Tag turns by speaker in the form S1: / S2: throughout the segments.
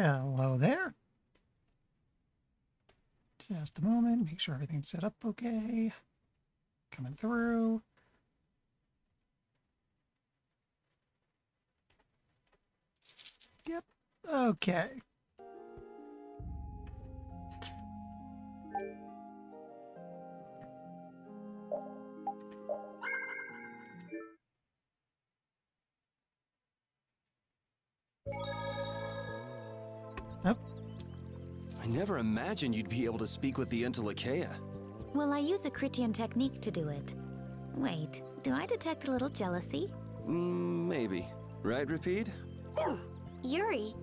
S1: Hello there. Just a moment, make sure everything's set up okay. Coming through. Yep, okay. Oh.
S2: I never imagined you'd be able to speak with the Entelekea.
S3: Well, I use a Critian technique to do it. Wait, do I detect a little jealousy?
S2: Maybe. Right, Rapide?
S3: Yuri,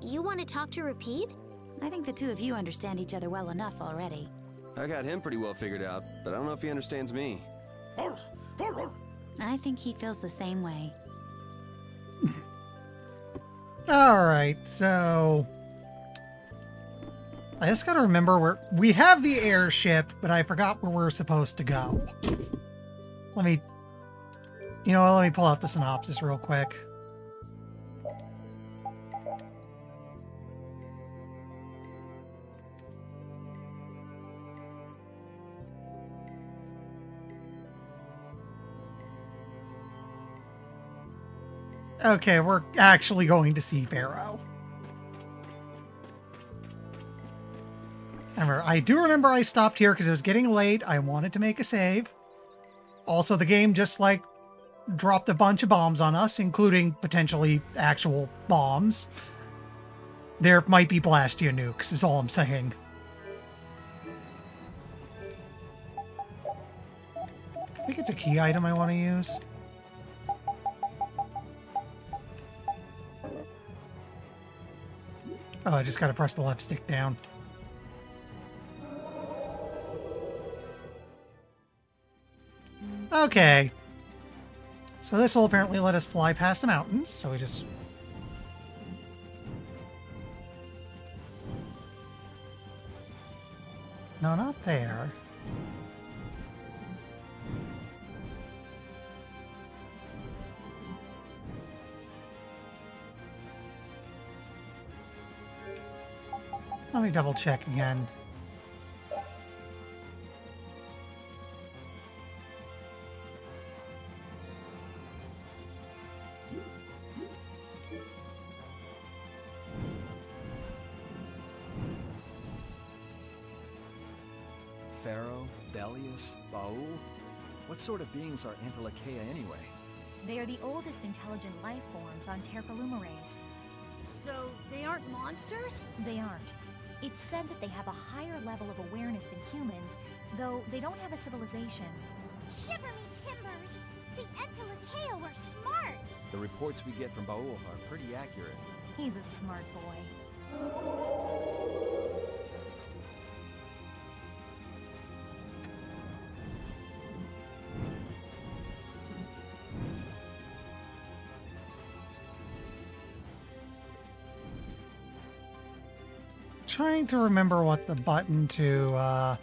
S3: you want to talk to Rapide? I think the two of you understand each other well enough already.
S2: I got him pretty well figured out, but I don't know if he understands me.
S3: I think he feels the same way.
S1: Alright, so... I just gotta remember where... We have the airship, but I forgot where we're supposed to go. Let me... You know what, let me pull out the synopsis real quick. Okay, we're actually going to see Pharaoh. I do remember I stopped here because it was getting late. I wanted to make a save. Also, the game just, like, dropped a bunch of bombs on us, including potentially actual bombs. There might be Blastia nukes, is all I'm saying. I think it's a key item I want to use. Oh, I just gotta press the left stick down. Okay. So this will apparently let us fly past the mountains, so we just... No, not there. Let me double check again.
S4: Pharaoh, Belius, Baul? What sort of beings are Entelekea anyway?
S5: They are the oldest intelligent life forms on Terpolumares.
S6: So, they aren't monsters?
S5: They aren't. It's said that they have a higher level of awareness than humans, though they don't have a civilization.
S6: Shiver me timbers! The Entelekea were smart!
S4: The reports we get from Baul are pretty accurate.
S5: He's a smart boy.
S1: Trying to remember what the button to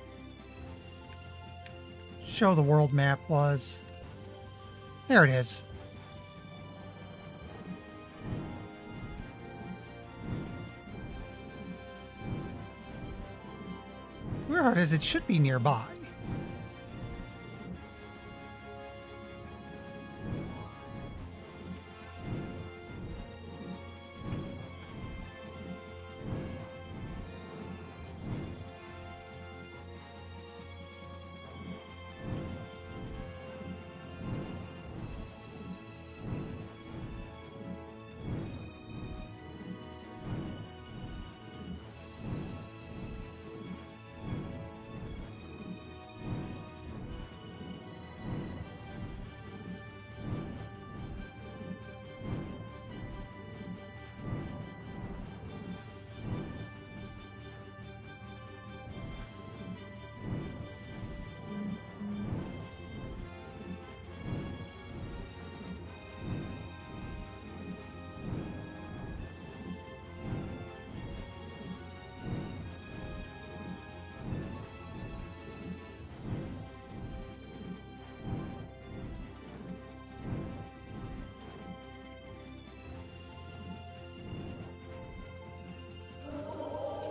S1: show the world map was. There it is. Where it is, it should be nearby.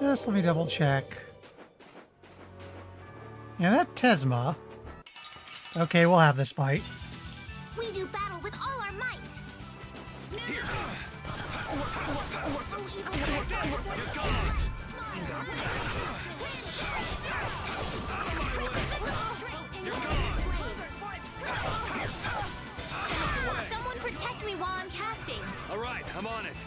S1: Just let me double check. Yeah, that Tesma. Okay, we'll have this fight.
S6: We do battle with all our might.
S2: Here.
S6: Someone protect me while I'm casting.
S2: All right, I'm on it.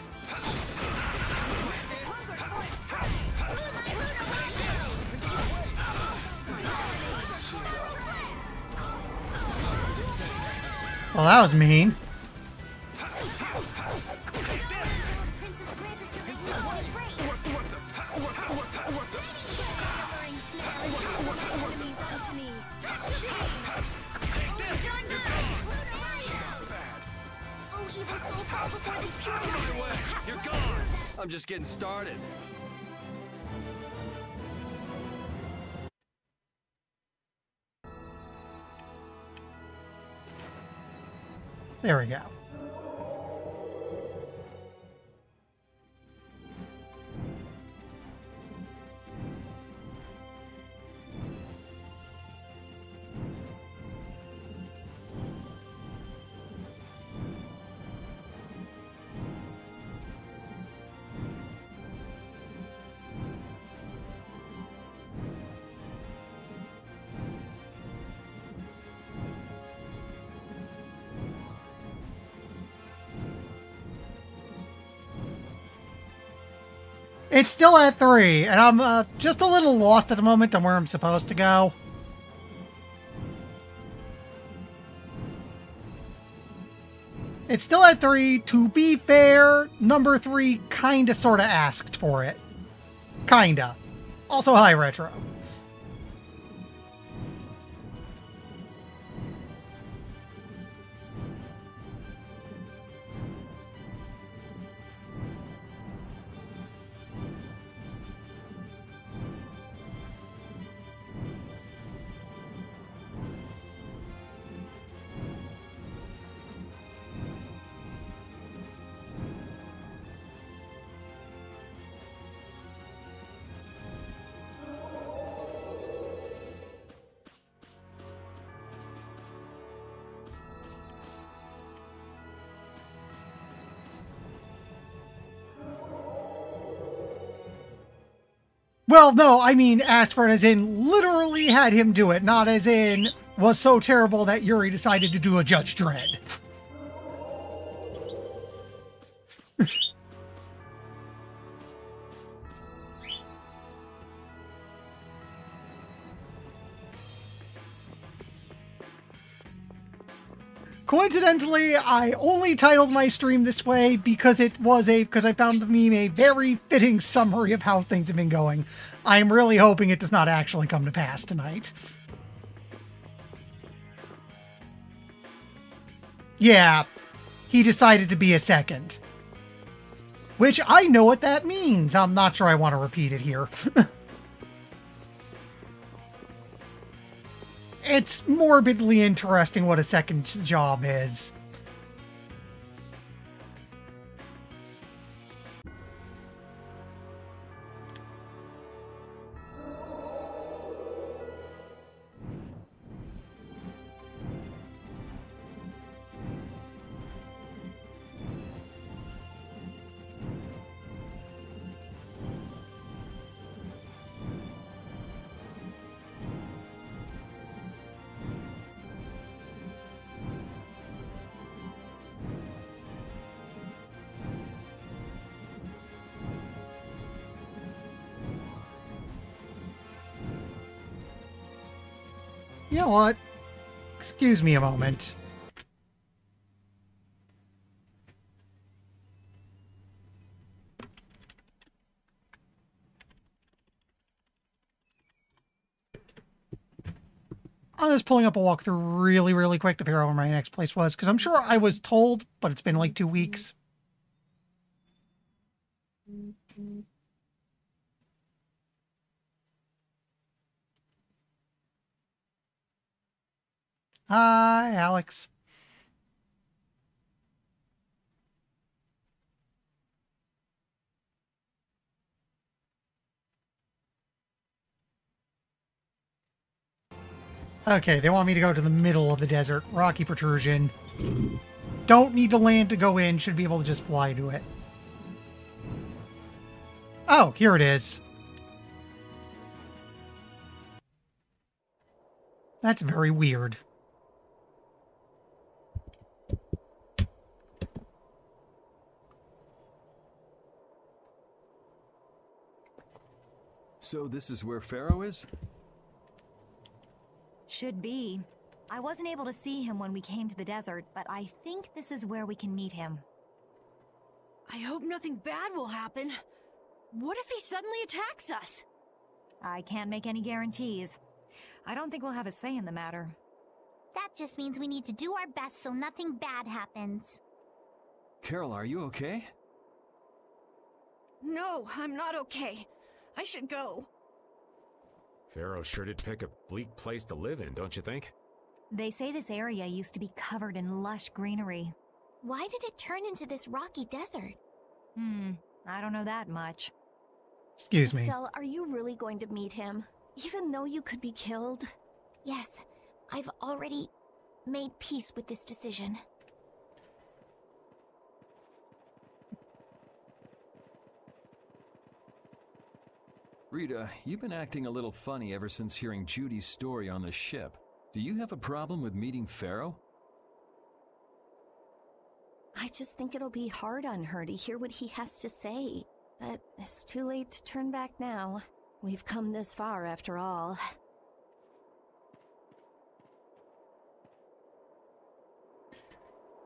S1: Well, that was mean.
S6: Princess grant us your magnificent grace. Gathering snare, enemies unto me. Oh, evil soul, fall before this pure light.
S2: You're gone. I'm just getting started.
S1: There we go. It's still at 3, and I'm just a little lost at the moment on where I'm supposed to go. It's still at 3. To be fair, number 3 kinda sorta asked for it. Kinda. Also, hi, Retro. Well, no, I mean asked for it as in literally had him do it, not as in was so terrible that Yuri decided to do a Judge Dredd. Coincidentally, I only titled my stream this way because because I found the meme a very fitting summary of how things have been going. I'm really hoping it does not actually come to pass tonight. Yeah, he decided to be a second. Which I know what that means. I'm not sure I want to repeat it here. It's morbidly interesting what a second job is. You know what? Excuse me a moment. I'm just pulling up a walkthrough really quick to figure out where my next place was, because I'm sure I was told, but it's been like 2 weeks. Hi, Alex. Okay, they want me to go to the middle of the desert. Rocky protrusion. Don't need to land to go in. Should be able to just fly to it. Oh, here it is. That's very weird.
S4: So this is where Pharaoh is?
S5: Should be. I wasn't able to see him when we came to the desert, but I think this is where we can meet him.
S7: I hope nothing bad will happen. What if he suddenly attacks us?
S5: I can't make any guarantees. I don't think we'll have a say in the matter.
S6: That just means we need to do our best so nothing bad happens.
S4: Carol, are you okay?
S7: No, I'm not okay. I should go.
S8: Pharaoh sure did pick a bleak place to live in, don't you think?
S5: They say this area used to be covered in lush greenery.
S3: Why did it turn into this rocky desert?
S5: I don't know that much.
S1: Excuse me.
S9: Estelle, are you really going to meet him? Even though you could be killed?
S3: Yes, I've already made peace with this decision.
S4: Rita, you've been acting a little funny ever since hearing Judy's story on the ship. Do you have a problem with meeting Pharaoh?
S9: I just think it'll be hard on her to hear what he has to say. But it's too late to turn back now. We've come this far after all.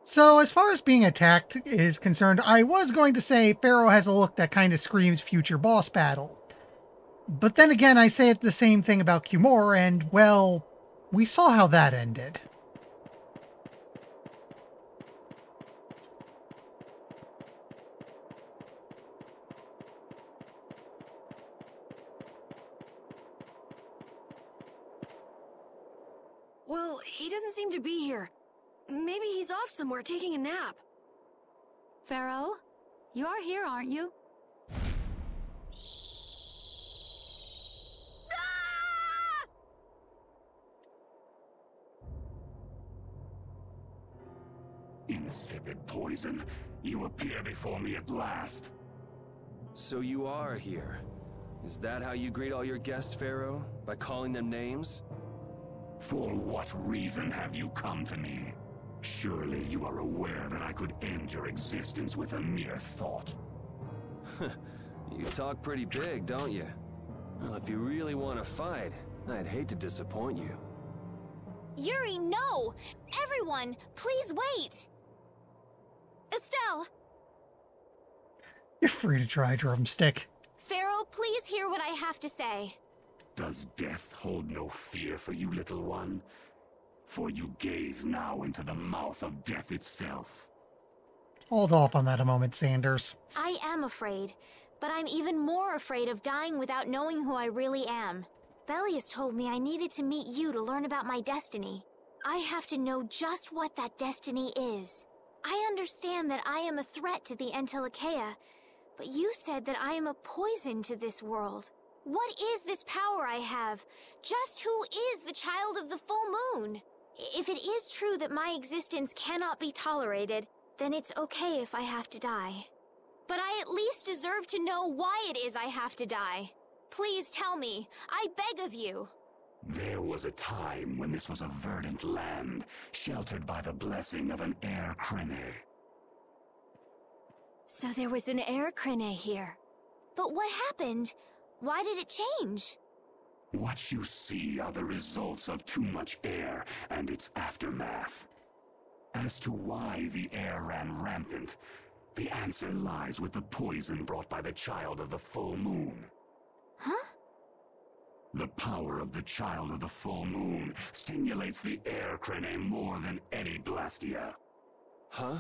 S1: So, as far as being attacked is concerned, I was going to say Pharaoh has a look that kind of screams future boss battle. But then again, I say it the same thing about Cumore, and, well, we saw how that ended.
S7: Well, he doesn't seem to be here. Maybe he's off somewhere taking a nap.
S3: Pharaoh, you are here, aren't you?
S10: Insipid poison, you appear before me at last.
S2: So you are here. Is that how you greet all your guests, Pharaoh? By calling them names?
S10: For what reason have you come to me? Surely you are aware that I could end your existence with a mere thought.
S2: You talk pretty big, don't you? Well, if you really want to fight, I'd hate to disappoint you.
S3: Yuri, no! Everyone, please wait!
S7: Estelle!
S1: You're free to try, Drumstick.
S3: Pharaoh, please hear what I have to say.
S10: Does death hold no fear for you, little one? For you gaze now into the mouth of death itself.
S1: Hold off on that a moment, Sanders.
S3: I am afraid, but I'm even more afraid of dying without knowing who I really am. Bellius told me I needed to meet you to learn about my destiny. I have to know just what that destiny is. I understand that I am a threat to the Entelekea, but you said that I am a poison to this world. What is this power I have? Just who is the child of the full moon? If it is true that my existence cannot be tolerated, then it's okay if I have to die. But I at least deserve to know why it is I have to die. Please tell me. I beg of you.
S10: There was a time when this was a verdant land, sheltered by the blessing of an air crene.
S3: So there was an air crene here. But what happened? Why did it change?
S10: What you see are the results of too much air and its aftermath. As to why the air ran rampant, the answer lies with the poison brought by the child of the full moon.
S3: Huh?
S10: The power of the child of the full moon stimulates the air crene more than any blastia.
S2: Huh?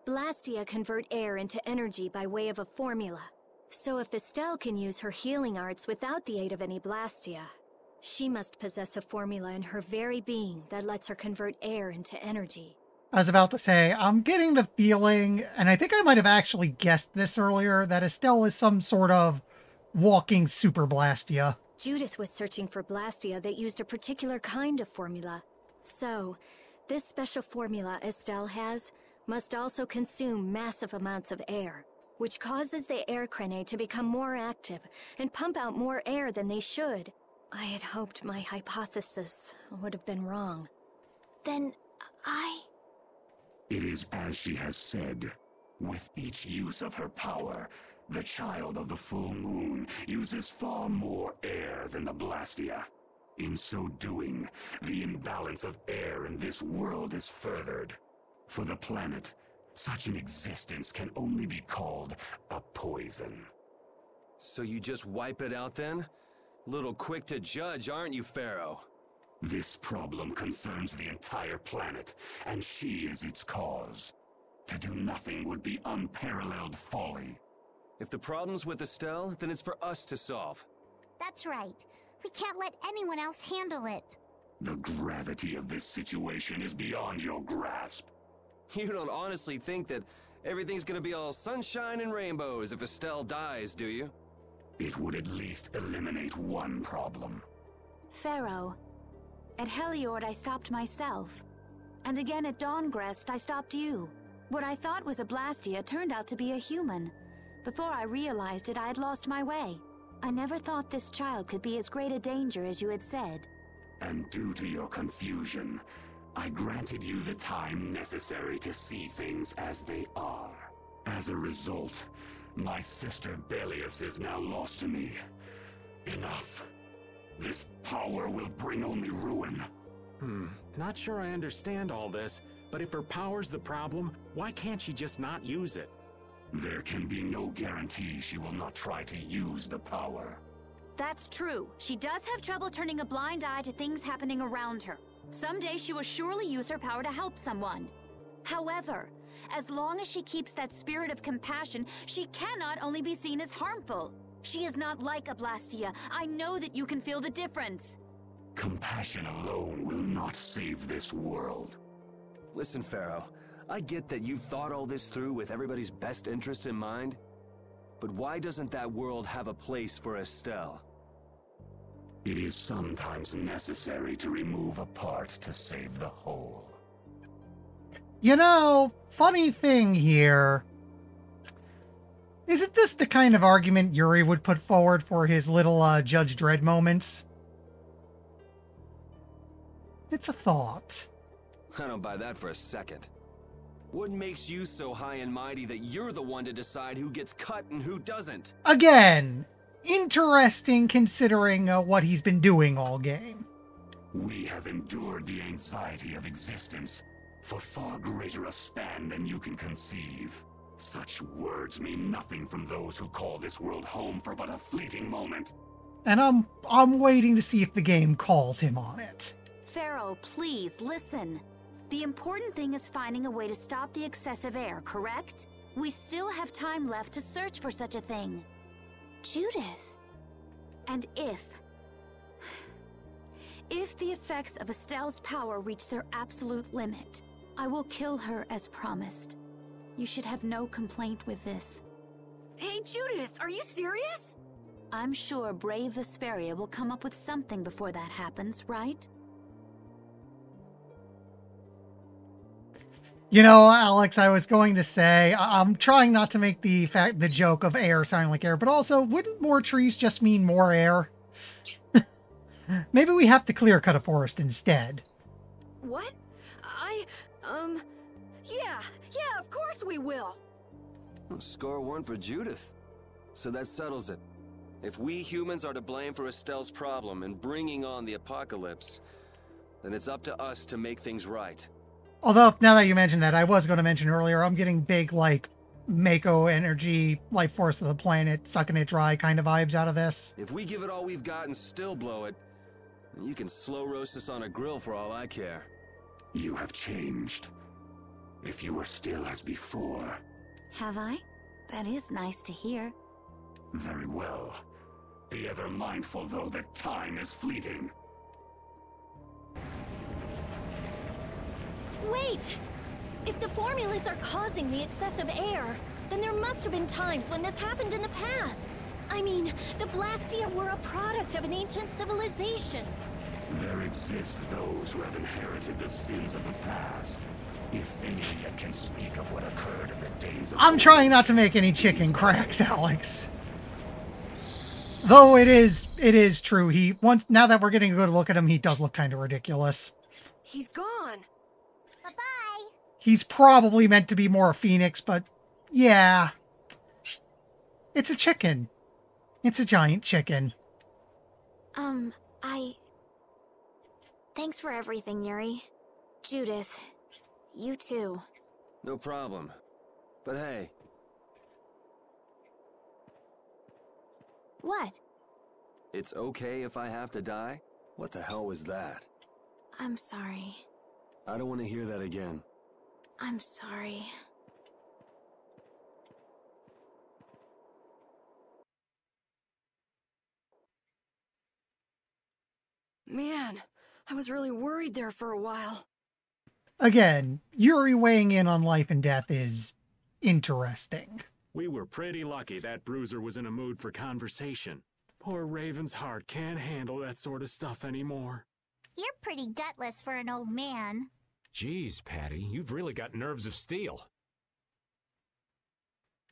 S9: Blastia convert air into energy by way of a formula. So if Estelle can use her healing arts without the aid of any blastia, she must possess a formula in her very being that lets her convert air into energy.
S1: I was about to say, I'm getting the feeling, and I think I might have actually guessed this earlier, that Estelle is some sort of walking super blastia.
S9: Judith was searching for Blastia that used a particular kind of formula. So, this special formula Estelle has must also consume massive amounts of air, which causes the air cranae to become more active and pump out more air than they should. I had hoped my hypothesis would have been wrong.
S3: Then
S10: It is as she has said. With each use of her power, the child of the full moon uses far more air than the Blastia. In so doing, the imbalance of air in this world is furthered. For the planet, such an existence can only be called a poison.
S2: So you just wipe it out then? Little quick to judge, aren't you, Pharaoh?
S10: This problem concerns the entire planet, and she is its cause. To do nothing would be unparalleled folly.
S2: If the problem's with Estelle, then it's for us to solve.
S6: That's right. We can't let anyone else handle it.
S10: The gravity of this situation is beyond your grasp.
S2: You don't honestly think that everything's gonna be all sunshine and rainbows if Estelle dies, do you?
S10: It would at least eliminate one problem.
S11: Pharaoh, at Heliord I stopped myself. And again at Dawngrest I stopped you. What I thought was a Blastia turned out to be a human. Before I realized it, I had lost my way. I never thought this child could be as great a danger as you had said.
S10: And due to your confusion, I granted you the time necessary to see things as they are. As a result, my sister Belius is now lost to me. Enough. This power will bring only ruin.
S8: Not sure I understand all this, but if her power's the problem, why can't she just not use it?
S10: There can be no guarantee she will not try to use the power.
S11: That's true. She does have trouble turning a blind eye to things happening around her. Someday she will surely use her power to help someone. However, as long as she keeps that spirit of compassion, she cannot only be seen as harmful. She is not like a Blastia. I know that you can feel the difference.
S10: Compassion alone will not save this world.
S2: Listen, Pharaoh, I get that you've thought all this through with everybody's best interest in mind, but why doesn't that world have a place for Estelle?
S10: It is sometimes necessary to remove a part to save the whole.
S1: You know, funny thing here. Isn't this the kind of argument Yuri would put forward for his little Judge Dredd moments? It's a thought.
S2: I don't buy that for a second. What makes you so high and mighty that you're the one to decide who gets cut and who doesn't?
S1: Again, interesting considering what he's been doing all game.
S10: We have endured the anxiety of existence for far greater a span than you can conceive. Such words mean nothing from those who call this world home for but a fleeting moment.
S1: And I'm waiting to see if the game calls him on it.
S11: Pharaoh, please listen. The important thing is finding a way to stop the excessive air, correct? We still have time left to search for such a thing.
S3: Judith.
S11: And if the effects of Estelle's power reach their absolute limit, I will kill her as promised. You should have no complaint with this.
S7: Hey, Judith, are you serious?
S11: I'm sure brave Vesperia will come up with something before that happens, right?
S1: You know, Alex, I was going to say, I'm trying not to make the joke of air sounding like air, but also, wouldn't more trees just mean more air? Maybe we have to clear cut a forest instead.
S7: What? Yeah, of course we will.
S2: Well, score one for Judith. So that settles it. If we humans are to blame for Estelle's problem and bringing on the apocalypse, then it's up to us to make things right.
S1: Although, now that you mention that, I was going to mention earlier, I'm getting big, like, Mako energy, life force of the planet, sucking it dry kind of vibes out of this.
S2: If we give it all we've got and still blow it, you can slow roast us on a grill for all I care.
S10: You have changed. If you were still as before.
S11: Have I? That is nice to hear.
S10: Very well. Be ever mindful, though, that time is fleeting.
S9: Wait! If the formulas are causing the excessive air, then there must have been times when this happened in the past. I mean, the Blastia were a product of an ancient civilization.
S10: There exist those who have inherited the sins of the past. If any yet can speak of what occurred in the days of
S1: I'm trying not to make any chicken cracks, Alex. Though it is true. Now that we're getting a good look at him, he does look kind of ridiculous.
S7: He's gone.
S6: Bye-bye.
S1: He's probably meant to be more a phoenix, but yeah. It's a chicken. It's a giant chicken.
S3: Thanks for everything, Yuri. Judith, you too.
S2: No problem. But hey.
S3: What?
S2: It's okay if I have to die? What the hell was that?
S3: I'm sorry.
S2: I don't want to hear that again.
S3: I'm sorry.
S7: Man, I was really worried there for a while.
S1: Again, Yuri weighing in on life and death is interesting.
S8: We were pretty lucky that Bruiser was in a mood for conversation. Poor Raven's heart can't handle that sort of stuff anymore.
S6: You're pretty gutless for an old man.
S8: Geez, Patty, you've really got nerves of steel.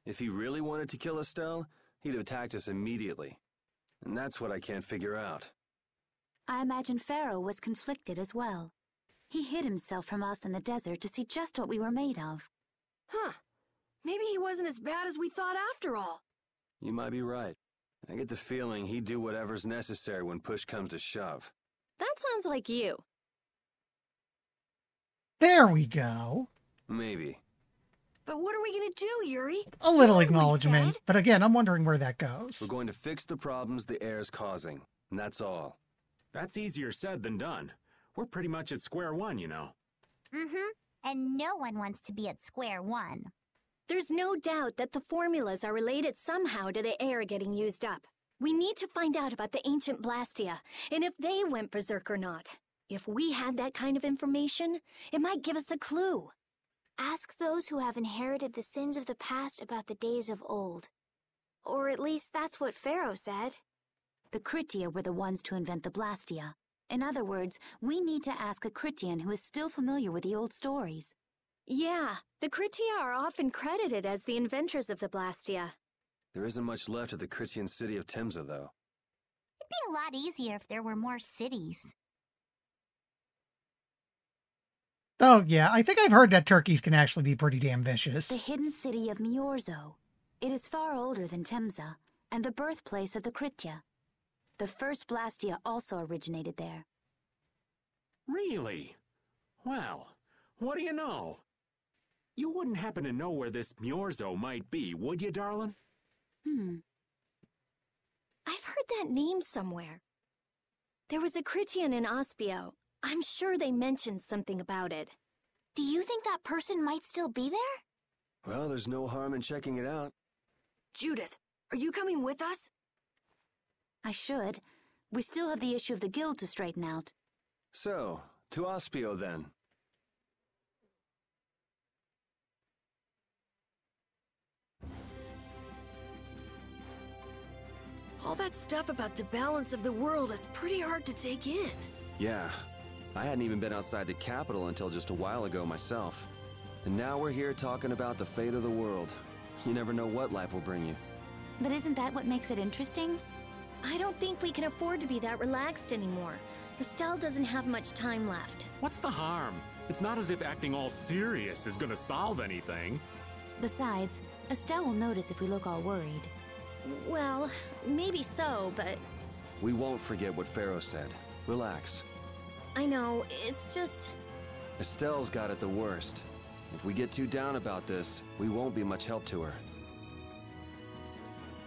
S2: If he really wanted to kill Estelle, he'd have attacked us immediately. And that's what I can't figure out.
S11: I imagine Pharaoh was conflicted as well. He hid himself from us in the desert to see just what we were made of.
S7: Huh. Maybe he wasn't as bad as we thought after all.
S2: You might be right. I get the feeling he'd do whatever's necessary when push comes to shove.
S9: That sounds like you.
S1: There we go.
S2: Maybe.
S7: But what are we gonna do, Yuri?
S1: A little acknowledgement, but again, I'm wondering where that goes.
S2: We're going to fix the problems the air's causing, and that's all.
S8: That's easier said than done. We're pretty much at square one, you know.
S6: Mm-hmm. And no one wants to be at square one.
S9: There's no doubt that the formulas are related somehow to the air getting used up. We need to find out about the ancient Blastia, and if they went berserk or not. If we had that kind of information, it might give us a clue.
S3: Ask those who have inherited the sins of the past about the days of old. Or at least that's what Pharaoh said.
S11: The Kritia were the ones to invent the Blastia. In other words, we need to ask a Kritian who is still familiar with the old stories.
S9: Yeah, the Kritia are often credited as the inventors of the Blastia.
S2: There isn't much left of the Kritian city of Timza, though.
S6: It'd be a lot easier if there were more cities.
S1: Oh, yeah, I think I've heard that turkeys can actually be pretty damn vicious.
S11: The hidden city of Miorzo. It is far older than Timza, and the birthplace of the Kritia. The first Blastia also originated there.
S8: Really? Well, what do you know? You wouldn't happen to know where this Miorzo might be, would you, darling?
S9: I've heard that name somewhere. There was a Kritian in Ospio. I'm sure they mentioned something about it.
S3: Do you think that person might still be there?
S2: Well, there's no harm in checking it out.
S7: Judith, are you coming with us?
S11: I should. We still have the issue of the guild to straighten out.
S2: So, to Ospio then.
S7: All that stuff about the balance of the world is pretty hard to take in.
S2: Yeah, I hadn't even been outside the capital until just a while ago myself. And now we're here talking about the fate of the world. You never know what life will bring you.
S11: But isn't that what makes it interesting?
S9: I don't think we can afford to be that relaxed anymore. Estelle doesn't have much time left.
S8: What's the harm? It's not as if acting all serious is gonna solve anything.
S11: Besides, Estelle will notice if we look all worried.
S9: Well, maybe so, but...
S2: We won't forget what Pharaoh said. Relax.
S9: I know, it's just...
S2: Estelle's got it the worst. If we get too down about this, we won't be much help to her.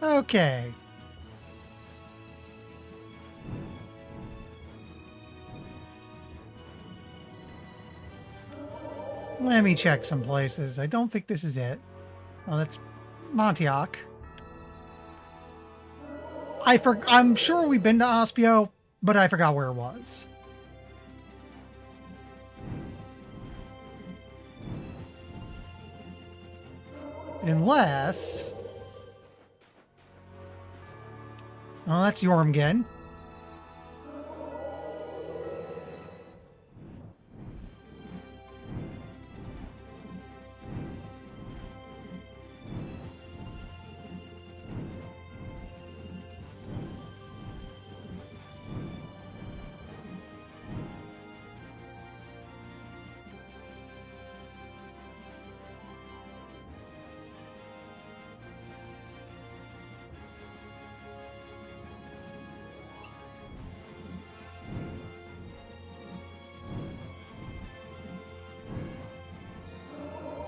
S1: Okay. Let me check some places. I don't think this is it. Oh, that's Montiac. I'm sure we've been to Ospio, but I forgot where it was. Unless... Oh, that's Jormgen.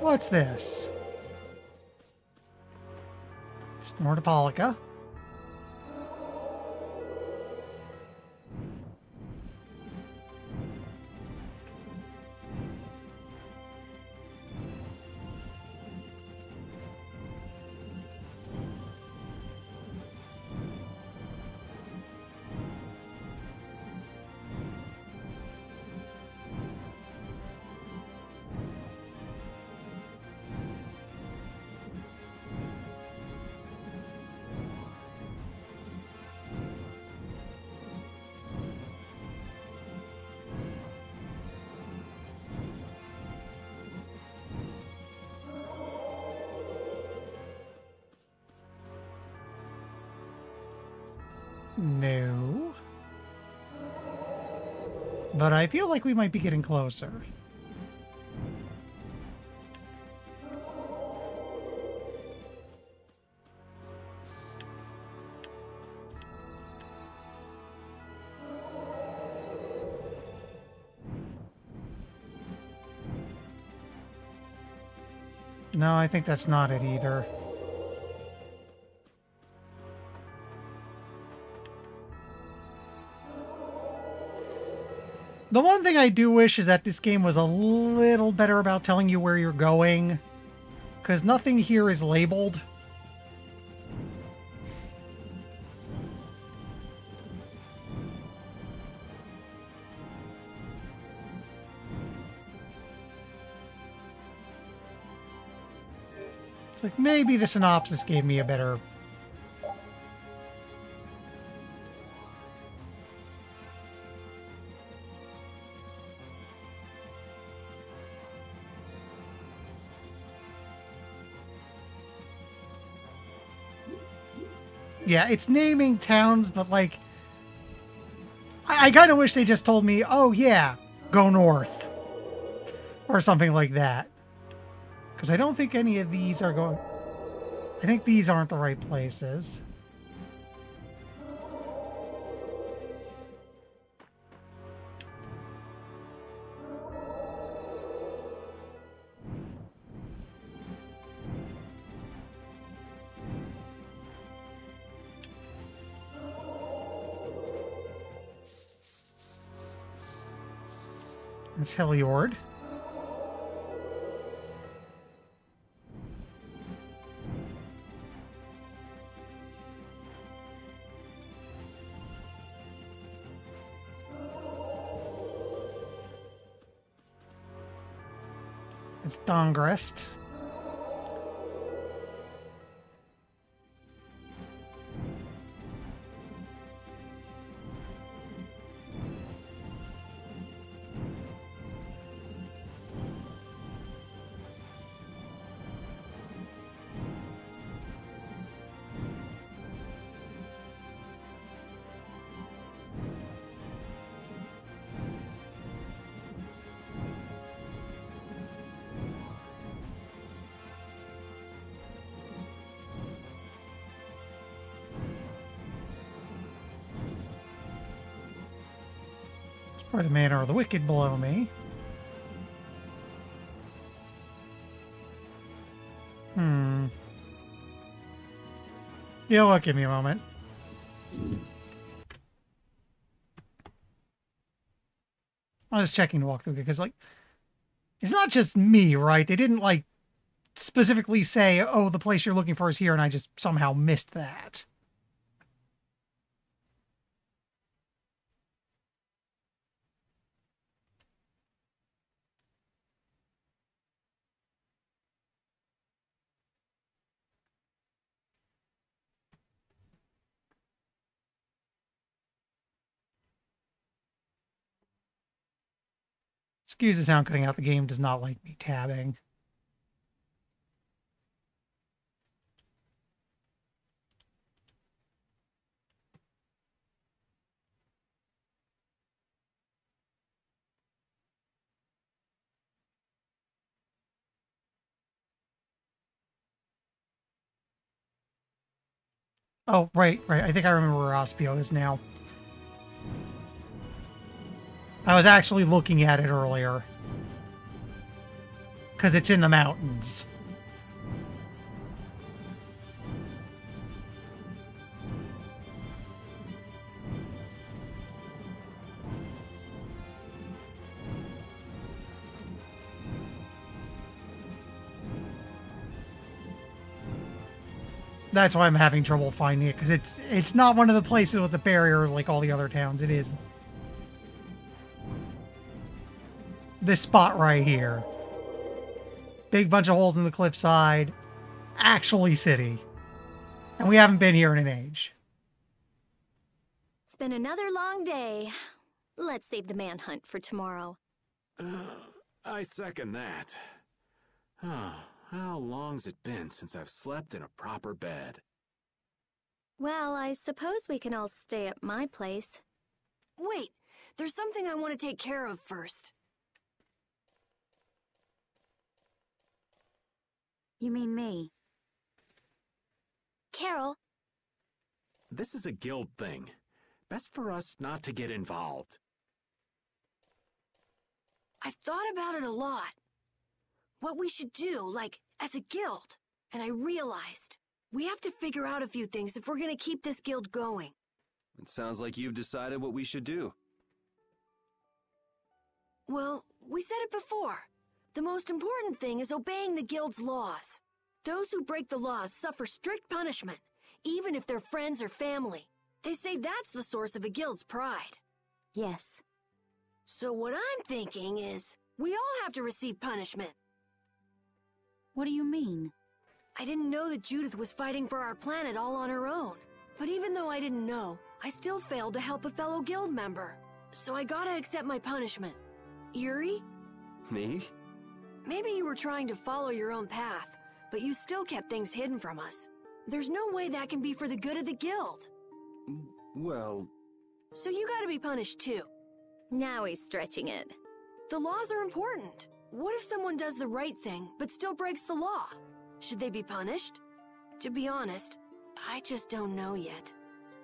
S1: What's this? Snortopolica. No. But I feel like we might be getting closer. No, I think that's not it either. The one thing I do wish is that this game was a little better about telling you where you're going, because nothing here is labeled. It's like maybe the synopsis gave me a better... Yeah, it's naming towns, but like... I kind of wish they just told me, oh yeah, go north. Or something like that. Because I don't think any of these are going... I think these aren't the right places. It's Heliord. It's Dongrest. Or the manner of the wicked below me. Yeah, well, give me a moment. I'm just checking to walk through because, like, it's not just me, right? They didn't, like, specifically say, oh, the place you're looking for is here, and I just somehow missed that. Excuse the sound cutting out. The game does not like me tabbing. Oh, right. I think I remember where Ospio is now. I was actually looking at it earlier. Because it's in the mountains. That's why I'm having trouble finding it, because it's not one of the places with the barrier like all the other towns. It is this spot right here. Big bunch of holes in the cliffside. Actually city. And we haven't been here in an age.
S9: It's been another long day. Let's save the manhunt for tomorrow.
S8: I second that. How long's it been since I've slept in a proper bed?
S9: Well, I suppose we can all stay at my place.
S7: Wait, there's something I want to take care of first.
S11: You mean me?
S3: Carol.
S8: This is a guild thing. Best for us not to get involved.
S7: I've thought about it a lot. What we should do, like, as a guild. And I realized, we have to figure out a few things if we're gonna keep this guild going.
S2: It sounds like you've decided what we should do.
S7: Well, we said it before. The most important thing is obeying the guild's laws. Those who break the laws suffer strict punishment, even if they're friends or family. They say that's the source of a guild's pride.
S11: Yes.
S7: So what I'm thinking is, we all have to receive punishment.
S11: What do you mean?
S7: I didn't know that Judith was fighting for our planet all on her own. But even though I didn't know, I still failed to help a fellow guild member. So I gotta accept my punishment. Yuri?
S2: Me?
S7: Maybe you were trying to follow your own path, but you still kept things hidden from us. There's no way that can be for the good of the guild.
S2: Well...
S7: So you gotta be punished too.
S9: Now he's stretching it.
S7: The laws are important. What if someone does the right thing, but still breaks the law? Should they be punished? To be honest, I just don't know yet.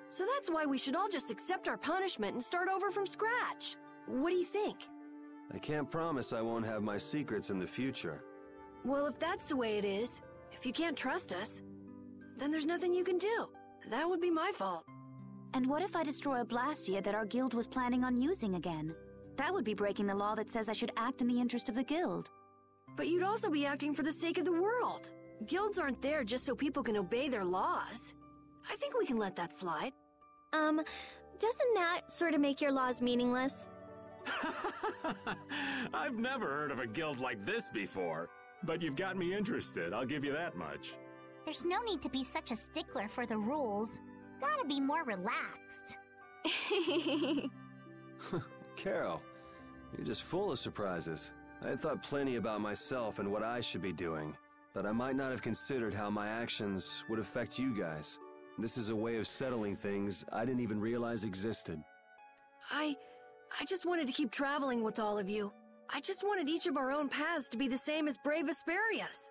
S7: So that's why we should all just accept our punishment and start over from scratch. What do you think?
S2: I can't promise I won't have my secrets in the future.
S7: Well, if that's the way it is, if you can't trust us, then there's nothing you can do. That would be my fault.
S11: And what if I destroy a Blastia that our guild was planning on using again? That would be breaking the law that says I should act in the interest of the guild.
S7: But you'd also be acting for the sake of the world. Guilds aren't there just so people can obey their laws. I think we can let that slide.
S9: Doesn't that sort of make your laws meaningless?
S8: I've never heard of a guild like this before. But you've got me interested, I'll give you that much.
S6: There's no need to be such a stickler for the rules. Gotta be more relaxed.
S2: Carol, you're just full of surprises. I had thought plenty about myself and what I should be doing, but I might not have considered how my actions would affect you guys. This is a way of settling things I didn't even realize existed.
S7: I just wanted to keep traveling with all of you. I just wanted each of our own paths to be the same as brave Vesperia's.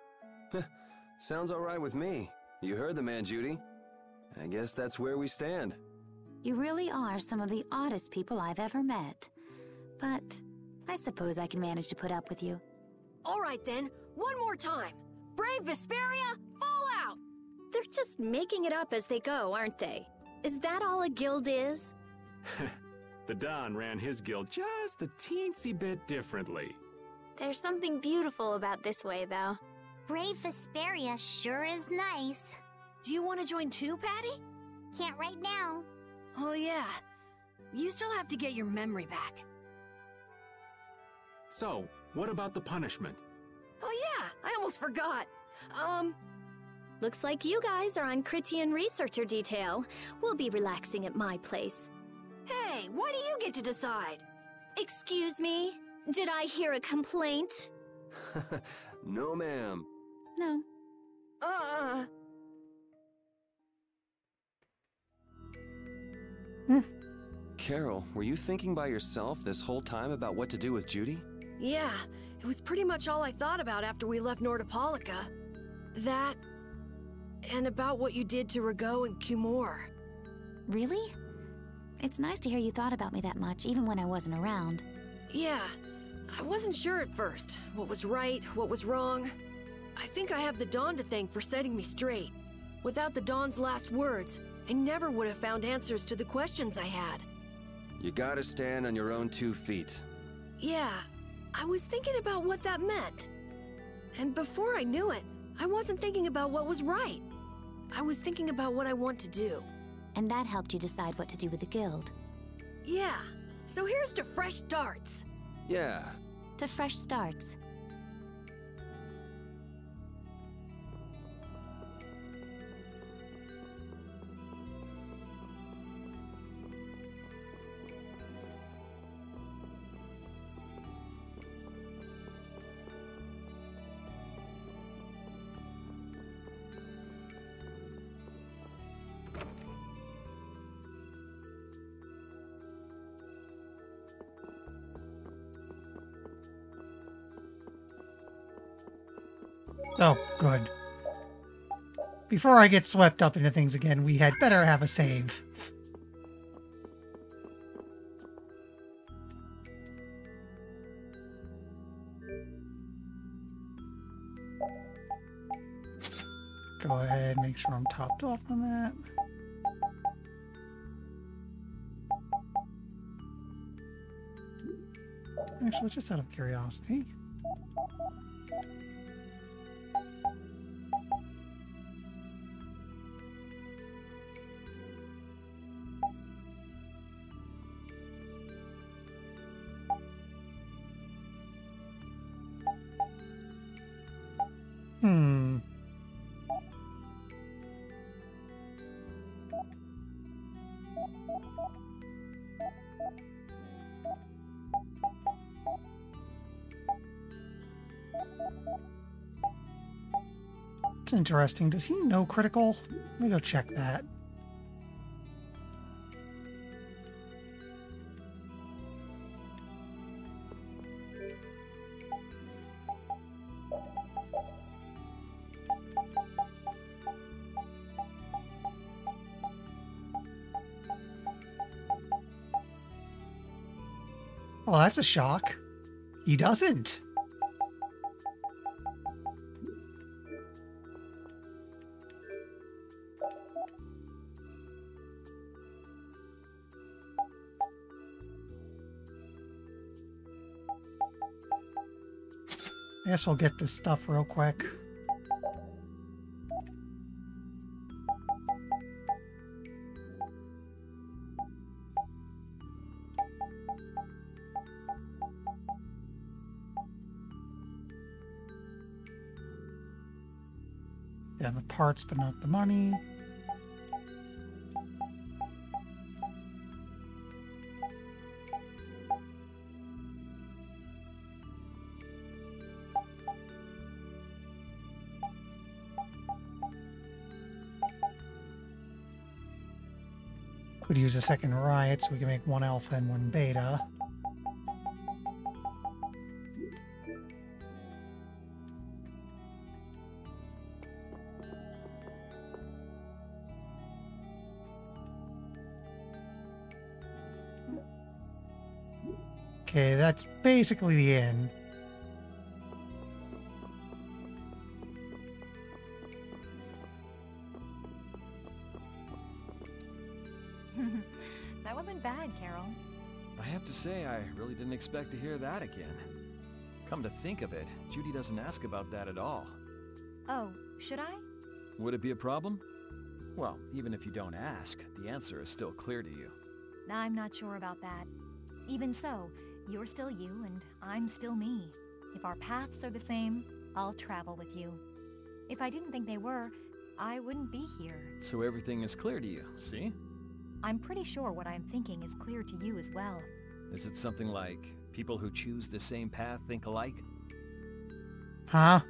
S2: Sounds all right with me. You heard the man, Judy. I guess that's where we stand.
S11: You really are some of the oddest people I've ever met. But I suppose I can manage to put up with you.
S7: All right then, one more time. Brave Vesperia, fall out!
S9: They're just making it up as they go, aren't they? Is that all a guild is?
S8: The Don ran his guild just a teensy bit differently.
S3: There's something beautiful about this way, though.
S6: Brave Vesperia sure is nice.
S7: Do you want to join too, Patty?
S6: Can't right now.
S7: Oh yeah. You still have to get your memory back.
S8: So, what about the punishment?
S7: Oh yeah, I almost forgot.
S9: Looks like you guys are on Critian researcher detail. We'll be relaxing at my place.
S7: Hey, why do you get to decide?
S9: Excuse me? Did I hear a complaint?
S2: No, ma'am.
S9: No.
S2: Carol, were you thinking by yourself this whole time about what to do with Judy?
S7: Yeah, it was pretty much all I thought about after we left Nordopolica. That, and about what you did to Rago and Cumore.
S12: Really? It's nice to hear you thought about me that much, even when I wasn't around.
S7: Yeah, I wasn't sure at first. What was right, what was wrong. I think I have the Dawn to thank for setting me straight. Without the Dawn's last words, I never would have found answers to the questions I had.
S2: You gotta stand on your own 2 feet.
S7: Yeah, I was thinking about what that meant. And before I knew it, I wasn't thinking about what was right. I was thinking about what I want to do.
S12: And that helped you decide what to do with the guild.
S7: Yeah, so here's to fresh starts.
S2: Yeah.
S12: To fresh starts.
S1: Oh, good. Before I get swept up into things again, we had better have a save. Go ahead, make sure I'm topped off on that. Actually, just out of curiosity. It's interesting. Does he know critical? Let me go check that. Well, that's a shock. He doesn't. I guess we'll get this stuff real quick. Yeah, the parts, but not the money. Could use a second riot so we can make one alpha and one beta. Okay, that's basically the end.
S5: That wasn't bad, Carol.
S4: I have to say, I really didn't expect to hear that again. Come to think of it, Judy doesn't ask about that at all.
S5: Oh, should I?
S4: Would it be a problem? Well, even if you don't ask, the answer is still clear to you.
S5: I'm not sure about that. Even so, you're still you and I'm still me. If our paths are the same, I'll travel with you. If I didn't think they were, I wouldn't be here.
S4: So everything is clear to you, see?
S5: I'm pretty sure what I'm thinking is clear to you as well.
S4: Is it something like, People who choose the same path think alike?
S1: Huh?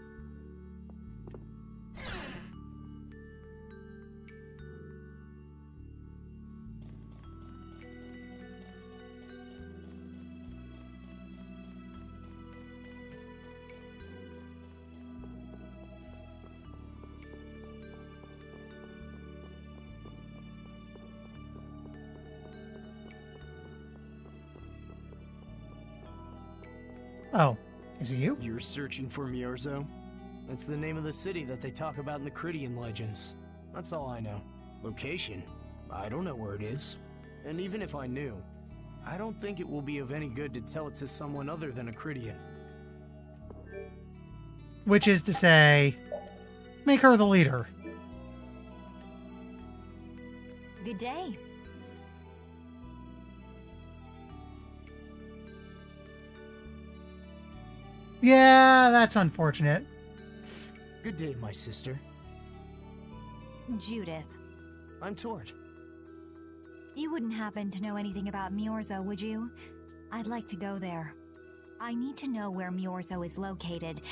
S1: Oh, is it you?
S13: You're searching for Miorzo? That's the name of the city that they talk about in the Cridian legends. That's all I know. Location? I don't know where it is. And even if I knew, I don't think it will be of any good to tell it to someone other than a Cridian.
S1: Which is to say, make her the leader.
S5: Good day.
S1: Yeah, that's unfortunate.
S13: Good day, my sister.
S5: Judith.
S13: I'm Tord.
S5: You wouldn't happen to know anything about Miorzo, would you? I'd like to go there. I need to know where Miorzo is located,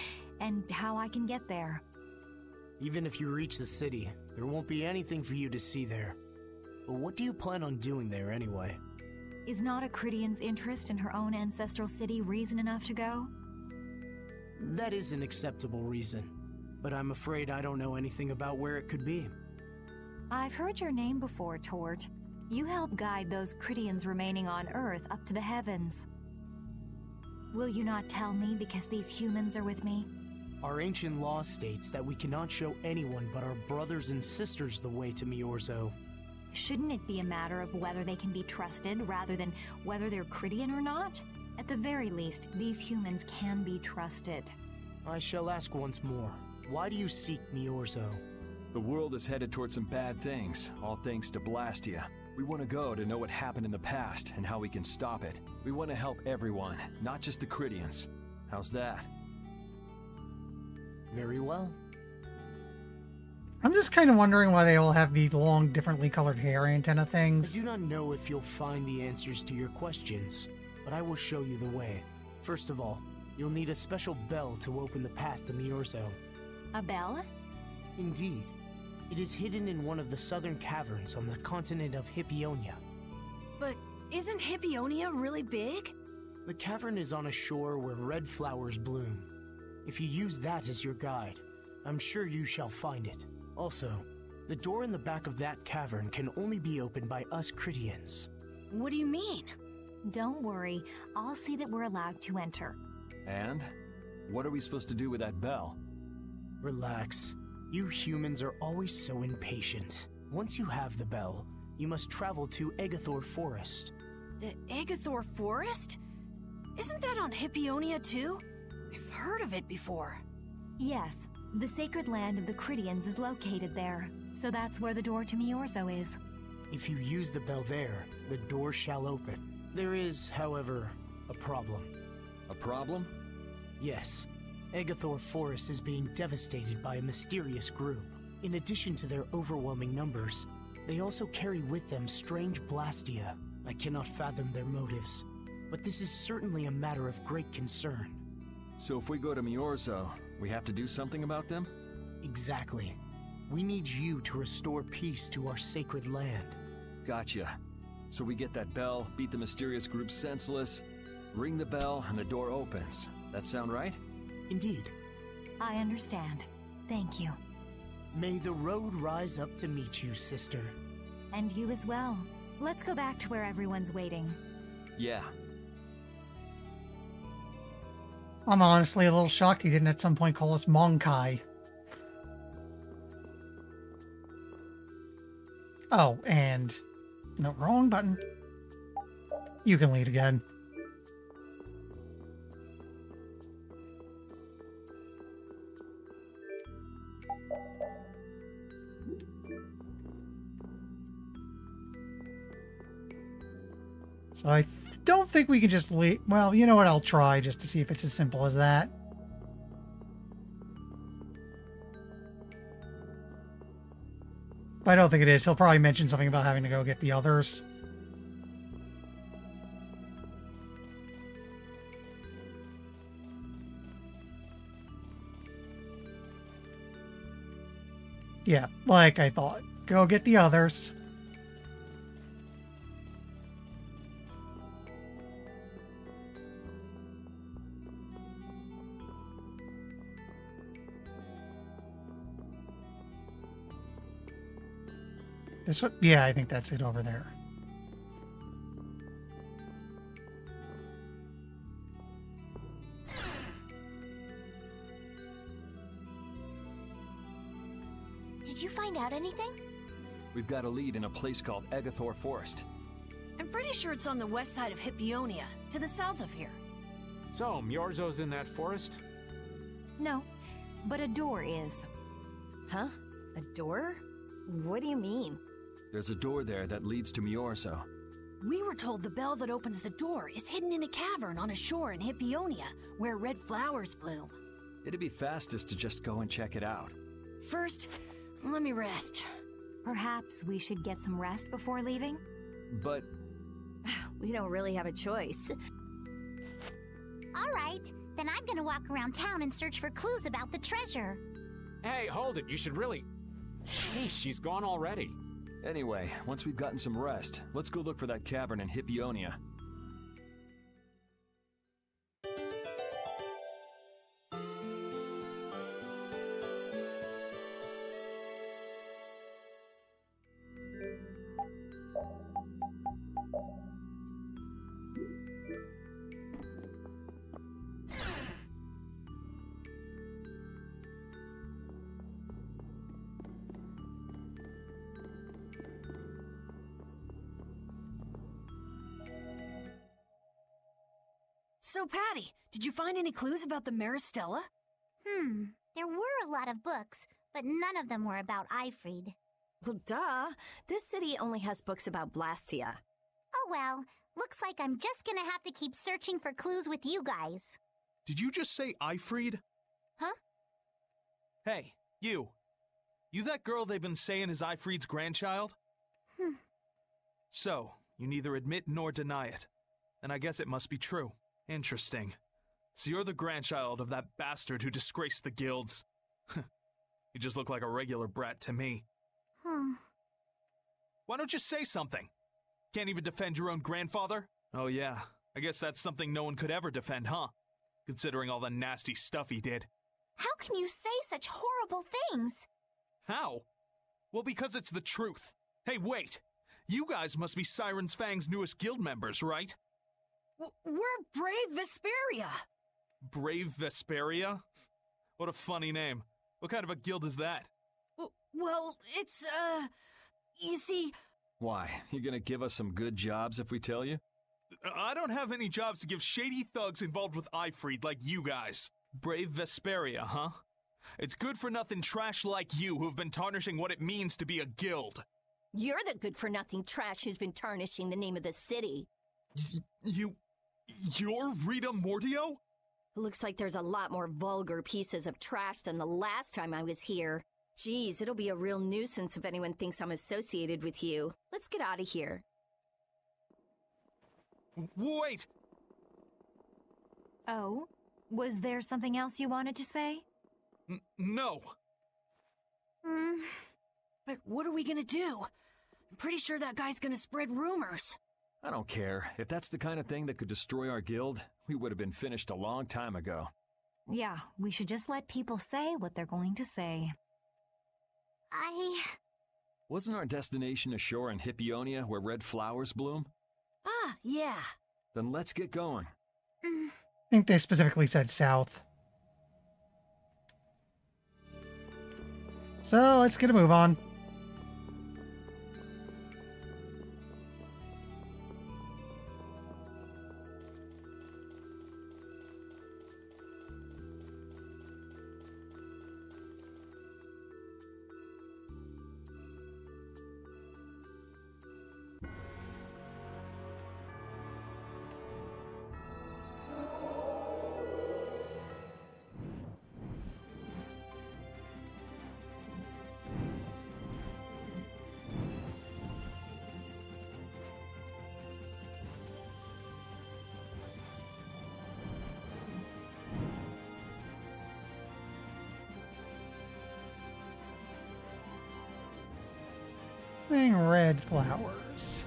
S5: and how I can get there.
S13: Even if you reach the city, there won't be anything for you to see there. But what do you plan on doing there anyway?
S5: Is not a Cridian's interest in her own ancestral city reason enough to go?
S13: That is an acceptable reason, but I'm afraid I don't know anything about where it could be.
S5: I've heard your name before, Tort. You help guide those Cridians remaining on Earth up to the heavens. Will you not tell me because these humans are with me?
S13: Our ancient law states that we cannot show anyone but our brothers and sisters the way to Miorzo.
S5: Shouldn't it be a matter of whether they can be trusted rather than whether they're Cridian or not? At the very least, these humans can be trusted.
S13: I shall ask once more. Why do you seek Miorzo?
S4: The world is headed towards some bad things, all thanks to Blastia. We want to go to know what happened in the past and how we can stop it. We want to help everyone, not just the Cridians. How's that?
S13: Very well.
S1: I'm just kind of wondering why they all have these long, differently colored hair antenna things.
S13: I do not know if you'll find the answers to your questions, but I will show you the way. First of all, you'll need a special bell to open the path to Miorzo.
S5: A bell?
S13: Indeed. It is hidden in one of the southern caverns on the continent of Hippionia.
S7: But isn't Hippionia really big?
S13: The cavern is on a shore where red flowers bloom. If you use that as your guide, I'm sure you shall find it. Also, the door in the back of that cavern can only be opened by us Cridians.
S7: What do you mean?
S5: Don't worry, I'll see that we're allowed to enter.
S4: And? What are we supposed to do with that bell?
S13: Relax. You humans are always so impatient. Once you have the bell, you must travel to Egathor Forest.
S7: The Egathor Forest? Isn't that on Hippionia too? I've heard of it before.
S5: Yes, the sacred land of the Cridians is located there, so that's where the door to Miorzo is.
S13: If you use the bell there, the door shall open. There is, however, a problem.
S4: A problem?
S13: Yes. Egathor Forest is being devastated by a mysterious group. In addition to their overwhelming numbers, they also carry with them strange Blastia. I cannot fathom their motives, but this is certainly a matter of great concern.
S4: So if we go to Miorzo, we have to do something about them?
S13: Exactly. We need you to restore peace to our sacred land.
S4: Gotcha. So we get that bell, beat the mysterious group senseless, ring the bell, and the door opens. That sound right?
S13: Indeed.
S5: I understand. Thank you.
S13: May the road rise up to meet you, sister.
S5: And you as well. Let's go back to where everyone's waiting.
S4: Yeah.
S1: I'm honestly a little shocked he didn't at some point call us Monkai. Oh, and... no, wrong button. You can lead again. So I don't think we can just leave. Well, you know what? I'll try just to see if it's as simple as that. But I don't think it is. He'll probably mention something about having to go get the others. Yeah, like I thought. Go get the others. This one? Yeah, I think that's it over there.
S3: Did you find out anything?
S4: We've got a lead in a place called Egathor Forest.
S7: I'm pretty sure it's on the west side of Hippionia, to the south of here.
S8: So, Myorzo's in that forest?
S5: No, but a door is.
S9: Huh? A door? What do you mean?
S4: There's a door there that leads to Myorzo.
S7: We were told the bell that opens the door is hidden in a cavern on a shore in Hippionia, where red flowers bloom.
S4: It'd be fastest to just go and check it out.
S7: First, let me rest.
S5: Perhaps we should get some rest before leaving?
S4: But...
S9: we don't really have a choice.
S6: All right, then I'm gonna walk around town and search for clues about the treasure.
S8: Hey, hold it. You should really... Hey, she's gone already.
S4: Anyway, once we've gotten some rest, let's go look for that cavern in Hippionia.
S7: So, Patty, did you find any clues about the Maristella?
S6: There were a lot of books, but none of them were about Ifrid.
S9: Well, duh. This city only has books about Blastia.
S6: Oh well, looks like I'm just gonna have to keep searching for clues with you guys.
S14: Did you just say Ifrid?
S6: Huh?
S14: Hey, you. You that girl they've been saying is Ifrid's grandchild? So, you neither admit nor deny it. And I guess it must be true. Interesting. So you're the grandchild of that bastard who disgraced the guilds. You just look like a regular brat to me. Why don't you say something? Can't even defend your own grandfather? Oh yeah, I guess that's something no one could ever defend, huh? Considering all the nasty stuff he did.
S3: How can you say such horrible things?
S14: How? Well, because it's the truth. Hey, wait! You guys must be Siren's Fang's newest guild members, right?
S7: We're Brave Vesperia!
S14: Brave Vesperia? What a funny name. What kind of a guild is that?
S7: Well, it's, you see...
S4: Why? You gonna give us some good jobs if we tell you?
S14: I don't have any jobs to give shady thugs involved with Ifrid like you guys. Brave Vesperia, huh? It's good-for-nothing trash like you who've been tarnishing what it means to be a guild.
S9: You're the good-for-nothing trash who's been tarnishing the name of the city.
S14: You're Rita Mordio?
S9: Looks like there's a lot more vulgar pieces of trash than the last time I was here. Geez, it'll be a real nuisance if anyone thinks I'm associated with you. Let's get out of here.
S14: Wait!
S5: Oh? Was there something else you wanted to say?
S14: No.
S7: But what are we gonna do? I'm pretty sure that guy's gonna spread rumors.
S4: I don't care. If that's the kind of thing that could destroy our guild, we would have been finished a long time ago.
S5: Yeah, we should just let people say what they're going to say.
S4: Wasn't our destination a shore in Hippionia where red flowers bloom?
S7: Ah, yeah.
S4: Then let's get going.
S1: I think they specifically said south. So let's get a move on. Being red flowers.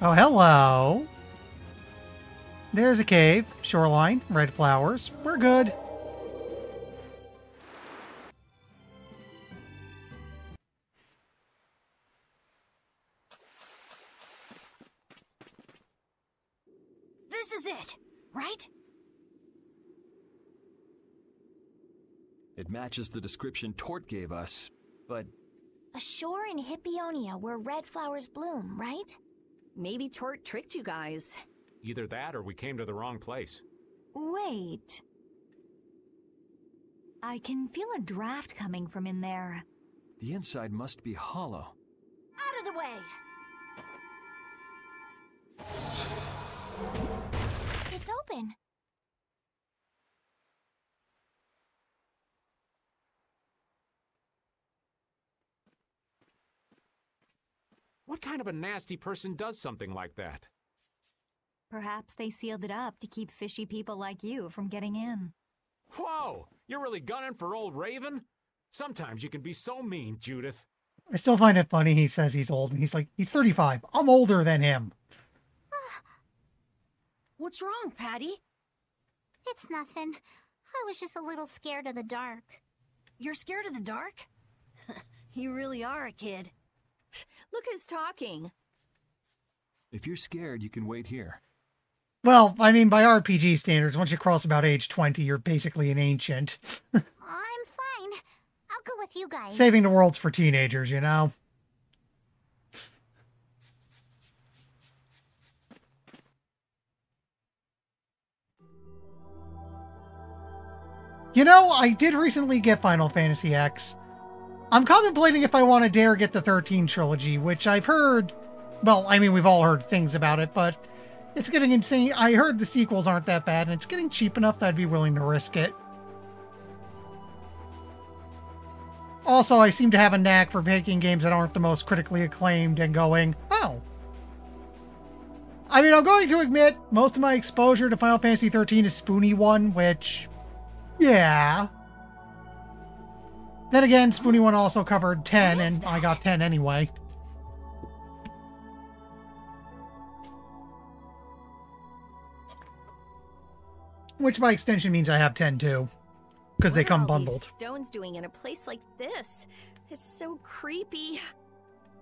S1: Oh, hello. There's a cave, shoreline, red flowers. We're good.
S7: This is it, right?
S4: It matches the description Tort gave us, but...
S3: A shore in Hippionia where red flowers bloom, right?
S15: Maybe Tort tricked you guys.
S8: Either that or we came to the wrong place.
S5: Wait. I can feel a draft coming from in there.
S4: The inside must be hollow.
S3: Out of the way! It's open.
S8: What kind of a nasty person does something like that?
S5: Perhaps they sealed it up to keep fishy people like you from getting in.
S8: Whoa! You're really gunning for old Raven? Sometimes you can be so mean, Judith.
S1: I still find it funny he says he's old, and he's like, he's 35. I'm older than him.
S7: What's wrong, Patty?
S6: It's nothing. I was just a little scared of the dark.
S7: You're scared of the dark? You really are a kid.
S15: Look who's talking.
S4: If you're scared, you can wait here.
S1: Well, I mean, by RPG standards, once you cross about age 20, you're basically an ancient.
S6: I'm fine. I'll go with you guys.
S1: Saving the world's for teenagers, you know? You know, I did recently get Final Fantasy X. I'm contemplating if I want to dare get the 13 trilogy, which I've heard... Well, I mean, we've all heard things about it, but it's getting insane. I heard the sequels aren't that bad, and it's getting cheap enough that I'd be willing to risk it. Also, I seem to have a knack for picking games that aren't the most critically acclaimed and going, oh. I mean, I'm going to admit, most of my exposure to Final Fantasy 13 is Spoony 1, which... yeah. Then again, Spoony 1 also covered 10, and I got 10 anyway. Which by extension means I have 10 too. Because they come bundled.
S15: What are all these stones doing in a place like this? It's so creepy.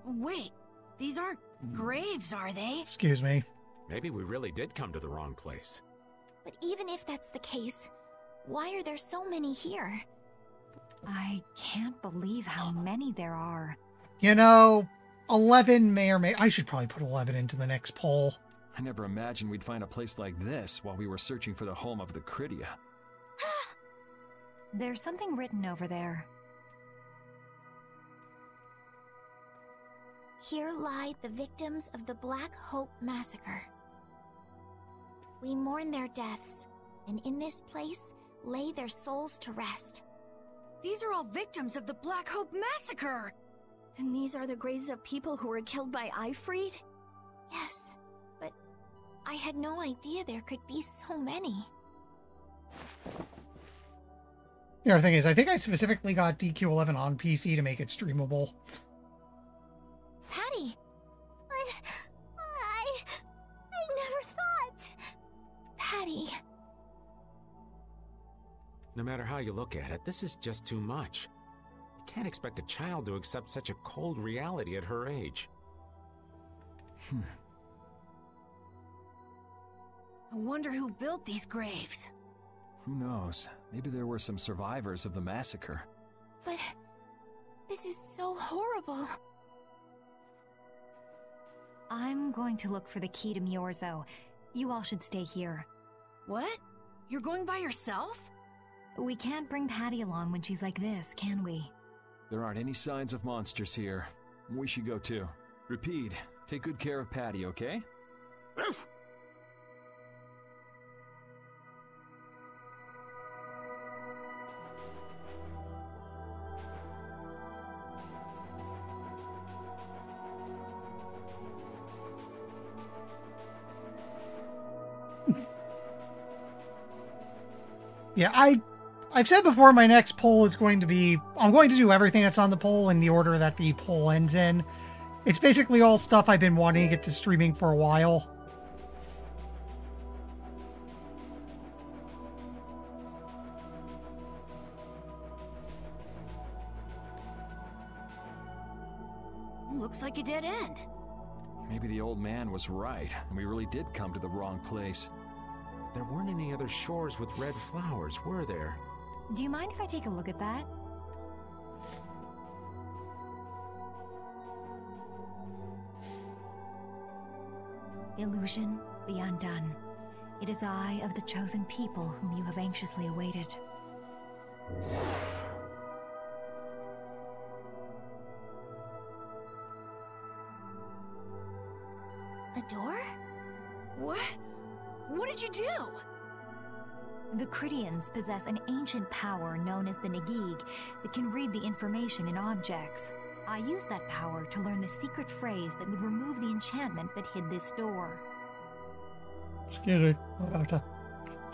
S7: Wait, these aren't graves, are they?
S1: Excuse me.
S8: Maybe we really did come to the wrong place.
S3: But even if that's the case, why are there so many here?
S5: I can't believe how many there are.
S1: You know, 11 may or may... I should probably put 11 into the next poll.
S4: I never imagined we'd find a place like this while we were searching for the home of the Cridia.
S5: There's something written over there.
S3: Here lie the victims of the Black Hope Massacre. We mourn their deaths, and in this place lay their souls to rest.
S7: These are all victims of the Black Hope Massacre!
S15: And these are the graves of people who were killed by Ifrit?
S3: Yes, but I had no idea there could be so many.
S1: The other thing is, I think I specifically got DQ11 on PC to make it streamable.
S3: Patty!
S6: I never thought.
S3: Patty.
S8: No matter how you look at it, this is just too much. You can't expect a child to accept such a cold reality at her age.
S7: I wonder who built these graves.
S4: Who knows? Maybe there were some survivors of the massacre.
S3: But this is so horrible.
S5: I'm going to look for the key to Myorzo. You all should stay here.
S7: What? You're going by yourself?
S5: We can't bring Patty along when she's like this, can we?
S4: There aren't any signs of monsters here. We should go too. Repeat, take good care of Patty, okay?
S1: Yeah, I've said before my next poll is going to be... I'm going to do everything that's on the poll in the order that the poll ends in. It's basically all stuff I've been wanting to get to streaming for a while.
S7: Looks like a dead end.
S4: Maybe the old man was right, and we really did come to the wrong place.
S16: There weren't any other shores with red flowers, were there?
S5: Do you mind if I take a look at that? Illusion, be undone. It is I of the chosen people whom you have anxiously awaited.
S3: A door?
S7: What? What did you do?
S5: The Cridians possess an ancient power known as the Negig that can read the information in objects. I used that power to learn the secret phrase that would remove the enchantment that hid this door.
S1: Excuse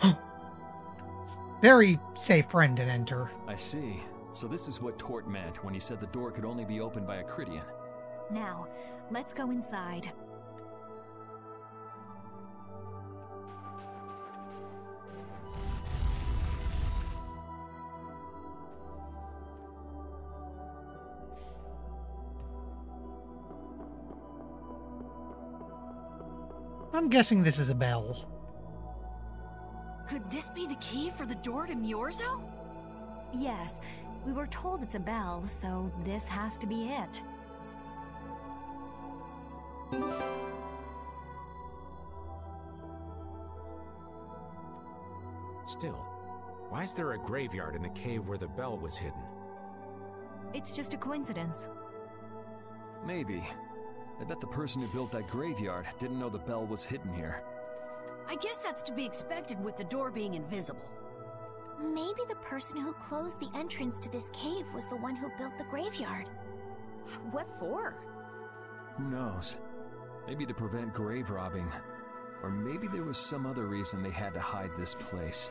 S1: me. Very safe friend to enter.
S4: I see. So this is what Tort meant when he said the door could only be opened by a Cridian.
S5: Now, let's go inside.
S1: I'm guessing this is a bell.
S7: Could this be the key for the door to Myorzo?
S5: Yes, we were told it's a bell, so this has to be it.
S16: Still, why is there a graveyard in the cave where the bell was hidden?
S5: It's just a coincidence.
S4: Maybe. I bet the person who built that graveyard didn't know the bell was hidden here.
S7: I guess that's to be expected with the door being invisible.
S3: Maybe the person who closed the entrance to this cave was the one who built the graveyard.
S7: What for?
S4: Who knows? Maybe to prevent grave robbing. Or maybe there was some other reason they had to hide this place.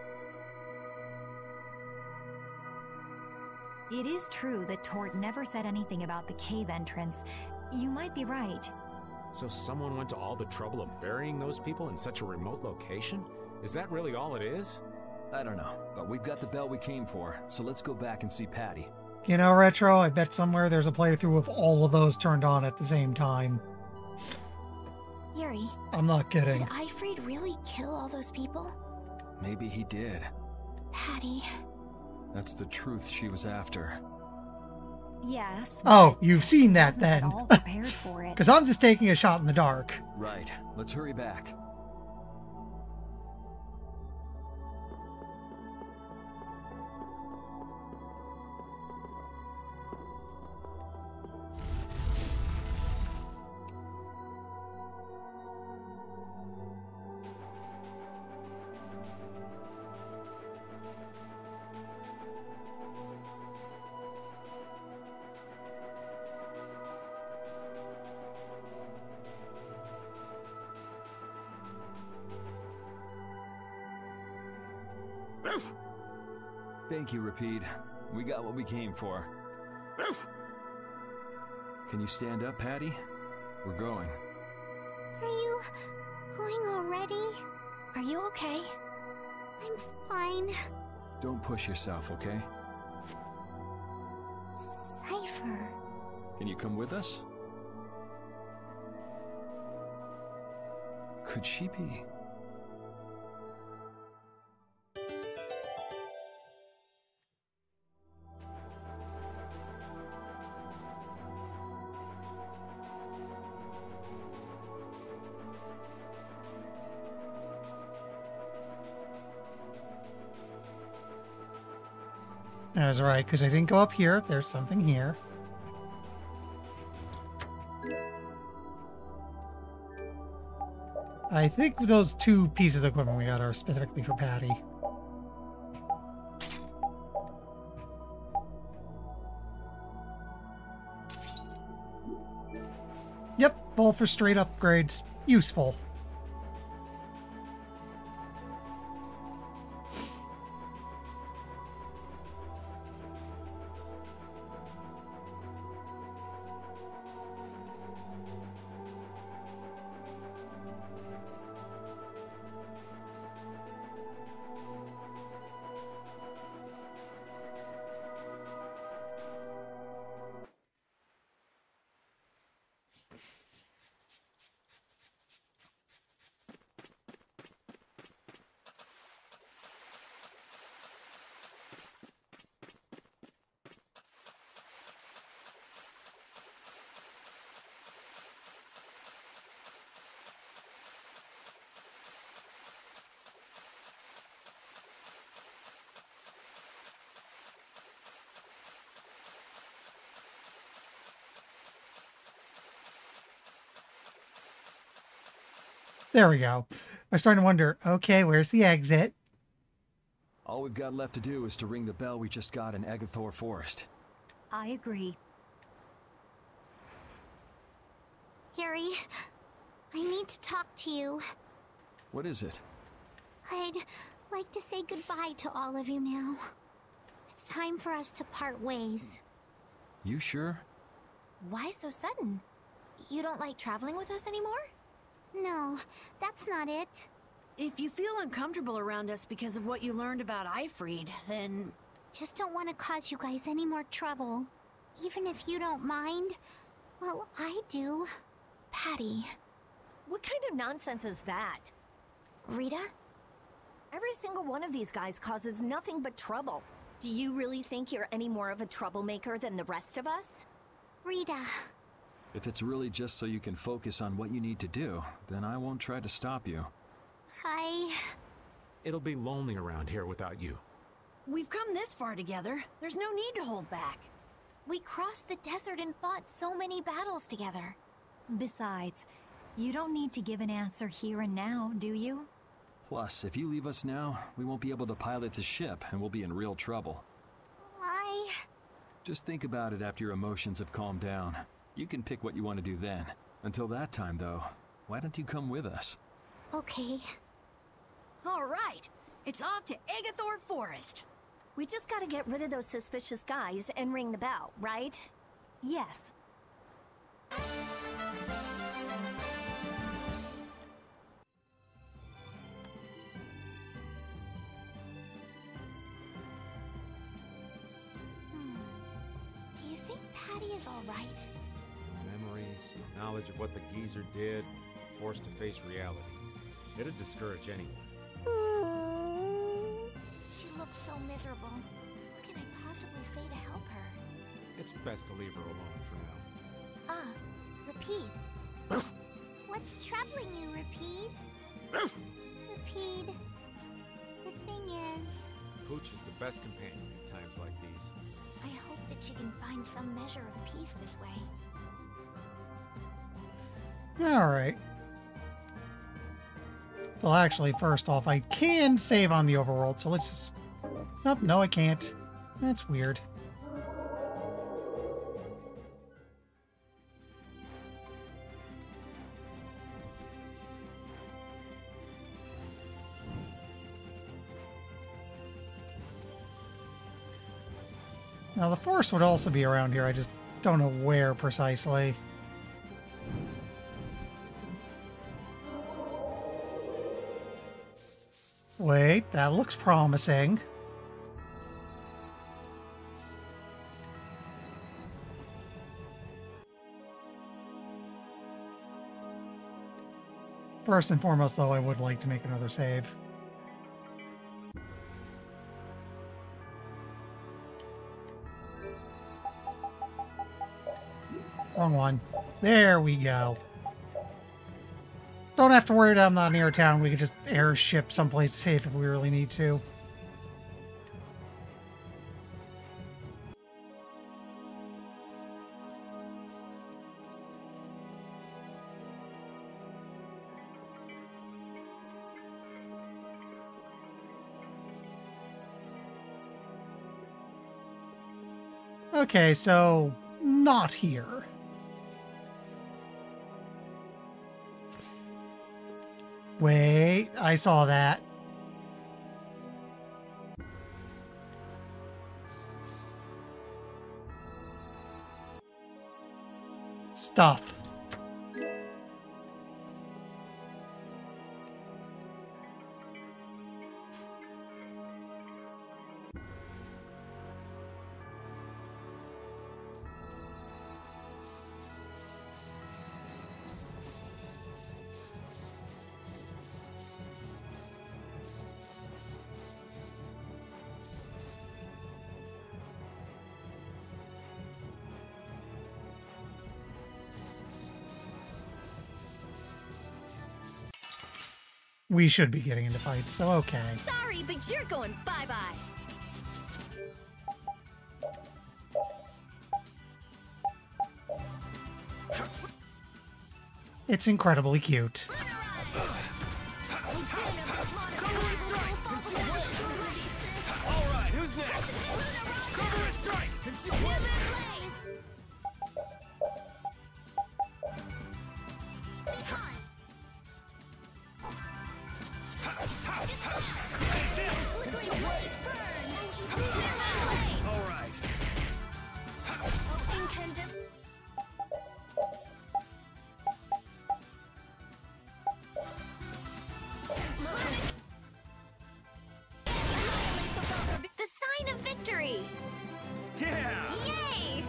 S5: It is true that Tort never said anything about the cave entrance. You might be right.
S16: So someone went to all the trouble of burying those people in such a remote location? Is that really all it is?
S4: I don't know, but we've got the bell we came for, so let's go back and see Patty.
S1: You know, Retro, I bet somewhere there's a playthrough with all of those turned on at the same time.
S3: Yuri.
S1: I'm not kidding.
S3: Did Ifrid really kill all those people?
S4: Maybe he did.
S3: Patty.
S4: That's the truth she was after.
S5: Yes.
S1: Oh, you've seen that then.
S5: All prepared for it.
S1: Because I'm just taking a shot in the dark.
S4: Right. Let's hurry back. Thank you, Repeat. We got what we came for. Can you stand up, Patty? We're going.
S3: Are you going already? Are you okay? I'm fine.
S4: Don't push yourself, okay?
S3: Cypher.
S4: Can you come with us? Could she be?
S1: That's right, because I didn't go up here. There's something here. I think those 2 pieces of equipment we got are specifically for Patty. Yep, both for straight upgrades. Useful. There we go. I'm starting to wonder, okay, where's the exit?
S4: All we've got left to do is to ring the bell we just got in Agathor Forest.
S5: I agree.
S6: Yuri, I need to talk to you.
S4: What is it?
S6: I'd like to say goodbye to all of you now. It's time for us to part ways.
S4: You sure?
S3: Why so sudden? You don't like traveling with us anymore?
S6: No, that's not it.
S7: If you feel uncomfortable around us because of what you learned about Ifried, then...
S6: Just don't want to cause you guys any more trouble. Even if you don't mind. Well, I do.
S3: Patty.
S15: What kind of nonsense is that?
S3: Rita?
S15: Every single one of these guys causes nothing but trouble. Do you really think you're any more of a troublemaker than the rest of us?
S6: Rita.
S4: If it's really just so you can focus on what you need to do, then I won't try to stop you.
S16: It'll be lonely around here without you.
S7: We've come this far together. There's no need to hold back.
S3: We crossed the desert and fought so many battles together.
S5: Besides, you don't need to give an answer here and now, do you?
S4: Plus, if you leave us now, we won't be able to pilot the ship and we'll be in real trouble.
S6: Why?
S4: Just think about it after your emotions have calmed down. You can pick what you want to do then. Until that time, though, why don't you come with us?
S6: Okay.
S7: All right, it's off to Agathor Forest.
S15: We just gotta get rid of those suspicious guys and ring the bell, right?
S5: Yes.
S3: Do you think Patty is all right?
S16: Memories, knowledge of what the geezer did, forced to face reality. It'd discourage anyone.
S3: She looks so miserable. What can I possibly say to help her?
S16: It's best to leave her alone for now.
S3: Rapide.
S6: What's troubling you, Rapide? Rapide, the thing is...
S16: Pooch is the best companion in times like these.
S3: I hope that she can find some measure of peace this way.
S1: Alright. Well, actually, first off, I can save on the overworld, so let's just... Oh, no, I can't. That's weird. Now, the forest would also be around here. I just don't know where precisely. Wait, that looks promising. First and foremost, though, I would like to make another save. Wrong one. There we go. Don't have to worry that I'm not near town. We could just airship someplace safe if we really need to. Okay, so not here. Wait, I saw that. Stuff. We should be getting into fights, so okay.
S15: Sorry, but you're going bye-bye.
S1: It's incredibly cute.
S4: Alright, who's next? Cover a strike! Conceal one!
S3: The sign of victory!
S2: Yeah!
S3: Yay!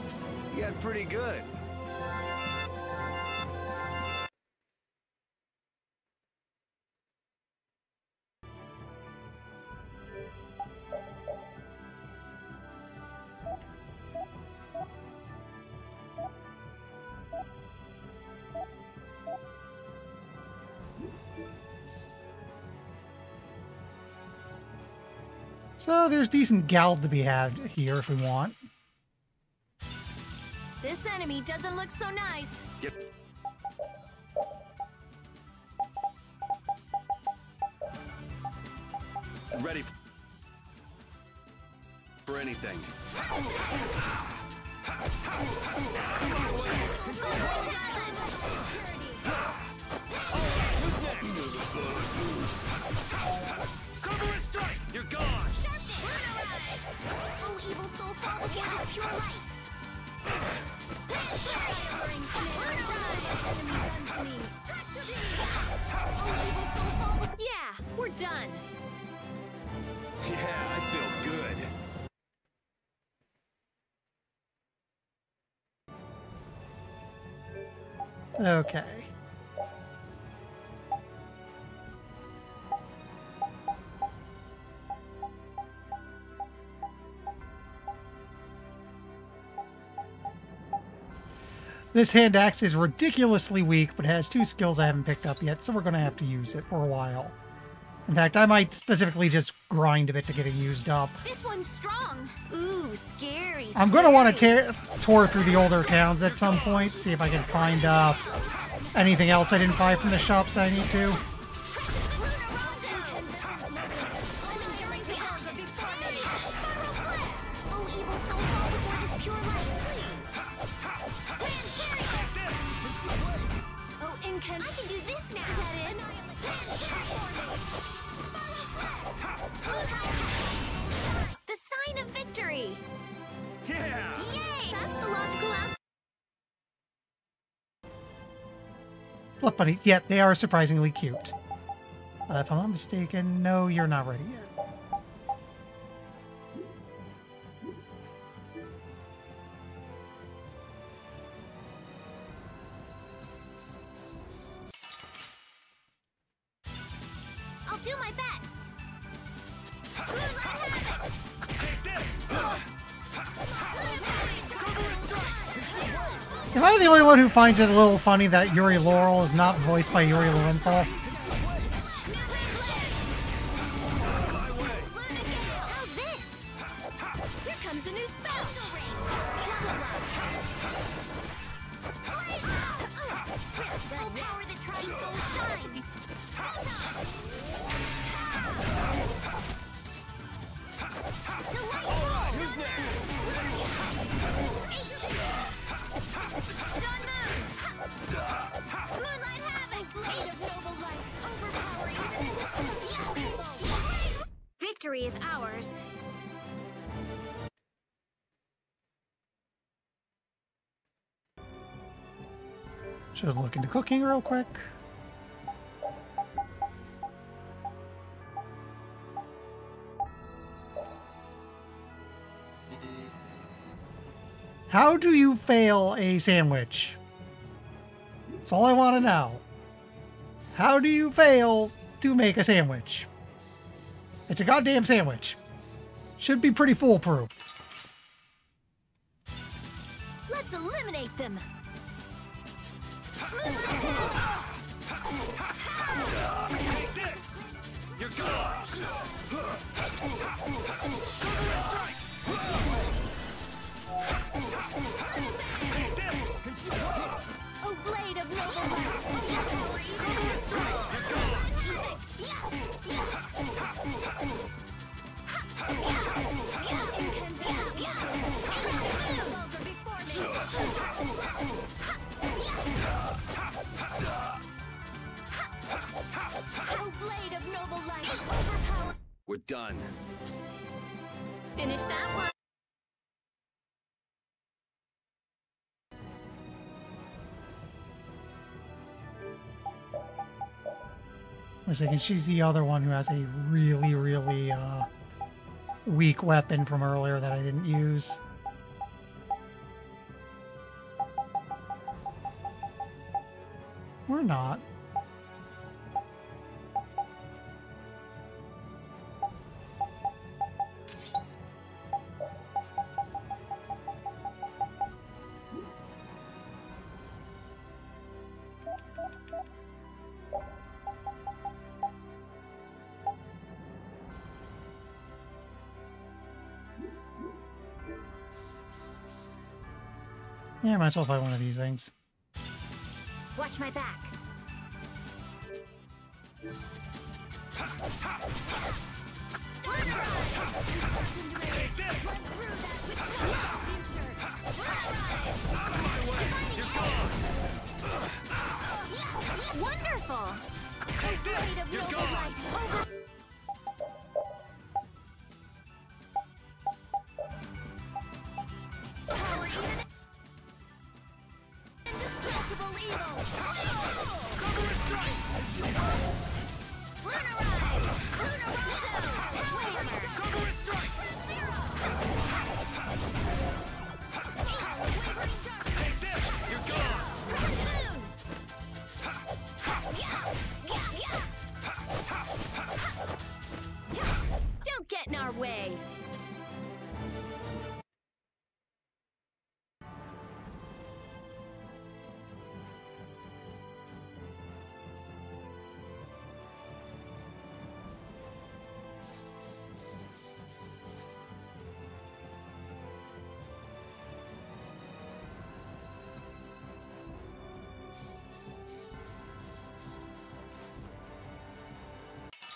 S2: You got pretty good.
S1: So there's decent gal to be had here if we want.
S15: This enemy doesn't look so nice.
S2: Get ready for anything.
S4: Cover a strike! You're gone!
S6: Oh, evil soul, fall before this pure light.
S15: Yeah, we're done.
S2: Yeah, I feel good.
S1: Okay. This hand axe is ridiculously weak, but has 2 skills I haven't picked up yet, so we're going to have to use it for a while. In fact, I might specifically just grind a bit to get it used up.
S3: This one's strong. Ooh, scary.
S1: I'm going to want to tour through the older towns at some point, see if I can find anything else I didn't buy from the shops I need to.
S3: I can do this now. The sign of victory.
S4: Yeah!
S3: Yay! That's the logical outcome.
S1: Look, buddy. Yeah, they are surprisingly cute. If I'm not mistaken, no, you're not ready yet.
S3: I'll do my best.
S4: Take this!
S1: Am I the only one who finds it a little funny that Yuri Laurel is not voiced by Yuri Lowenthal?
S3: How's this? Here comes a new spell. Full power that tries soul shine.
S4: Who's next?
S3: victory is ours.
S1: Should look into cooking real quick. How do you fail a sandwich? That's all I want to know. How do you fail to make a sandwich? It's a goddamn sandwich. Should be pretty foolproof.
S11: Let's eliminate them.
S4: Take this! You're gone! Take this!
S11: Oh, blade of noble Oh, blade of noble light, overpower.
S2: We're done.
S11: Finish that one.
S1: I was thinking she's the other one who has a really, really weak weapon from earlier that I didn't use. Or not. Yeah, I might as well buy one of these things.
S3: Watch my back.
S4: Take this! Out of my way! You're gone!
S3: Wonderful!
S4: Take this! You're gone!
S11: Indestructible evil!
S4: Summer strike!
S11: Lunarize! Lunarize!
S4: Summer strike! Take this! You're gone!
S11: Don't get in our way!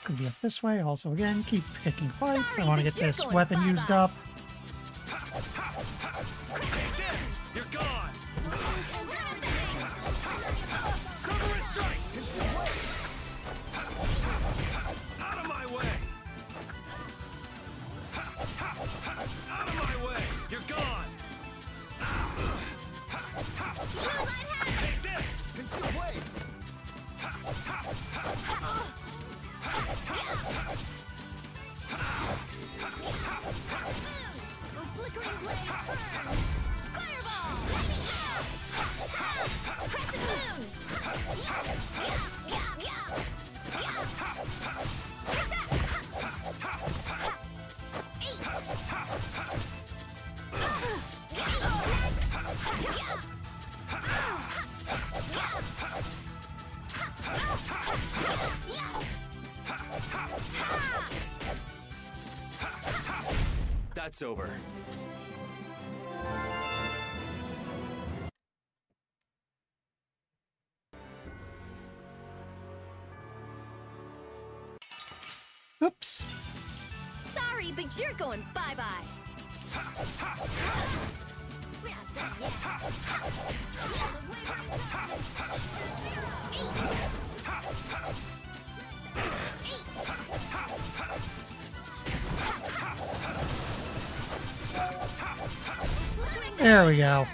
S1: Could be up this way. Also, again, keep picking fights.
S11: Sorry,
S1: I want to
S11: but
S1: get
S11: you're
S1: this
S11: going
S1: weapon
S11: bye-bye.
S1: used up.
S4: Take this! You're gone! Summer strike! Out of my way! Out of my way! You're gone! Take this! Conceal blade!
S11: Flickering blaze burn! Fireball! Crescent moon!
S2: That's over.
S1: Oops.
S11: Sorry, but you're going bye-bye. We're not done yet.
S1: There we go.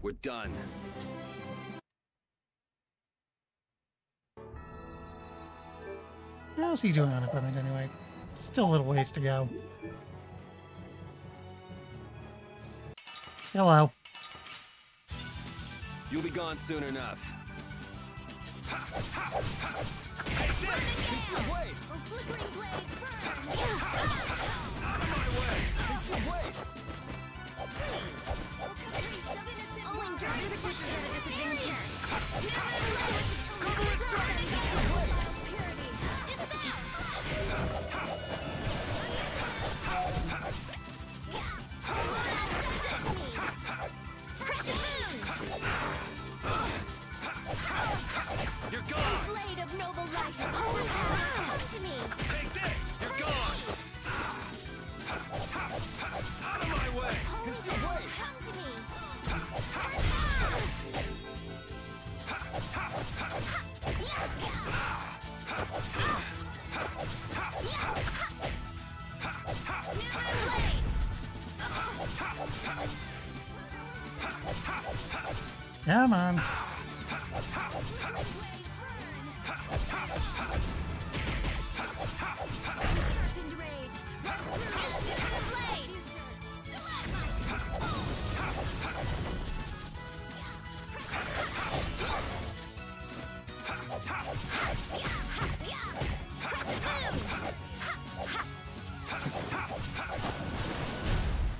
S2: We're done.
S1: How's he doing on equipment anyway? Still a little ways to go. Hello.
S2: You'll be gone soon enough.
S4: Take this! Conceal blade! Out of my way! Conceal blade!
S3: Owing Jarvis protects us at a disadvantage.
S4: Silver strike! Conceal blade!
S3: You're gone! Blade of noble light! Come to me!
S4: Take this! You're gone! Out of my way! Conceal blade!
S3: Come to me!
S1: Come on.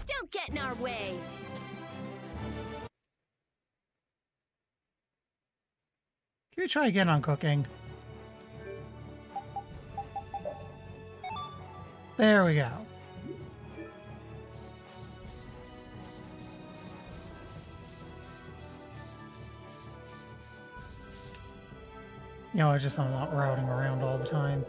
S3: Don't get in our way!
S1: Can we try again on cooking? There we go. You know, I'm not routing around all the time.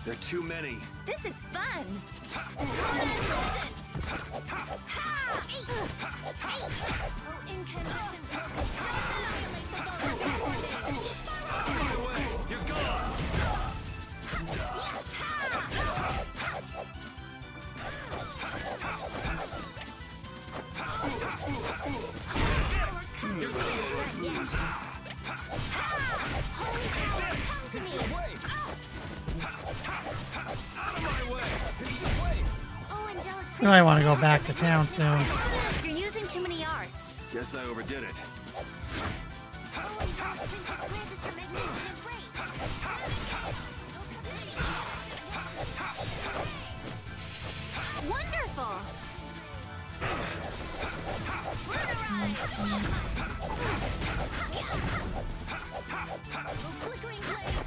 S2: There are too many.
S3: This is fun!
S4: You're gone!
S1: You might want to go back to town soon.
S3: You're using too many arts.
S2: Guess I overdid it.
S3: Wonderful! Flickering blaze!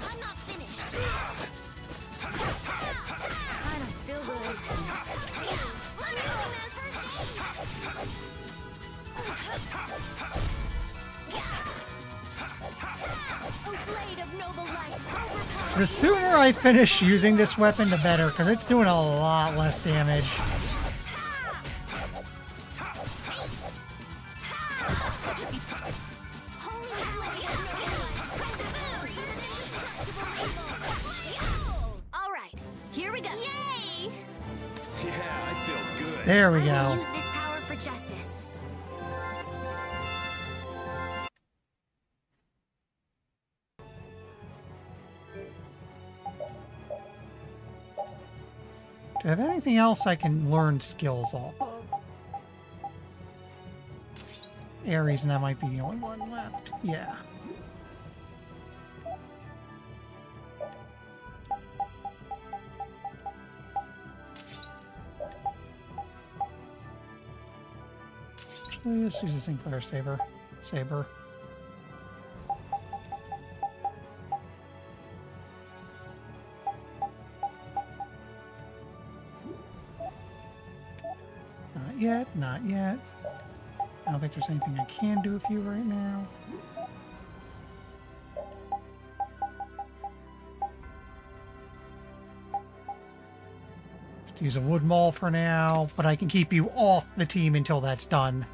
S3: I'm not finished. I don't feel good. I'm using this first aid. Blade of noble light.
S1: The sooner I finish using this weapon, the better, because it's doing a lot less damage.
S3: All right, here we go. Yay!
S2: Yeah, I feel good.
S1: There we
S3: I will
S1: go.
S3: use this power for justice.
S1: Do I have anything else I can learn skills off of? Ares, and that might be the only one left. Yeah. Actually, let's use the Sinclair saber. yet. Not yet. I don't think there's anything I can do with you right now. Just use a wood maul for now, but I can keep you off the team until that's done.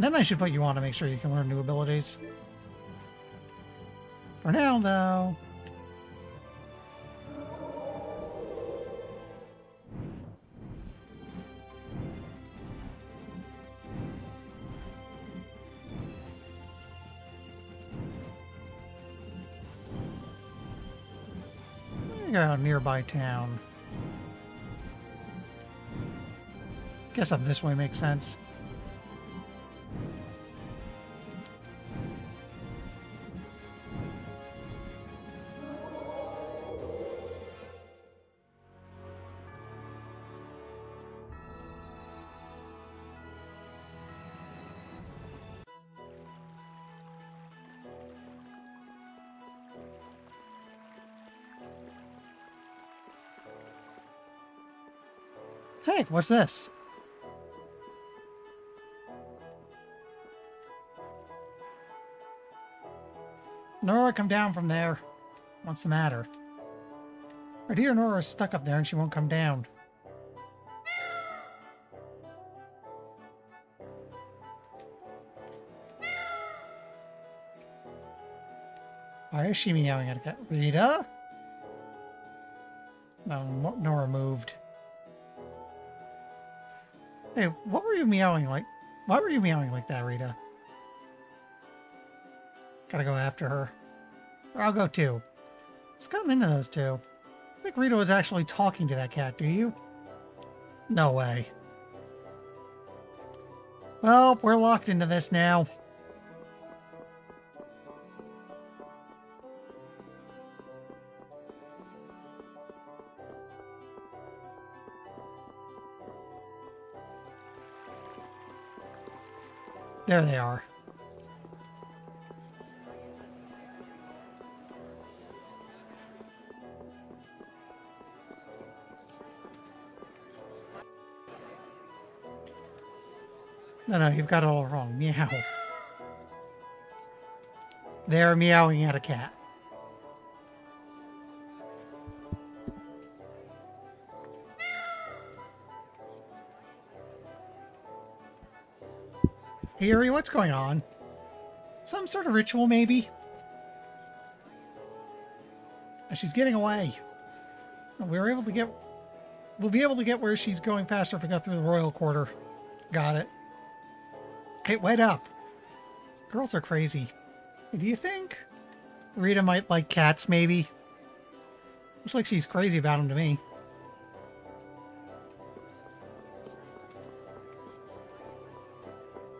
S1: Then I should put you on to make sure you can learn new abilities. For now, though... Go to a nearby town. Guess up this way makes sense. Hey, what's this? Nora, come down from there. What's the matter? Our dear Nora is stuck up there and she won't come down. Why is she meowing at a cat? Rita? No, Nora moved. Hey, what were you meowing like? Why were you meowing like that, Rita? Gotta go after her. Or I'll go too. Let's come into those two. I think Rita was actually talking to that cat, do you? No way. Well, we're locked into this now. There they are. No, you've got it all wrong. Meow. They're meowing at a cat. Hey, Yuri, what's going on? Some sort of ritual, maybe? She's getting away. We'll be able to get where she's going faster if we go through the royal quarter. Got it. Hey, wait up. Girls are crazy. Do you think Rita might like cats, maybe? Looks like she's crazy about them to me.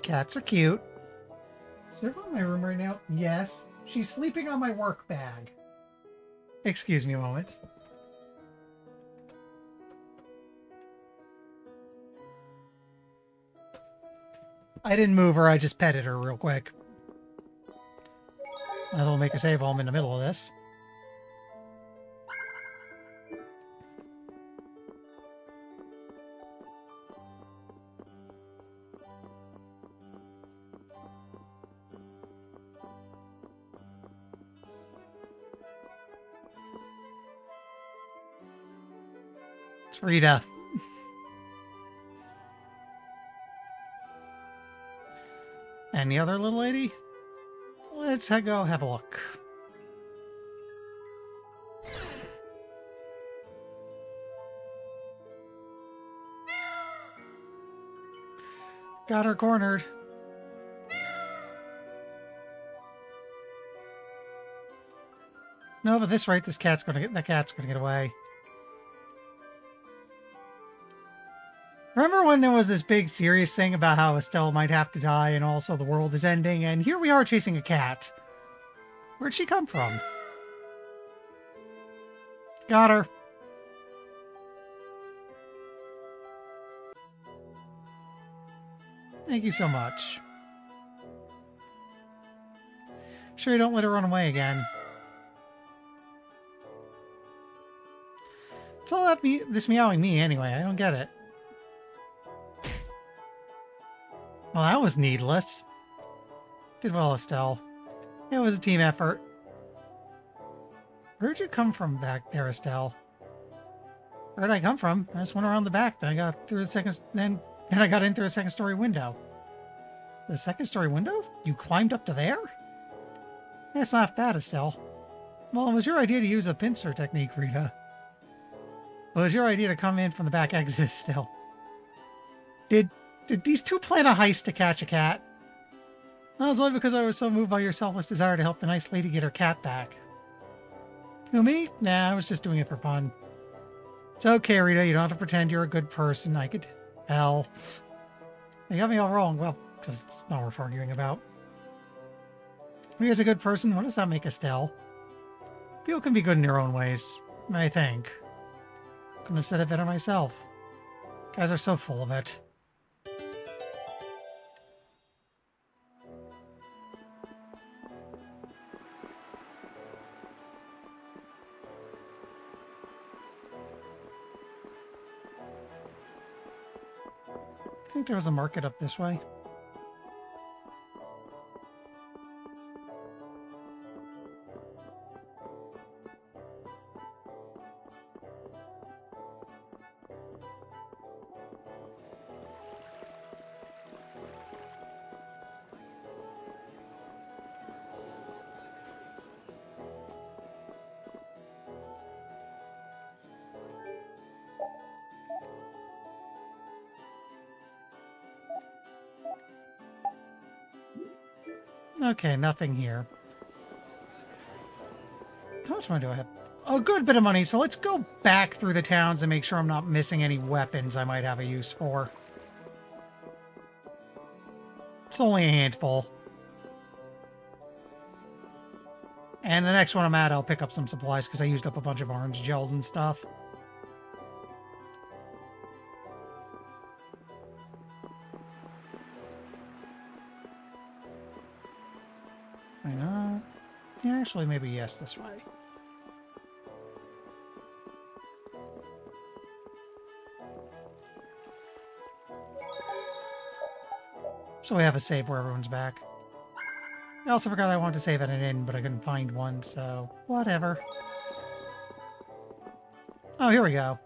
S1: Cats are cute. Is there one in my room right now? Yes. She's sleeping on my work bag. Excuse me a moment. I didn't move her, I just petted her real quick. That'll make a save while I'm in the middle of this. It's Rita. And the other little lady? Let's go have a look. Got her cornered. No, but at this rate, the cat's gonna get away. Remember when there was this big serious thing about how Estelle might have to die and also the world is ending, and here we are chasing a cat. Where'd she come from? Got her. Thank you so much. Sure you don't let her run away again. It's all that this meowing me anyway, I don't get it. Well, that was needless. Did well, Estelle. It was a team effort. Where'd you come from back there, Estelle? Where'd I come from? I just went around the back, then I got through the second, then I got in through a second-story window. The second-story window? You climbed up to there? That's not bad, Estelle. Well, it was your idea to use a pincer technique, Rita. It was your idea to come in from the back exit, Estelle. Did these two plan a heist to catch a cat? That was only because I was so moved by your selfless desire to help the nice lady get her cat back. Who, me? Nah, I was just doing it for fun. It's okay, Rita. You don't have to pretend you're a good person. I could tell. They got me all wrong. Well, because it's not worth arguing about. Rita's a good person. What does that make Estelle? People can be good in their own ways, I think. Couldn't have said it better myself. Guys are so full of it. I think there was a market up this way. Okay, nothing here. How much money do I have? A good bit of money, so let's go back through the towns and make sure I'm not missing any weapons I might have a use for. It's only a handful. And the next one I'm at, I'll pick up some supplies because I used up a bunch of orange gels and stuff. Why not? Yeah, actually, maybe yes, this way. So we have a save where everyone's back. I also forgot I wanted to save at an inn, but I couldn't find one, so whatever. Oh, here we go.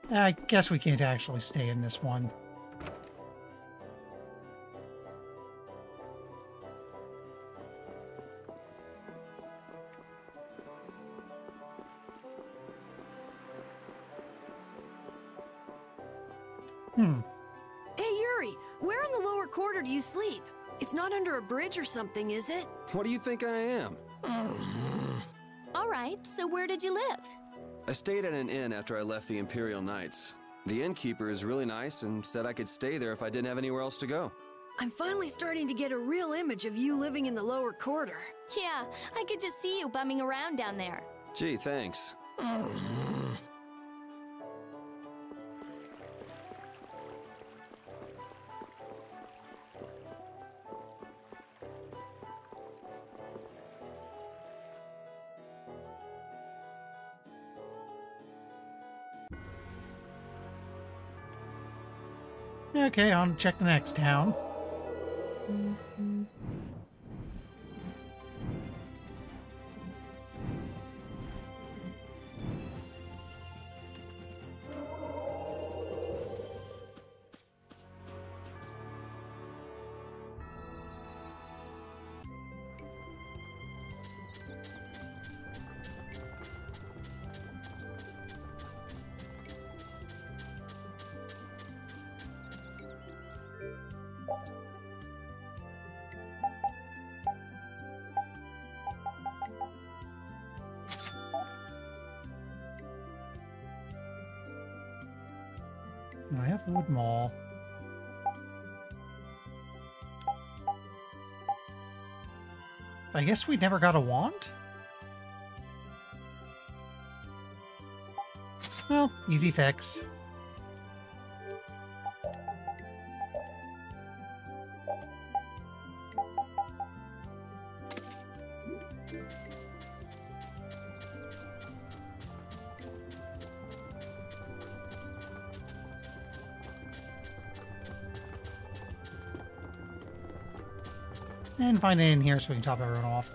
S1: I guess we can't actually stay in this one.
S7: Hey, Yuri, where in the lower quarter do you sleep? It's not under a bridge or something, is it?
S2: What do you think I am?
S11: All right, so where did you live?
S2: I stayed at an inn after I left the Imperial Knights. The innkeeper is really nice and said I could stay there if I didn't have anywhere else to go.
S7: I'm finally starting to get a real image of you living in the lower quarter.
S11: Yeah, I could just see you bumming around down there.
S2: Gee, thanks.
S1: Okay, I'll check the next town. I have Wood Mall. I guess we never got a wand? Well, easy fix. And find it in here so we can top everyone off.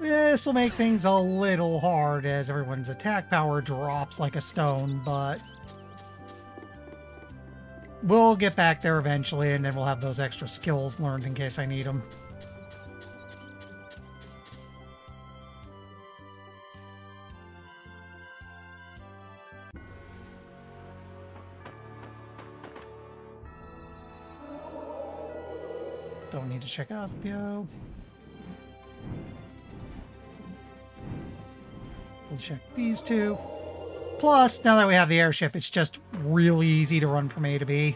S1: This will make things a little hard as everyone's attack power drops like a stone, but we'll get back there eventually, and then we'll have those extra skills learned in case I need them. Don't need to check out Osbio. We'll check these two. Plus, now that we have the airship, it's just really easy to run from A to B.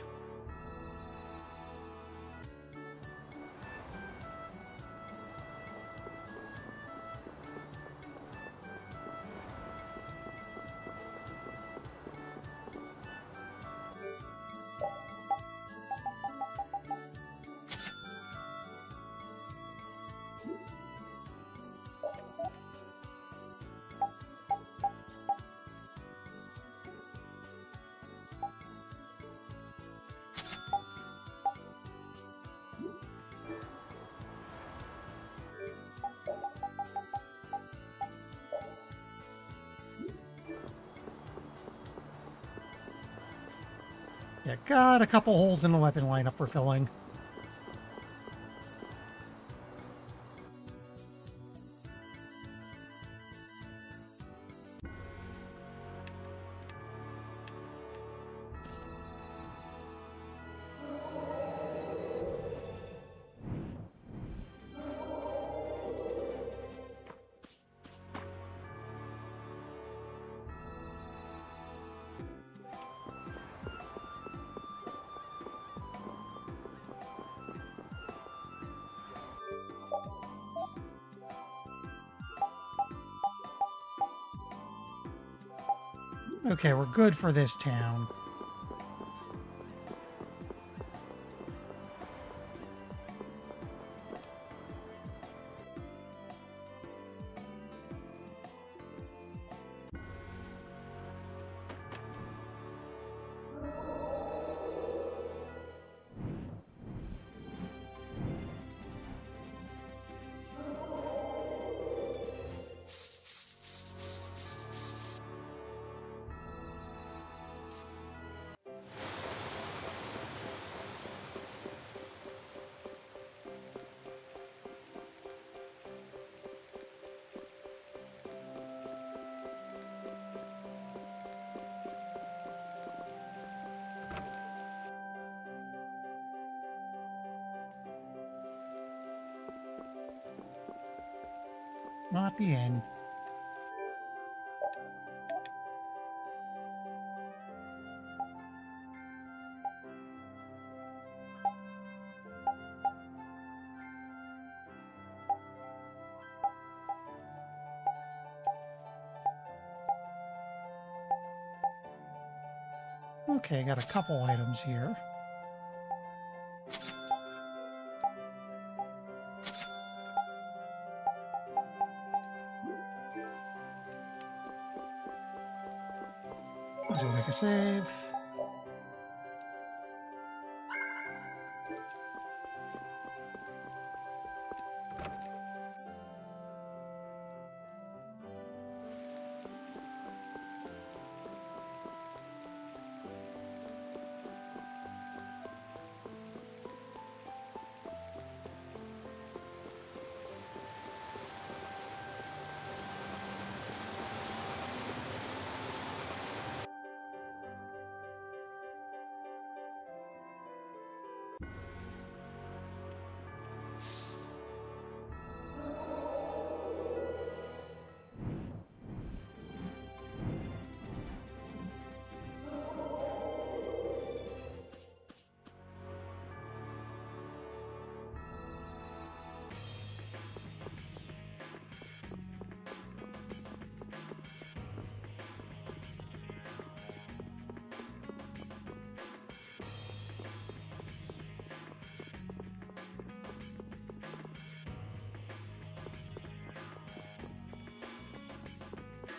S1: Yeah, got a couple holes in the weapon lineup we're filling. Okay, we're good for this town. Not the end. Okay, got a couple items here. So we'll make a save.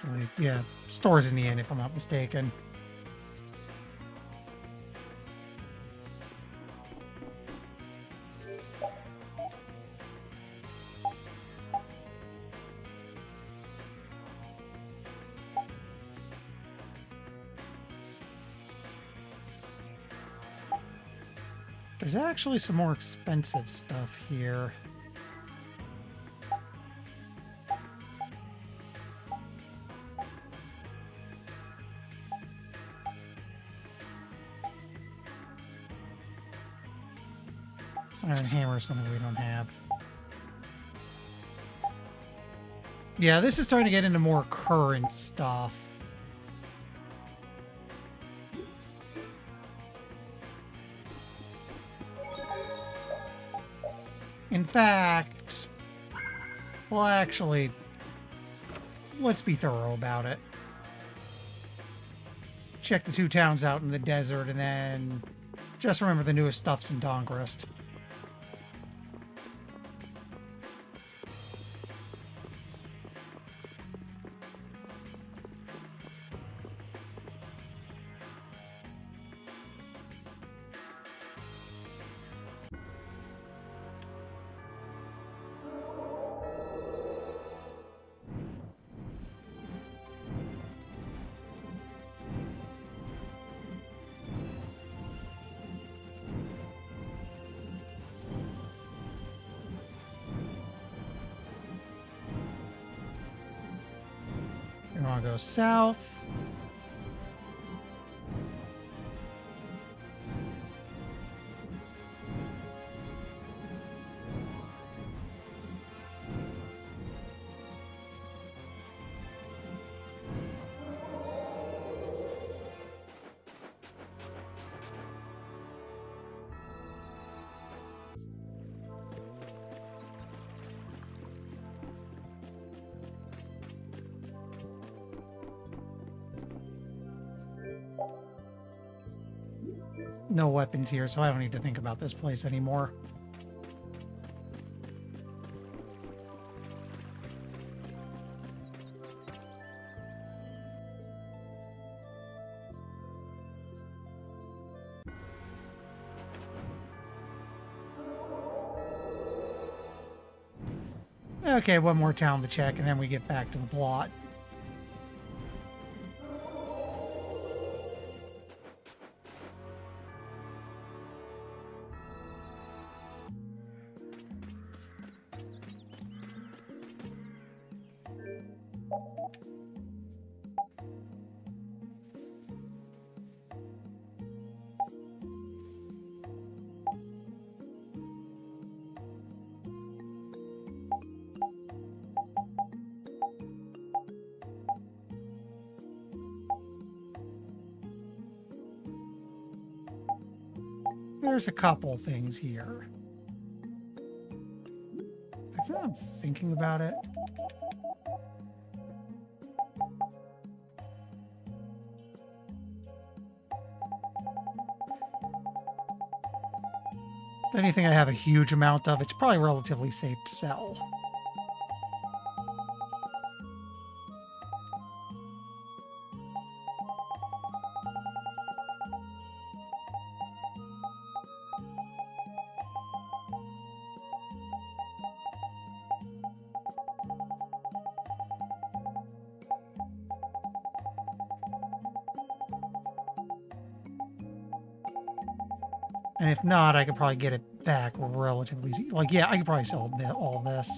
S1: Actually, yeah, stores in the inn if I'm not mistaken. There's actually some more expensive stuff here. Iron hammer is something we don't have. Yeah, this is starting to get into more current stuff. In fact, well, actually, let's be thorough about it. Check the 2 towns out in the desert, and then just remember the newest stuff's in Dongrist. We want to go south. No weapons here, so I don't need to think about this place anymore. Okay, one more town to check, and then we get back to the plot. There's a couple things here. Actually, I'm thinking about it. Anything I have a huge amount of, it's probably relatively safe to sell. And if not, I could probably get it back relatively easy. Like, yeah, I could probably sell all this.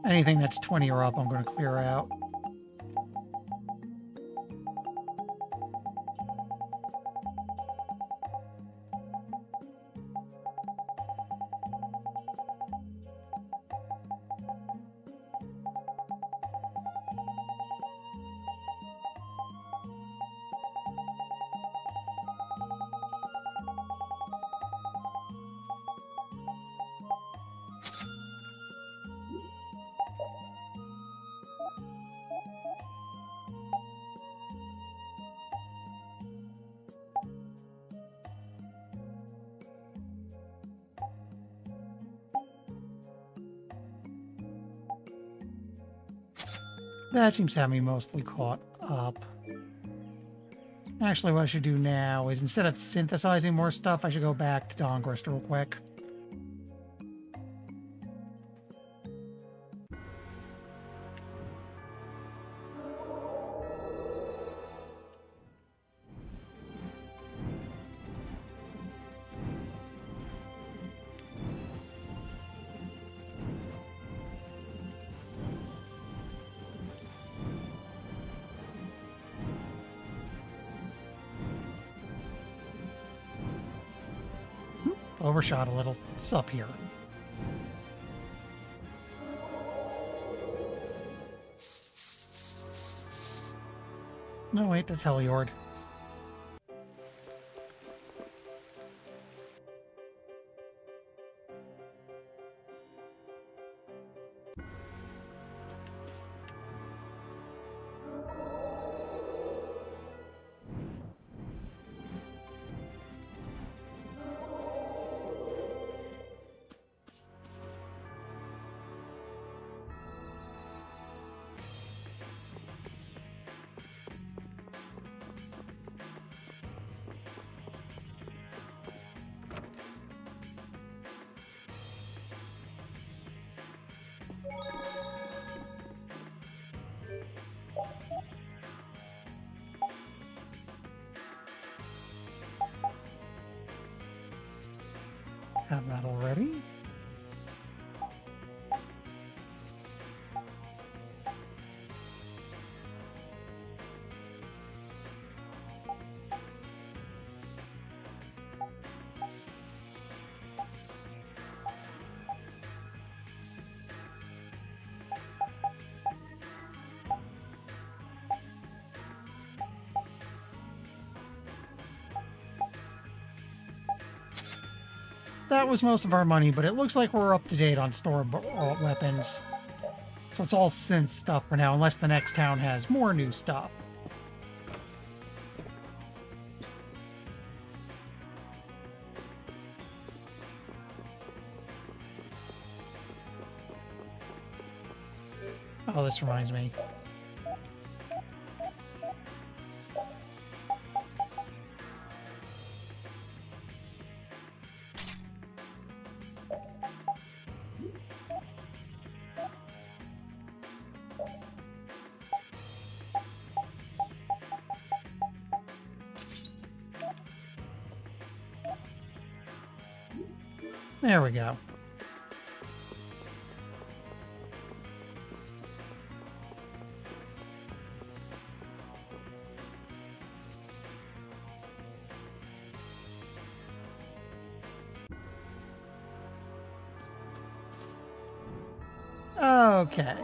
S1: Anything that's 20 or up, I'm going to clear out. That seems to have me mostly caught up. Actually, what I should do now is instead of synthesizing more stuff, I should go back to Dawngrist real quick. Overshot a little. It's up here. No, wait, that's Heliord. Have that already. That was most of our money, but it looks like we're up to date on store-bought weapons. So it's all synth stuff for now, unless the next town has more new stuff. Oh, this reminds me. There we go. Okay.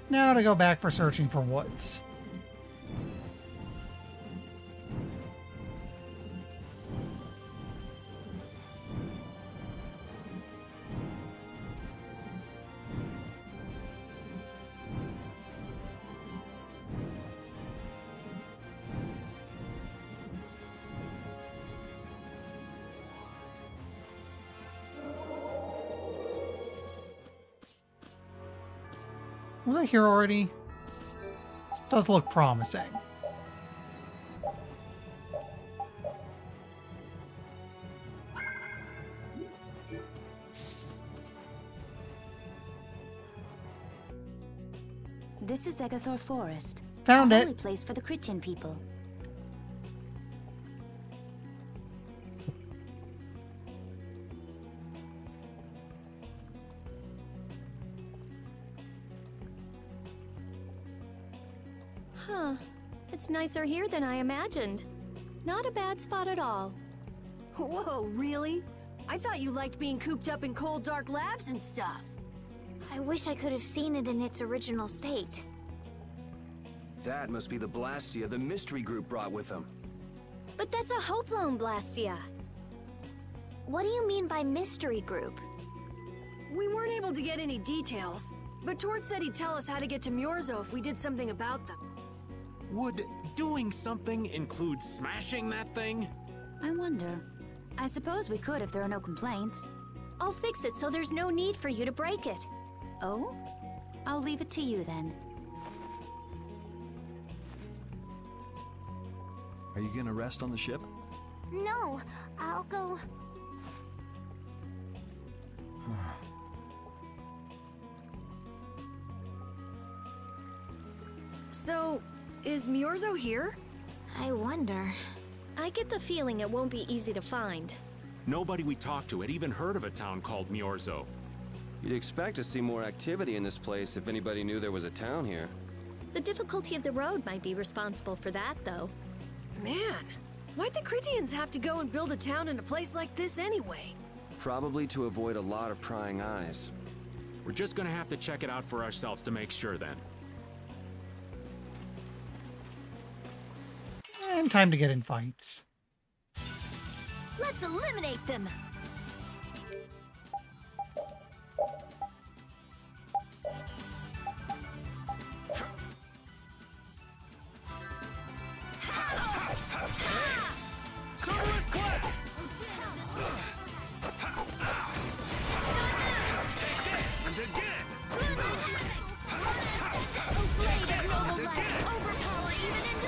S1: Now to go back for searching for woods. Was I here already? This does look promising.
S12: This is Egathor Forest.
S1: Found
S12: a
S1: it.
S12: Holy place for the Christian people.
S15: Huh. It's nicer here than I imagined. Not a bad spot at all. Whoa, really? I thought you liked being cooped up in cold, dark labs and stuff.
S3: I wish I could have seen it in its original state.
S2: That must be the Blastia the mystery group brought with them.
S15: But that's a Hope Loan Blastia.
S3: What do you mean by mystery group?
S7: We weren't able to get any details, but Tord said he'd tell us how to get to Myorzo if we did something about them.
S8: Would doing something include smashing that thing?
S12: I wonder. I suppose we could if there are no complaints.
S9: I'll fix it so there's no need for you to break it.
S12: Oh? I'll leave it to you then.
S4: Are you gonna rest on the ship?
S6: No, I'll go.
S7: So, is Miorzo here?
S3: I wonder.
S9: I get the feeling it won't be easy to find.
S8: Nobody we talked to had even heard of a town called Miorzo.
S2: You'd expect to see more activity in this place if anybody knew there was a town here.
S9: The difficulty of the road might be responsible for that, though.
S7: Man, why'd the Critians have to go and build a town in a place like this anyway?
S2: Probably to avoid a lot of prying eyes.
S8: We're just gonna have to check it out for ourselves to make sure then.
S1: And time to get in fights.
S9: Let's eliminate them!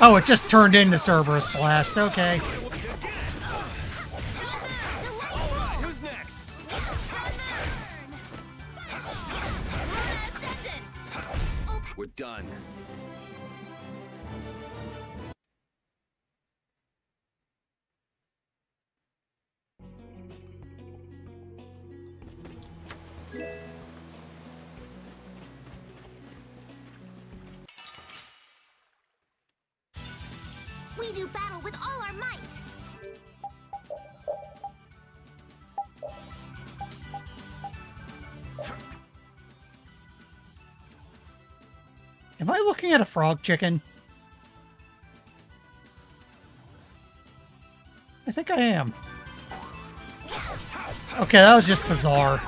S1: Oh, it just turned into Cerberus Blast. Okay.
S4: Who's next?
S2: We're done.
S6: We do battle with all our might.
S1: Am I looking at a frog chicken? I think I am. Okay, that was just bizarre.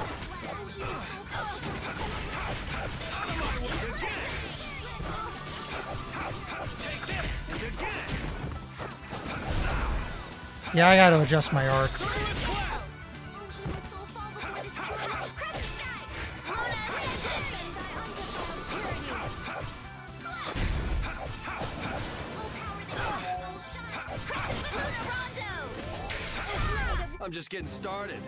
S1: Yeah, I gotta adjust my arts.
S2: I'm just getting started.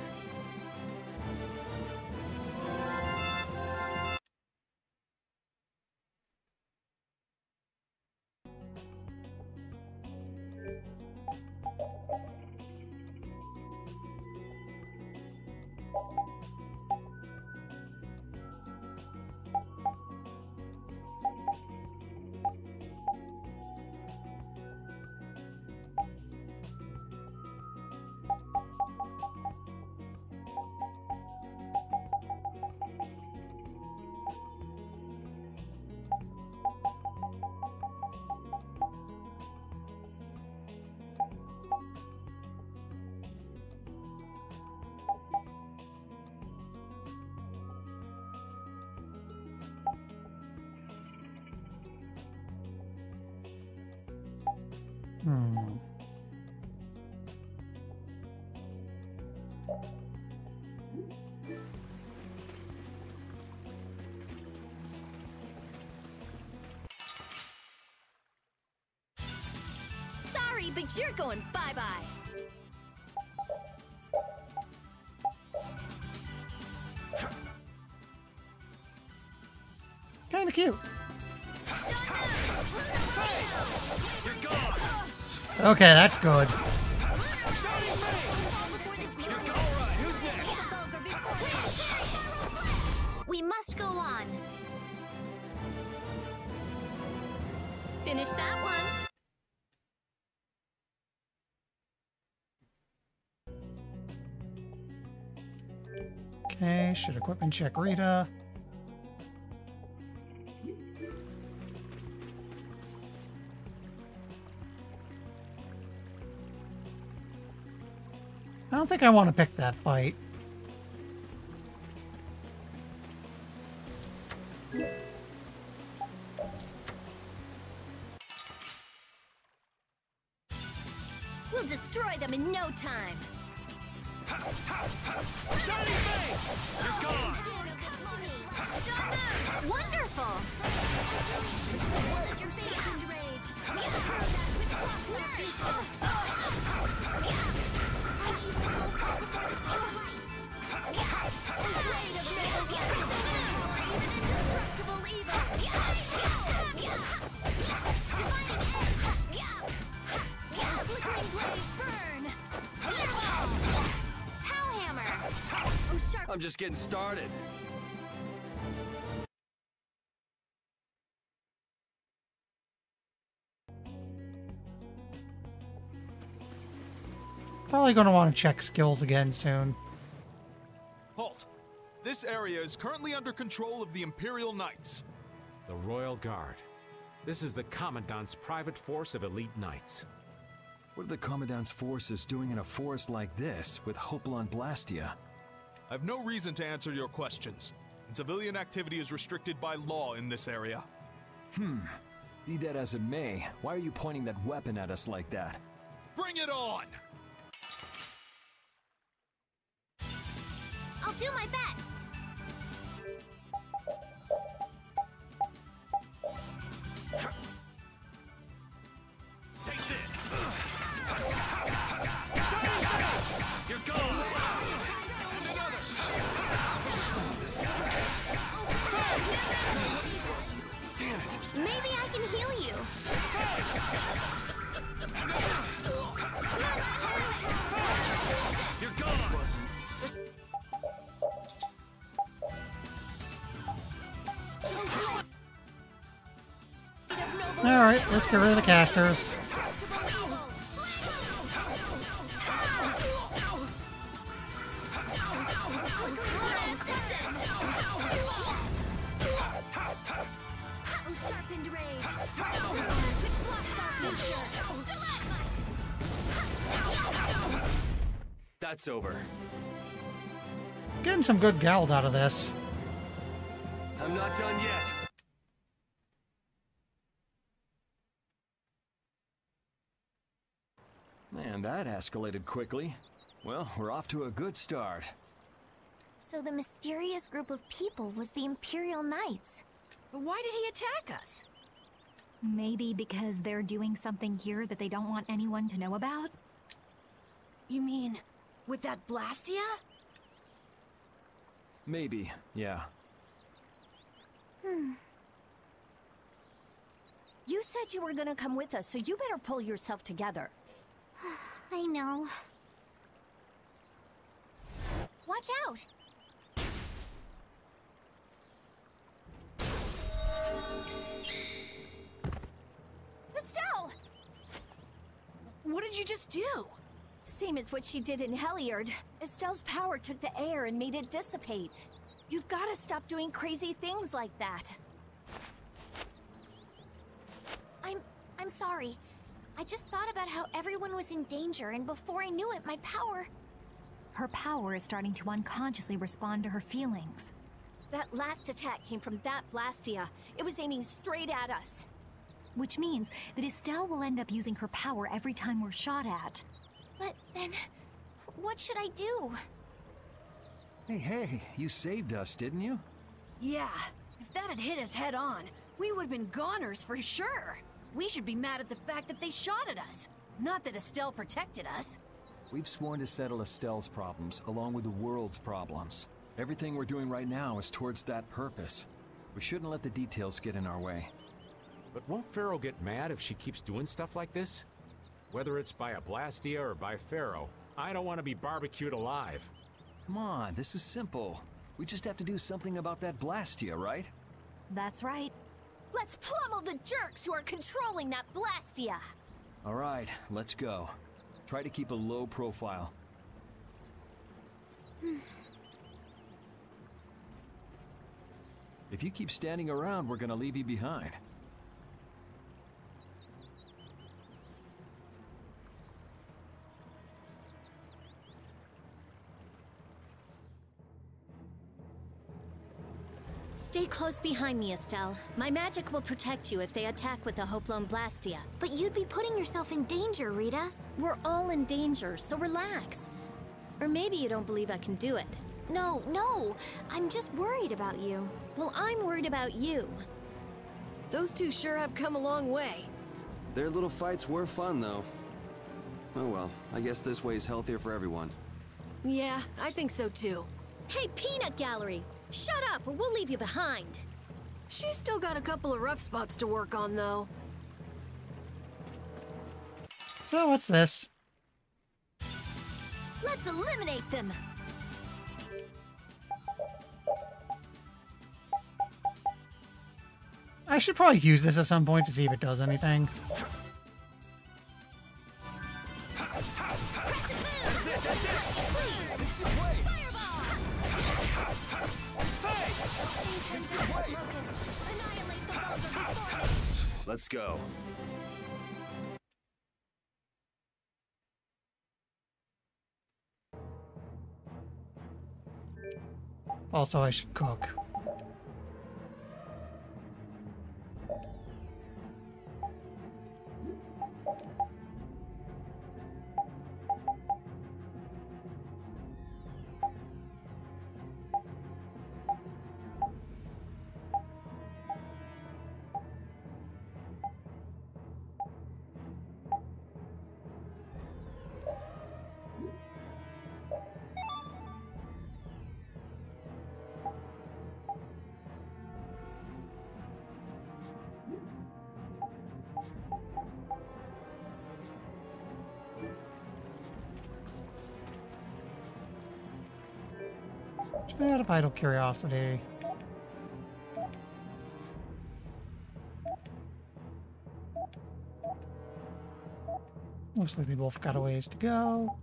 S9: Sorry, but you're going bye-bye.
S1: Kinda cute. Okay, that's good.
S3: We must go on.
S9: Finish that one.
S1: Okay, should equipment check Rita. I don't think I want to pick that fight.
S9: We'll destroy them in no time.
S14: Shiny face! You're gone!
S3: Wonderful! What's your second rage?
S2: I'm just getting started.
S1: Probably going to want to check skills again soon.
S14: Halt! This area is currently under control of the Imperial Knights.
S16: The Royal Guard. This is the Commandant's private force of elite knights.
S4: What are the Commandant's forces doing in a forest like this with Hopalon Blastia?
S14: I've no reason to answer your questions, and civilian activity is restricted by law in this area.
S4: Be that as it may, why are you pointing that weapon at us like that?
S14: Bring it on!
S3: I'll do my best.
S14: Take this! You're gone!
S4: Damn it!
S3: Maybe I can heal you.
S14: You're gone!
S1: Alright, let's get rid of the casters.
S2: That's over.
S1: Getting some good geld out of this.
S2: I'm not done yet.
S4: Man, that escalated quickly. Well, we're off to a good start.
S3: So the mysterious group of people was the Imperial Knights.
S7: But why did he attack us?
S5: Maybe because they're doing something here that they don't want anyone to know about?
S7: You mean, with that Blastia?
S4: Maybe, yeah.
S15: You said you were gonna come with us, so you better pull yourself together.
S6: I know.
S3: Watch out!
S15: Estelle!
S7: What did you just do?
S15: Same as what she did in Heliard. Estelle's power took the air and made it dissipate. You've gotta stop doing crazy things like that.
S3: I'm sorry. I just thought about how everyone was in danger, and before I knew it, my power...
S5: Her power is starting to unconsciously respond to her feelings.
S15: That last attack came from that Blastia. It was aiming straight at us.
S5: Which means that Estelle will end up using her power every time we're shot at.
S3: But then, what should I do?
S4: Hey, you saved us, didn't you?
S7: Yeah, if that had hit us head on, we would have been goners for sure. We should be mad at the fact that they shot at us, not that Estelle protected us.
S4: We've sworn to settle Estelle's problems along with the world's problems. Everything we're doing right now is towards that purpose. We shouldn't let the details get in our way.
S16: But won't Pharaoh get mad if she keeps doing stuff like this? Whether it's by a Blastia or by Pharaoh, I don't want to be barbecued alive.
S4: Come on, this is simple. We just have to do something about that Blastia, right?
S5: That's right.
S15: Let's pummel the jerks who are controlling that Blastia!
S4: All right, let's go. Try to keep a low profile. If you keep standing around, we're gonna leave you behind.
S9: Stay close behind me, Estelle. My magic will protect you if they attack with the Hopalon Blastia.
S3: But you'd be putting yourself in danger, Rita.
S9: We're all in danger, so relax. Or maybe you don't believe I can do it.
S3: No, no. I'm just worried about you.
S9: Well, I'm worried about you.
S7: Those two sure have come a long way.
S2: Their little fights were fun, though. Oh well, I guess this way is healthier for everyone.
S7: Yeah, I think so too.
S9: Hey, Peanut Gallery! Shut up, or we'll leave you behind.
S7: She's still got a couple of rough spots to work on, though.
S1: So what's this?
S9: Let's eliminate them!
S1: I should probably use this at some point to see if it does anything.
S2: Let's go.
S1: Also, I should cook. Out of vital curiosity. Looks like they both got a ways to go.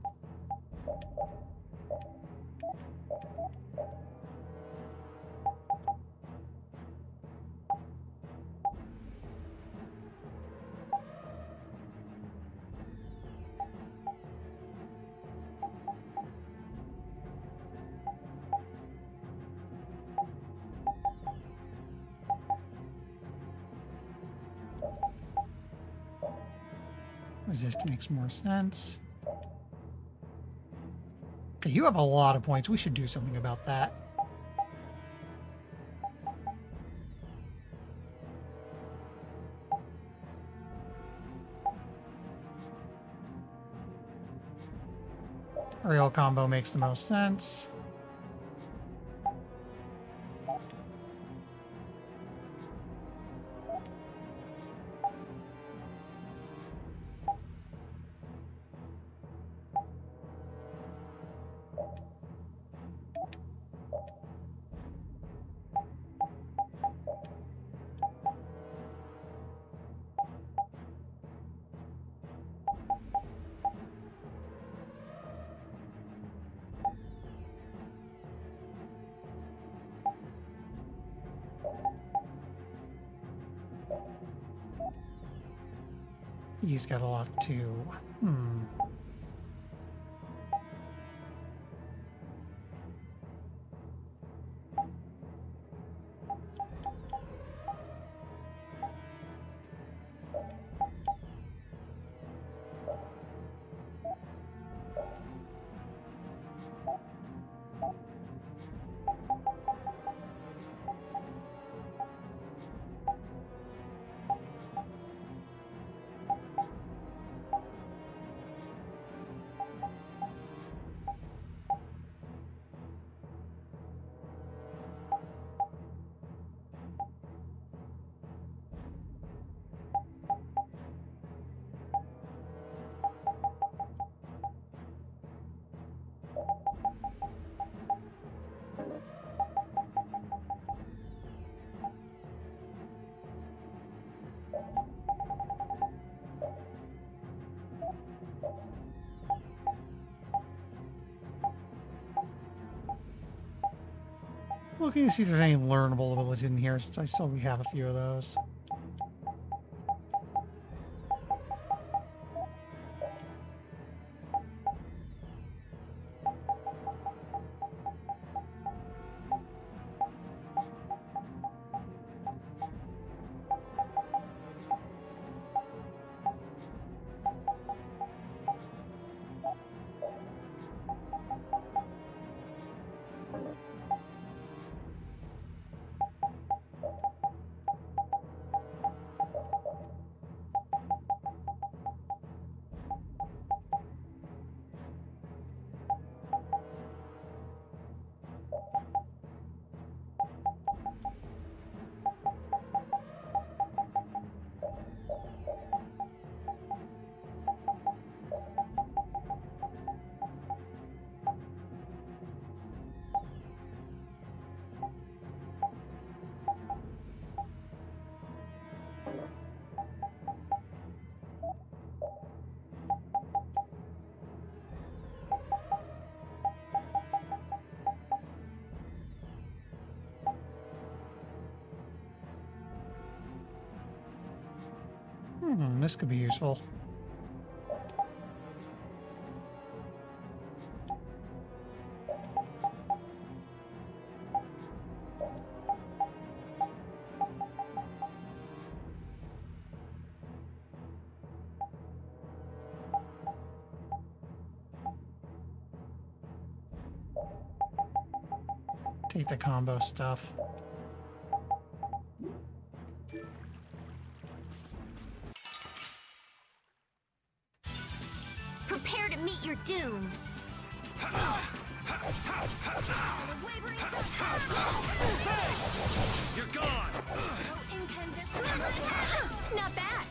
S1: Resist makes more sense. Okay, you have a lot of points. We should do something about that. Aerial combo makes the most sense. He's got a lot too. Looking to see if there's any learnable abilities in here, since I saw we have a few of those. This could be useful. Take the combo stuff.
S3: Prepare to meet your doom.
S2: You're gone!
S3: Not bad.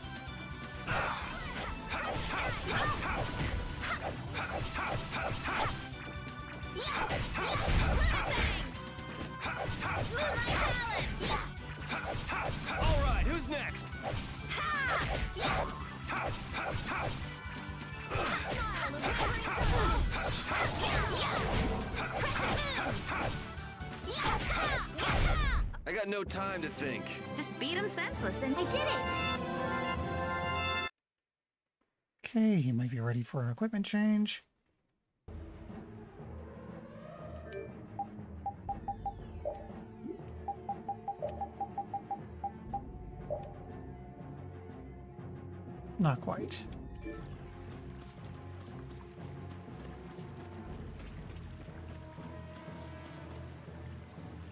S2: All right, who's next? I got no time to think.
S11: Just beat him senseless and
S3: I did it!
S1: Okay, he might be ready for an equipment change. Not quite.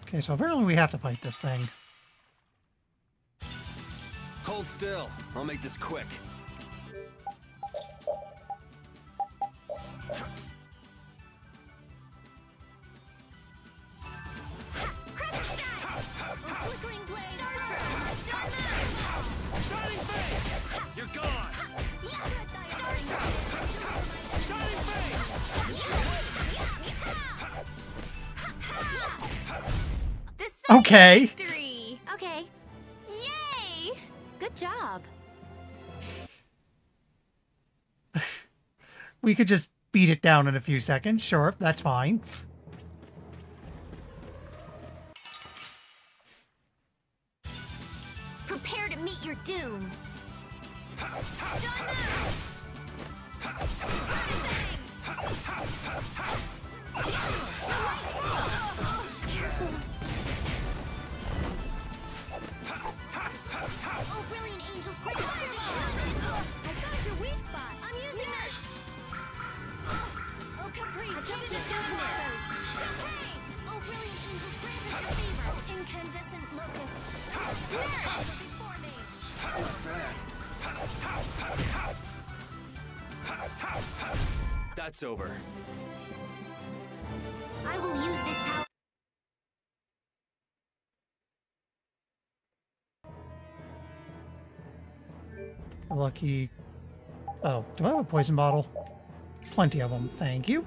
S1: Okay, so apparently we have to fight this thing.
S2: Hold still. I'll make this quick.
S3: Shining Face!
S2: You're gone!
S3: Shining Face!
S1: Okay.
S3: Victory! Okay. Yay!
S11: good job.
S1: We could just beat it down in a few seconds. Sure, that's fine.
S3: Prepare to meet your doom. Oh, brilliant angels, great coordination! I found your weak spot. I'm using this. Oh, Caprice, take it to Champagne! Oh, brilliant angels, grant us your favor. Oh, incandescent locust. Nurse! Before me.
S2: That's over.
S3: I will use this power.
S1: Lucky. Oh, do I have a poison bottle? Plenty of them. Thank you.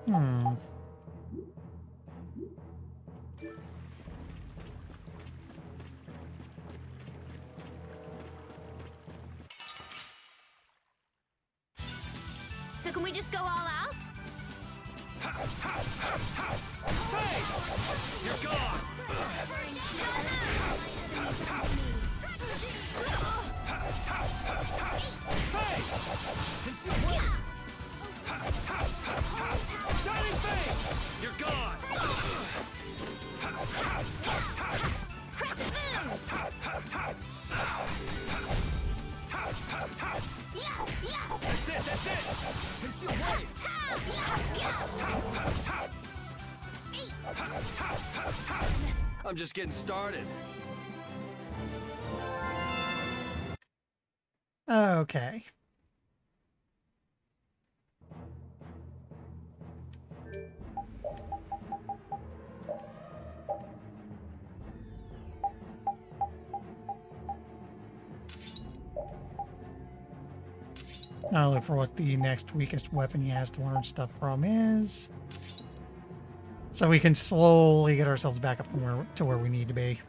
S1: Hmm.
S3: So can we just go all out?
S2: You're gone! Shining Face! You're gone! That's it, that's it! Conceal wave! I'm just getting started.
S1: Okay. I'll look for what the next weakest weapon he has to learn stuff from is. So we can slowly get ourselves back up to where we need to be.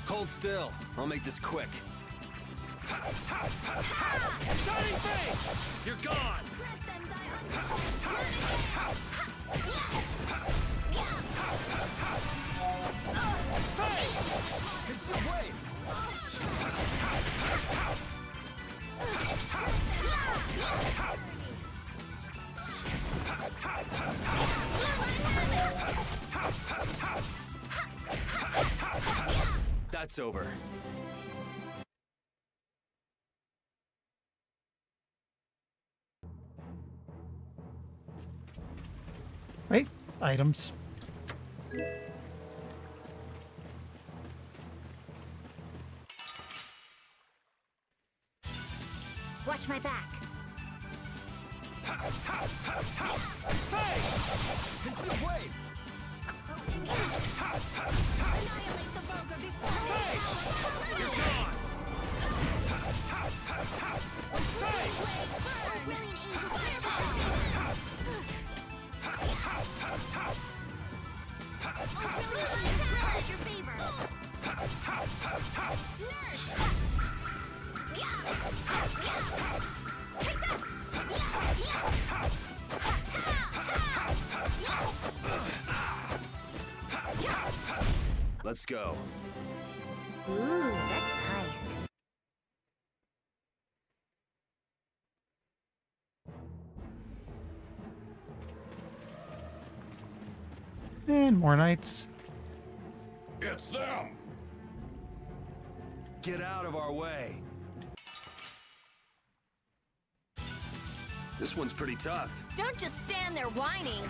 S2: Hold still. I'll make this quick.
S17: Shining Face! You're gone!
S4: It's your way!
S2: That's over.
S1: Wait, items.
S3: Watch my back.
S4: It's your way!
S17: Annihilate the vulgar before you're gone!
S3: Brilliant angels touch your favor. Nurse! Take that!
S2: Let's go.
S3: Ooh, that's nice.
S1: And more knights.
S10: It's them!
S2: Get out of our way. This one's pretty tough.
S11: Don't just stand there whining.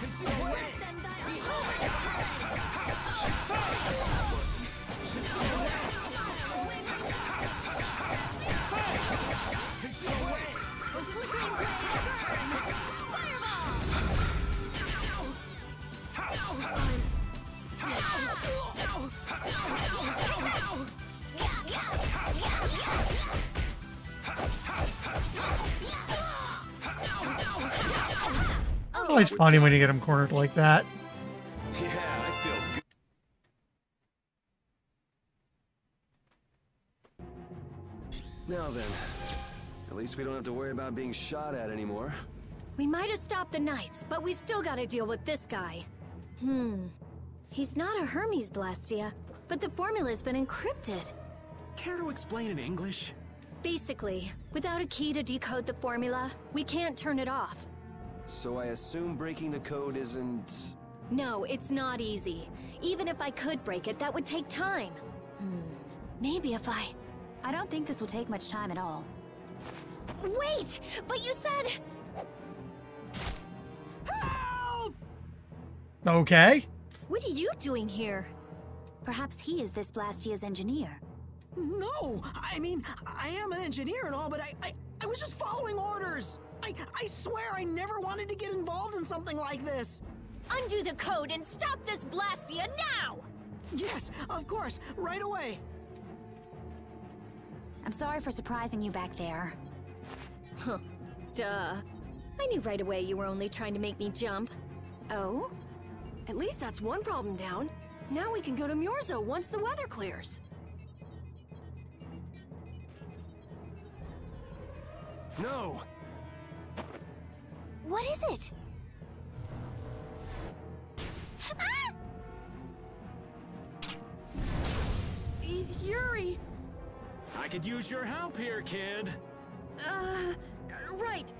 S4: It's your way! It's your way!
S1: It's always funny when you get them cornered like that.
S2: Yeah, I feel good. Now then, at least we don't have to worry about being shot at anymore.
S9: We might have stopped the Knights, but we still gotta deal with this guy. He's not a Hermes Blastia, but the formula's been encrypted.
S8: Care to explain in English?
S9: Basically, without a key to decode the formula, we can't turn it off.
S2: So I assume breaking the code isn't...
S9: No, it's not easy. Even if I could break it, that would take time. Maybe if I
S12: don't think this will take much time at all.
S9: Wait! But you said...
S1: Okay.
S9: What are you doing here?
S12: Perhaps he is this Blastia's engineer.
S13: No! I mean, I am an engineer and all, but I was just following orders! I swear I never wanted to get involved in something like this!
S9: Undo the code and stop this Blastia now!
S13: Yes, of course, right away!
S12: I'm sorry for surprising you back there.
S9: Huh. Duh. I knew right away you were only trying to make me jump.
S12: Oh?
S7: At least that's one problem down. Now we can go to Myorzo once the weather clears.
S2: No!
S3: What is it? Ah!
S7: Yuri!
S8: I could use your help here, kid.
S7: Right.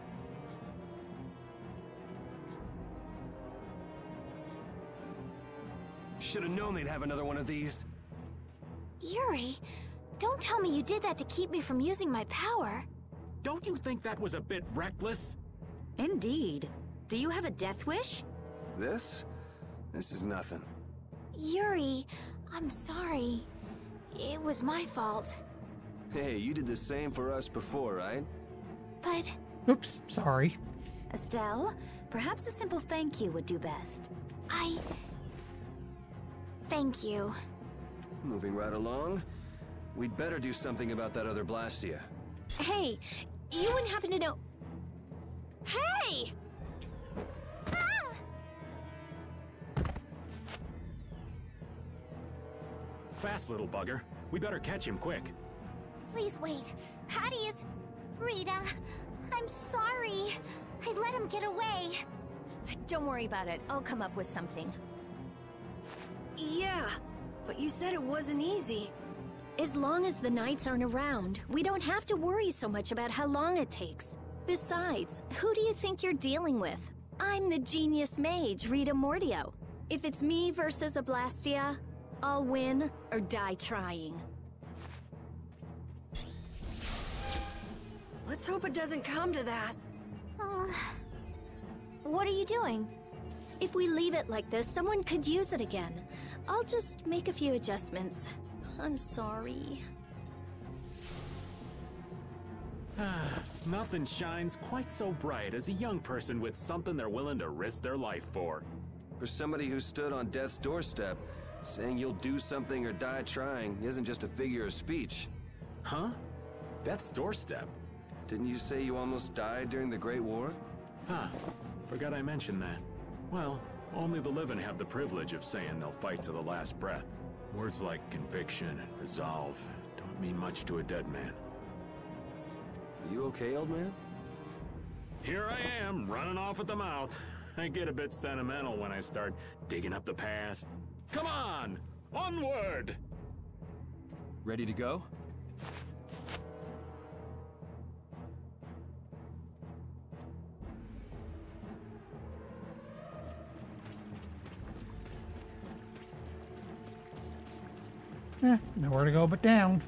S2: Should have known they'd have another one of these.
S3: Yuri, don't tell me you did that to keep me from using my power.
S8: Don't you think that was a bit reckless?
S9: Indeed. Do you have a death wish?
S2: This is nothing.
S3: Yuri, I'm sorry. It was my fault.
S2: Hey, you did the same for us before, right?
S3: But...
S1: Oops, sorry.
S9: Estelle, perhaps a simple thank you would do best.
S3: Thank you.
S2: Moving right along. We'd better do something about that other Blastia.
S15: Hey, you wouldn't happen to know... Hey!
S8: Fast, little bugger. We better catch him quick.
S6: Please wait. Patty is... Rita, I'm sorry. I let him get away.
S9: Don't worry about it. I'll come up with something.
S7: Yeah, but you said it wasn't easy.
S9: As long as the knights aren't around, we don't have to worry so much about how long it takes. Besides, who do you think you're dealing with? I'm the genius mage, Rita Mordio. If it's me versus a Blastia, I'll win or die trying.
S7: Let's hope it doesn't come to that.
S3: What are you doing?
S9: If we leave it like this, someone could use it again. I'll just make a few adjustments. I'm sorry.
S8: Nothing shines quite so bright as a young person with something they're willing to risk their life for.
S2: For somebody who stood on death's doorstep, saying you'll do something or die trying isn't just a figure of speech.
S8: Huh? Death's doorstep?
S2: Didn't you say you almost died during the Great War?
S8: Huh. Forgot I mentioned that. Well, only the living have the privilege of saying they'll fight to the last breath. Words like conviction and resolve don't mean much to a dead man.
S2: Are you okay, old man?
S8: Here I am, running off at the mouth. I get a bit sentimental when I start digging up the past. Come on! Onward!
S4: Ready to go?
S1: Nowhere to go but down.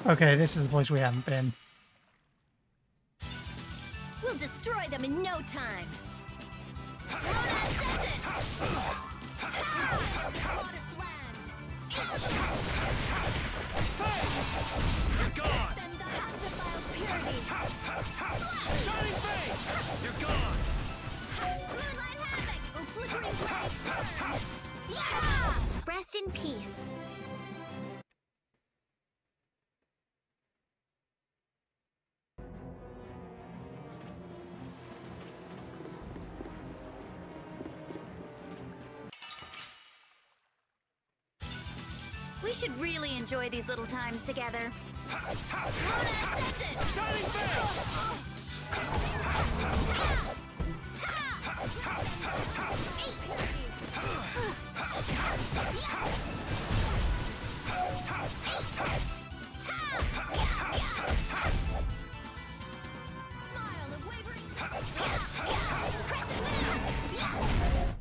S1: Okay, this is a place we haven't been.
S9: We'll destroy them in no time.
S17: You're gone! Shining Face! You're gone!
S3: Moonlight Havoc! Or Flickering Blaze! Yeah! Rest in peace.
S11: We should really enjoy these little times together.
S17: Shining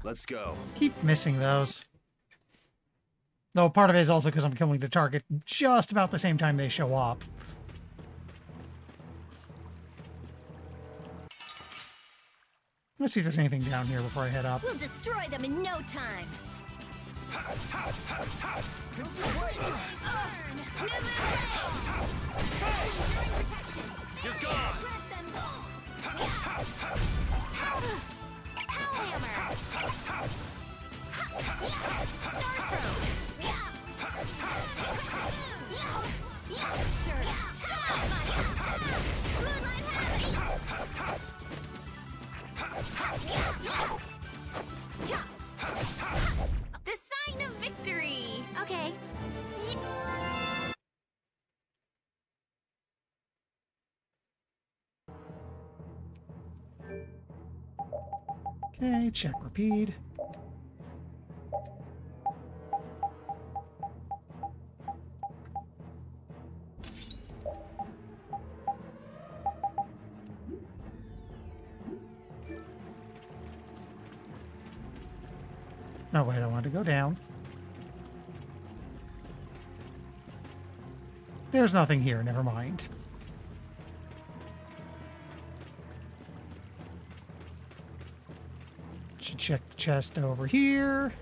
S2: Let's go.
S1: Keep missing those. Though part of it is also because I'm killing the target just about the same time they show up. Let's see if there's anything down here before I head up.
S9: We'll destroy them in no time.
S17: You're gone!
S11: The sign of victory! Okay.
S1: Okay, check repeat. No, wait, I want to go down. There's nothing here, never mind. Should check the chest over here.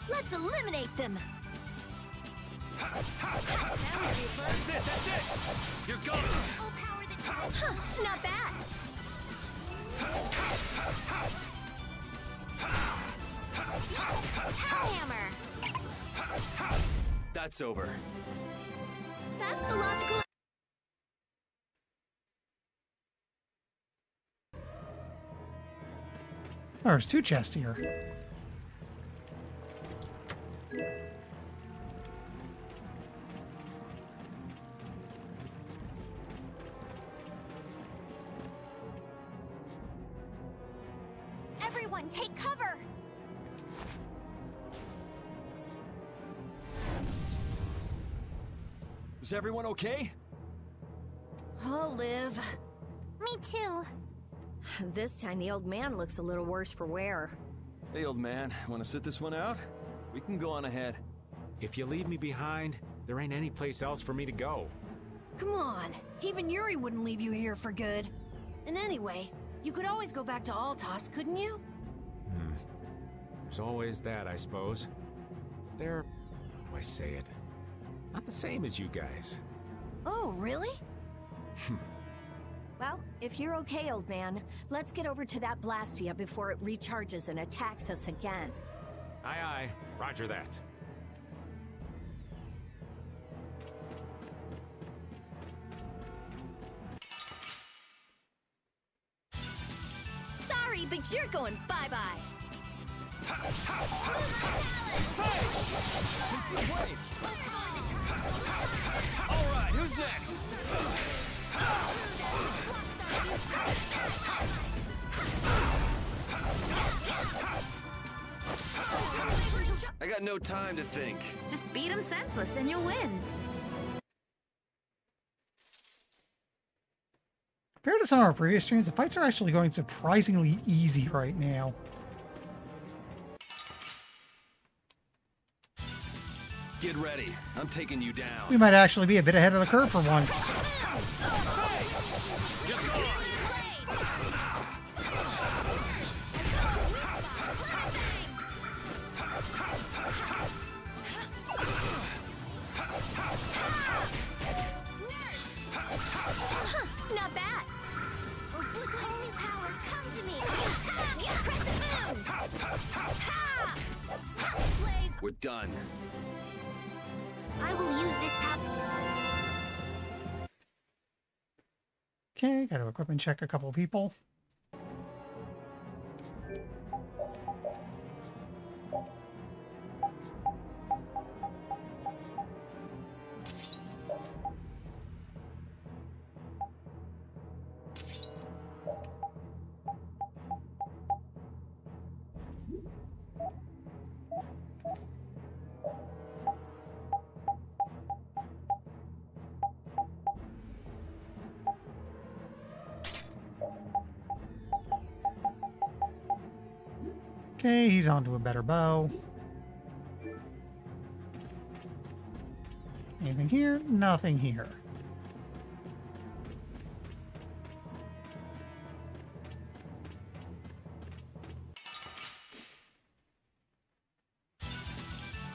S11: Let's eliminate them.
S17: That's it! You're gone!
S11: Huh, not bad.
S3: Hammer!
S2: That's over.
S11: That's the logical...
S1: Oh, there's two chests here.
S3: Everyone, take cover!
S4: Is everyone okay?
S15: I'll live.
S6: Me too.
S15: This time the old man looks a little worse for wear.
S4: Hey, old man, want to sit this one out? We can go on ahead.
S16: If you leave me behind, there ain't any place else for me to go.
S7: Come on. Even Yuri wouldn't leave you here for good. And anyway, you could always go back to Altos, couldn't you?
S16: There's always that, I suppose. But they're, how do I say it? Not the same as you guys.
S7: Oh, really?
S9: Well, if you're okay, old man, let's get over to that Blastia before it recharges and attacks us again.
S16: Aye, aye. Roger that.
S11: Sorry, but you're going bye-bye.
S17: All right, who's next?
S2: I got no time to think.
S11: Just beat him senseless and you'll win.
S1: Compared to some of our previous streams, the fights are actually going surprisingly easy right now.
S2: Get ready. I'm taking you down.
S1: We might actually be a bit ahead of the curve for once.
S3: Not bad. Holy power, come to me. Attack! Crescent moon! Ha! Blaze.
S2: We're done.
S3: I will use this power.
S1: Okay, gotta equipment check a couple of people. Okay, he's onto a better bow. Anything here? Nothing here.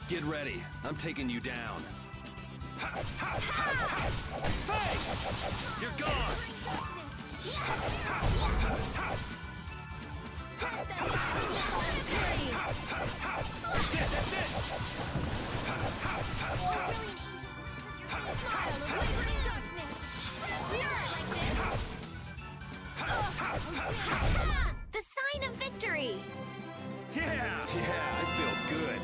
S2: Get ready. I'm taking you down.
S17: You're gone!
S3: The sign of victory!
S2: Yeah, I feel good.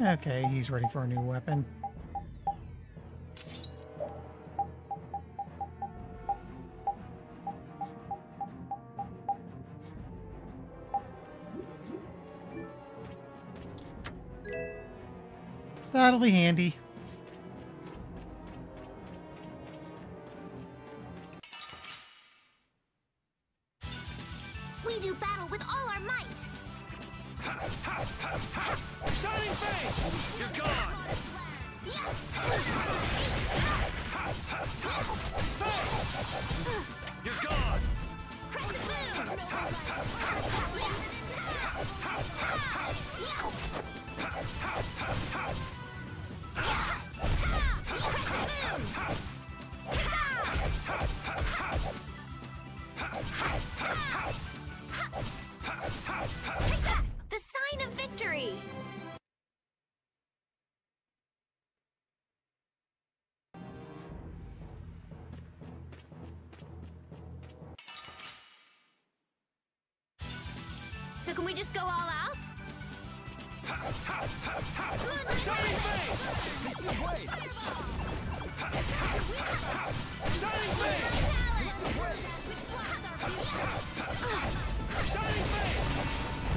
S1: Okay, he's ready for a new weapon. That'll be handy.
S6: We do battle with all our might.
S17: Shining Face! You're gone! You're gone!
S3: The sign of victory! So can we just go all out?
S17: Shining Face! Piece of weight! Shining Face! Piece of weight! Shining Face!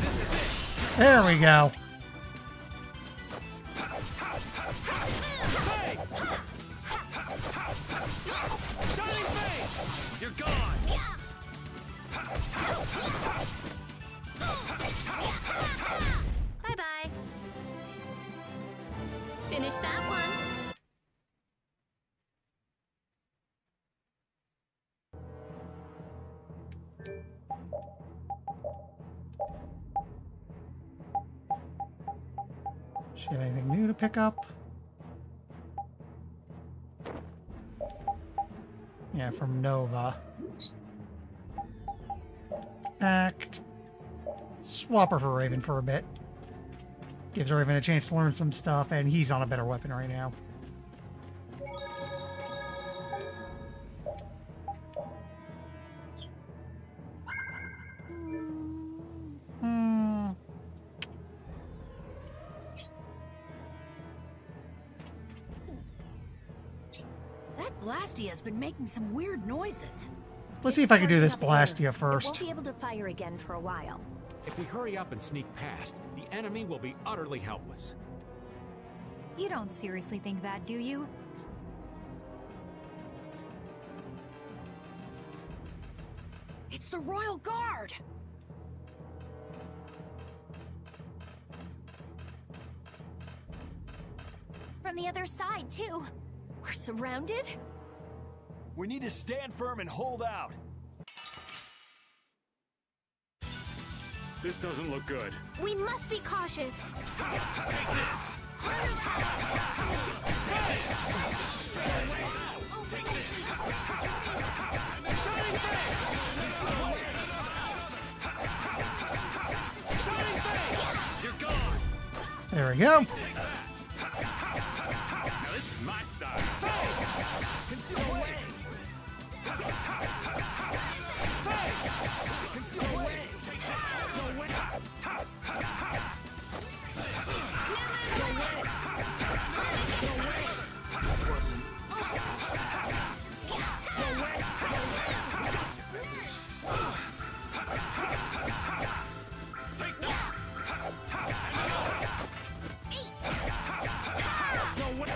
S17: This is it!
S1: There we go.
S17: Hey! Shining Face! You're gone!
S3: Bye-bye. Finish that one.
S1: Should have anything new to pick up? Yeah, from Nova. Act. Swap her for Raven for a bit. Gives Raven a chance to learn some stuff, and he's on a better weapon right now.
S7: That Blastia's been making some weird noises.
S1: Let's see if I can do this
S15: Starting
S1: Blastia
S15: up here. It
S1: first.
S15: won't be able to fire again for a while.
S16: If we hurry up and sneak past, the enemy will be utterly helpless.
S5: You don't seriously think that, do you?
S7: It's the Royal Guard!
S3: From the other side, too.
S15: We're surrounded?
S4: We need to stand firm and hold out.
S8: This doesn't look good.
S3: We must be cautious.
S1: There we go.
S17: Now this is my style. Conceal away. Conceal away. No way. No way. This wasn't supposed to happen. No way. Take one. No way.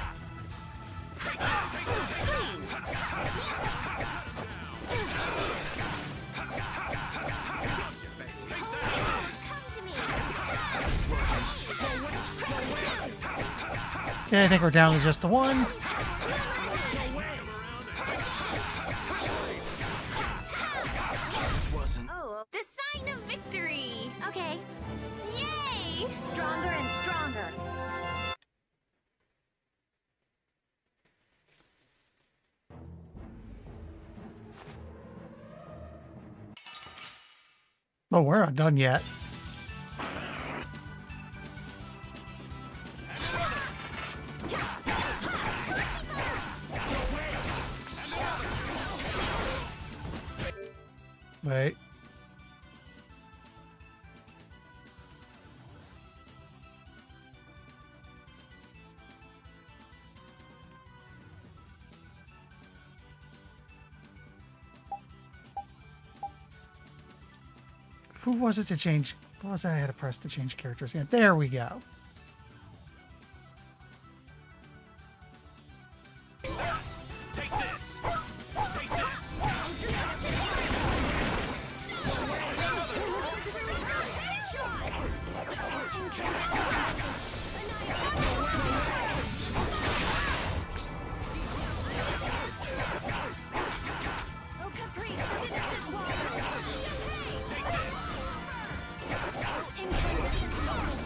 S1: Okay, I think we're down to just the one.
S3: Oh, the sign of victory! Okay. Yay! Stronger and stronger.
S1: But we're not done yet. Wait. Who was it to change? What was that I had to press to change characters again? There we go.
S17: Take this! Take this!
S11: Oh, Caprice, the innocent one!
S17: Take this!
S11: Incandescent force!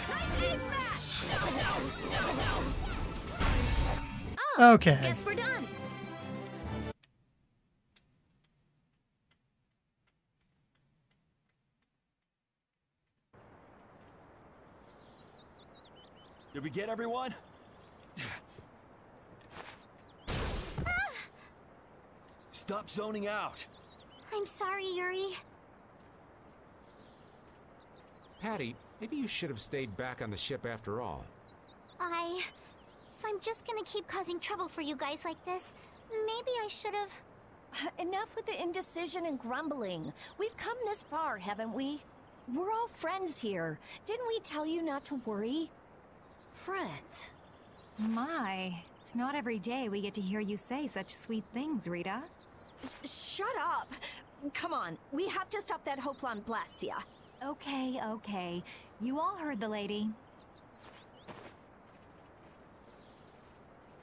S11: Nice aid smash! Oh,
S1: Okay.
S11: guess we're done.
S4: Did we get everyone? Stop zoning out.
S6: I'm sorry, Yuri.
S16: Patty, maybe you should have stayed back on the ship after all.
S6: If I'm just gonna keep causing trouble for you guys like this, maybe I should have...
S15: Enough with the indecision and grumbling. We've come this far, haven't we? We're all friends here. Didn't we tell you not to worry? Friends.
S5: My, it's not every day we get to hear you say such sweet things, Rita.
S15: Shut up! Come on, we have to stop that Hoplan Blastia.
S5: Okay, okay. You all heard the lady.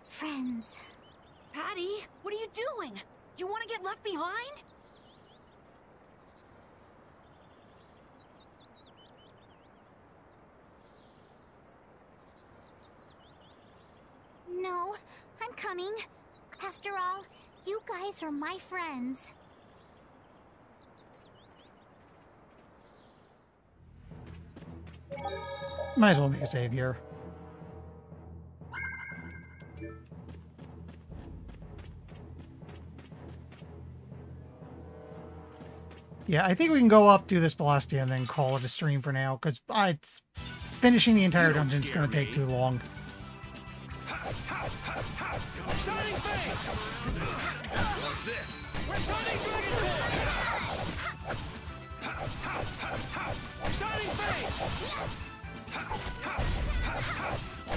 S6: Friends.
S7: Patty, what are you doing? Do you want to get left behind?
S6: No, I'm coming. After all, you guys are my friends.
S1: Might as well make a save here. Yeah, I think we can go up, do this Blastia, and then call it a stream for now, because finishing the entire dungeon is going to take too long.
S17: Shining Fang! What's this? We're Shining Dragon Force! Shining Fang!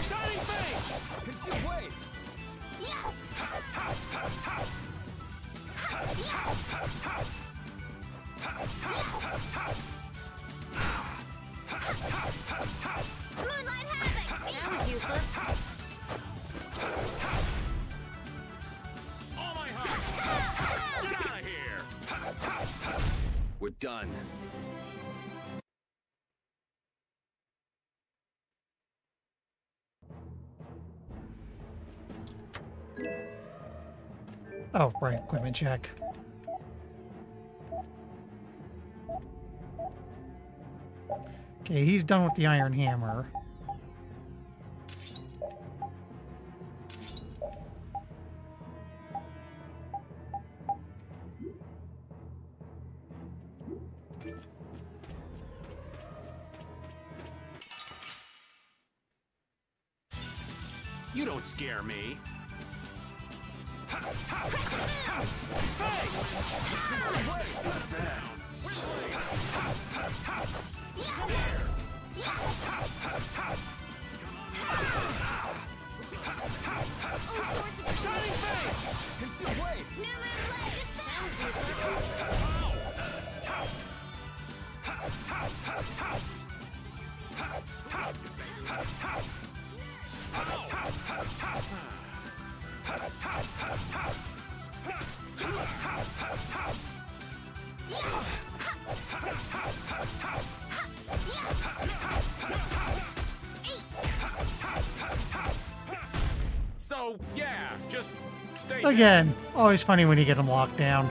S17: Shining Fang!
S4: Conceal wave!
S3: Moonlight Havoc! That was useless.
S17: All my heart! Get out of here!
S2: We're done.
S1: Oh, right, equipment check. Okay, he's done with the Iron Hammer.
S8: You don't scare me.
S17: Shining Fang!
S4: Conceal wave!
S3: New Moonlight Dispatch!
S8: So, yeah, just stay
S1: Again, always funny when you get them locked down.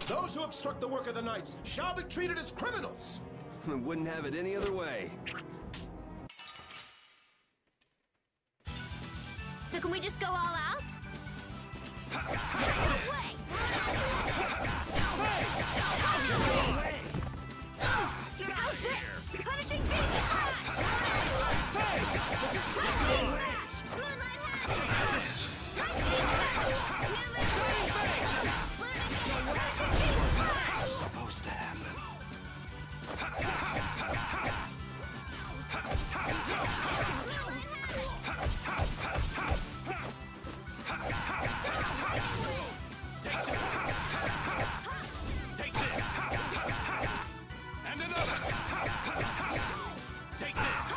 S17: Those who obstruct the work of the Knights shall be treated as criminals!
S2: Wouldn't have it any other way.
S3: So can we just go all out?
S17: How's this? Punishing beast attack! This is Punishing Smash! Moonlight Happy! Punishing beast smash!
S18: What's supposed to happen?
S17: Take this! And another! Take this!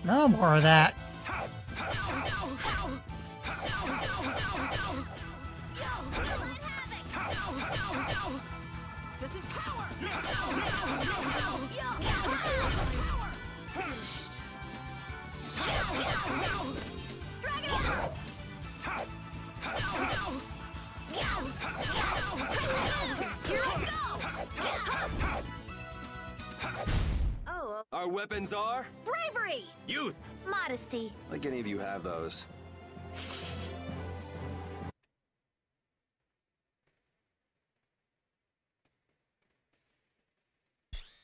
S1: No more of that.
S17: This is power!
S11: Oh.
S2: Our weapons are?
S15: Bravery!
S2: Youth!
S11: Modesty.
S2: Like any of you have those.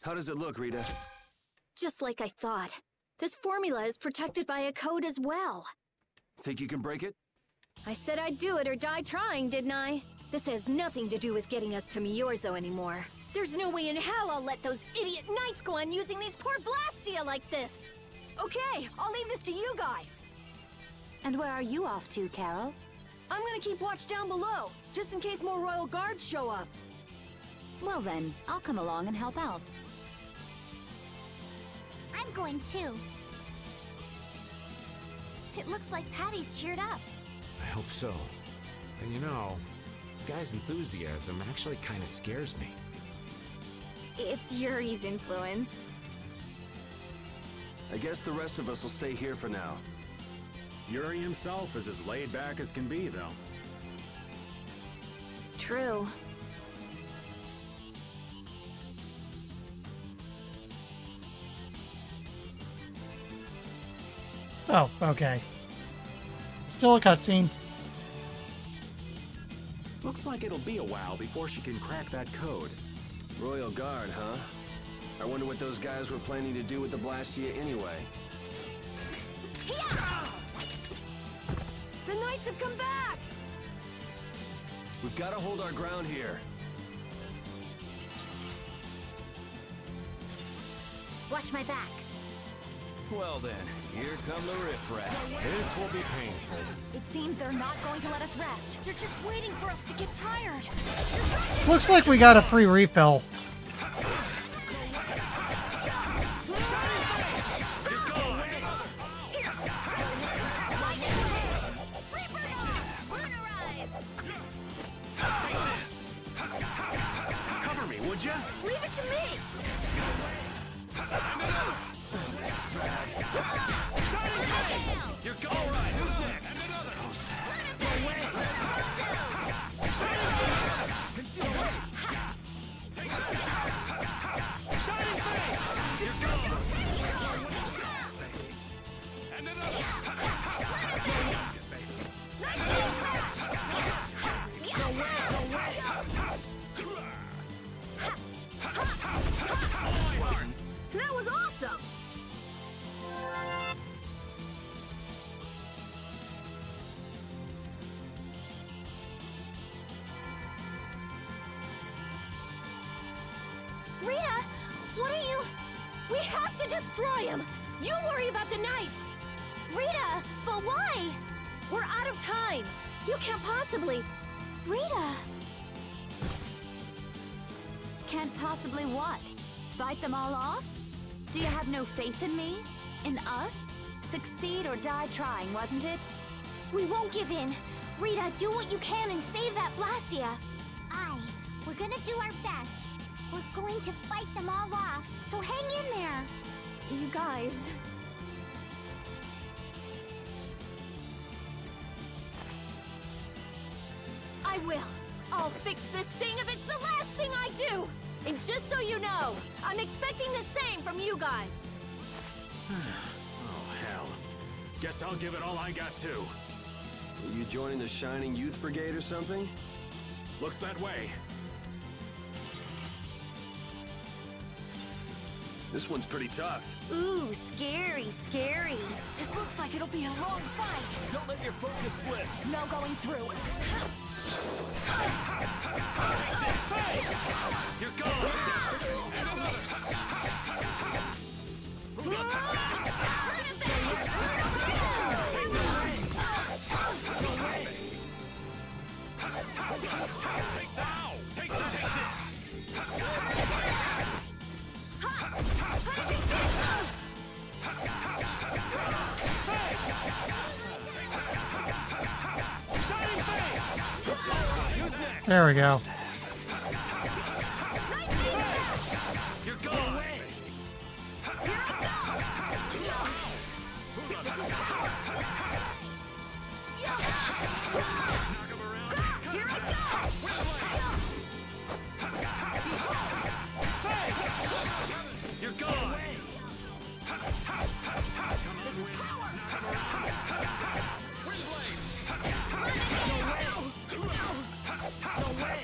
S2: How does it look, Rita?
S9: Just like I thought. This formula is protected by a code as well.
S2: Think you can break it?
S9: I said I'd do it or die trying, didn't I? This has nothing to do with getting us to Miorzo anymore. There's no way in hell I'll let those idiot knights go on using these poor Blastia like this!
S15: Okay, I'll leave this to you guys.
S12: And where are you off to, Carol?
S15: I'm gonna keep watch down below, just in case more royal guards show up.
S12: Well then, I'll come along and help out.
S6: I'm going too. It looks like Patty's cheered up.
S16: I hope so. And you know, the guy's enthusiasm actually kind of scares me.
S9: It's Yuri's influence.
S2: I guess the rest of us will stay here for now.
S8: Yuri himself is as laid back as can be, though.
S9: True.
S1: Oh, okay. Still a cutscene.
S8: Looks like it'll be a while before she can crack that code.
S2: Royal Guard, huh? I wonder what those guys were planning to do with the Blastia anyway.
S15: The knights have come back!
S2: We've got to hold our ground here.
S3: Watch my back.
S4: Well then, here come the riffraff.
S16: This will be painful.
S5: It seems they're not going to let us rest.
S15: They're just waiting for us to get tired.
S1: Looks like we got a free refill.
S8: Cover me, would ya?
S15: Leave it to me!
S17: You're all right. Who's next? Conceal away. Take that. Shining Flame. You're gone. And another.
S15: That was awesome!
S9: Rita, what are you... We have to destroy him! You worry about the knights! Rita, but why? We're out of time! You can't possibly...
S3: Rita!
S12: Can't possibly what? Fight them all off? Do you have no faith in me? In us? Succeed or die trying, wasn't it?
S3: We won't give in. Rita, do what you can and save that Blastia.
S6: We're gonna do our best. We're going to fight them all off, so hang in there.
S9: You guys... I will. I'll fix this thing if it's the last thing I do! And just so you know, I'm expecting the same from you guys.
S8: Oh, hell. Guess I'll give it all I got, too.
S2: Are you joining the Shining Youth Brigade or something?
S8: Looks that way.
S2: This one's pretty tough.
S11: Ooh, scary, scary.
S12: This looks like it'll be a long fight.
S14: Don't let your focus slip.
S12: No going through.
S17: You're gone! And another! Take now! Take this!
S1: There we go.
S17: You're gone! You're gone!
S12: This is power!
S17: No way!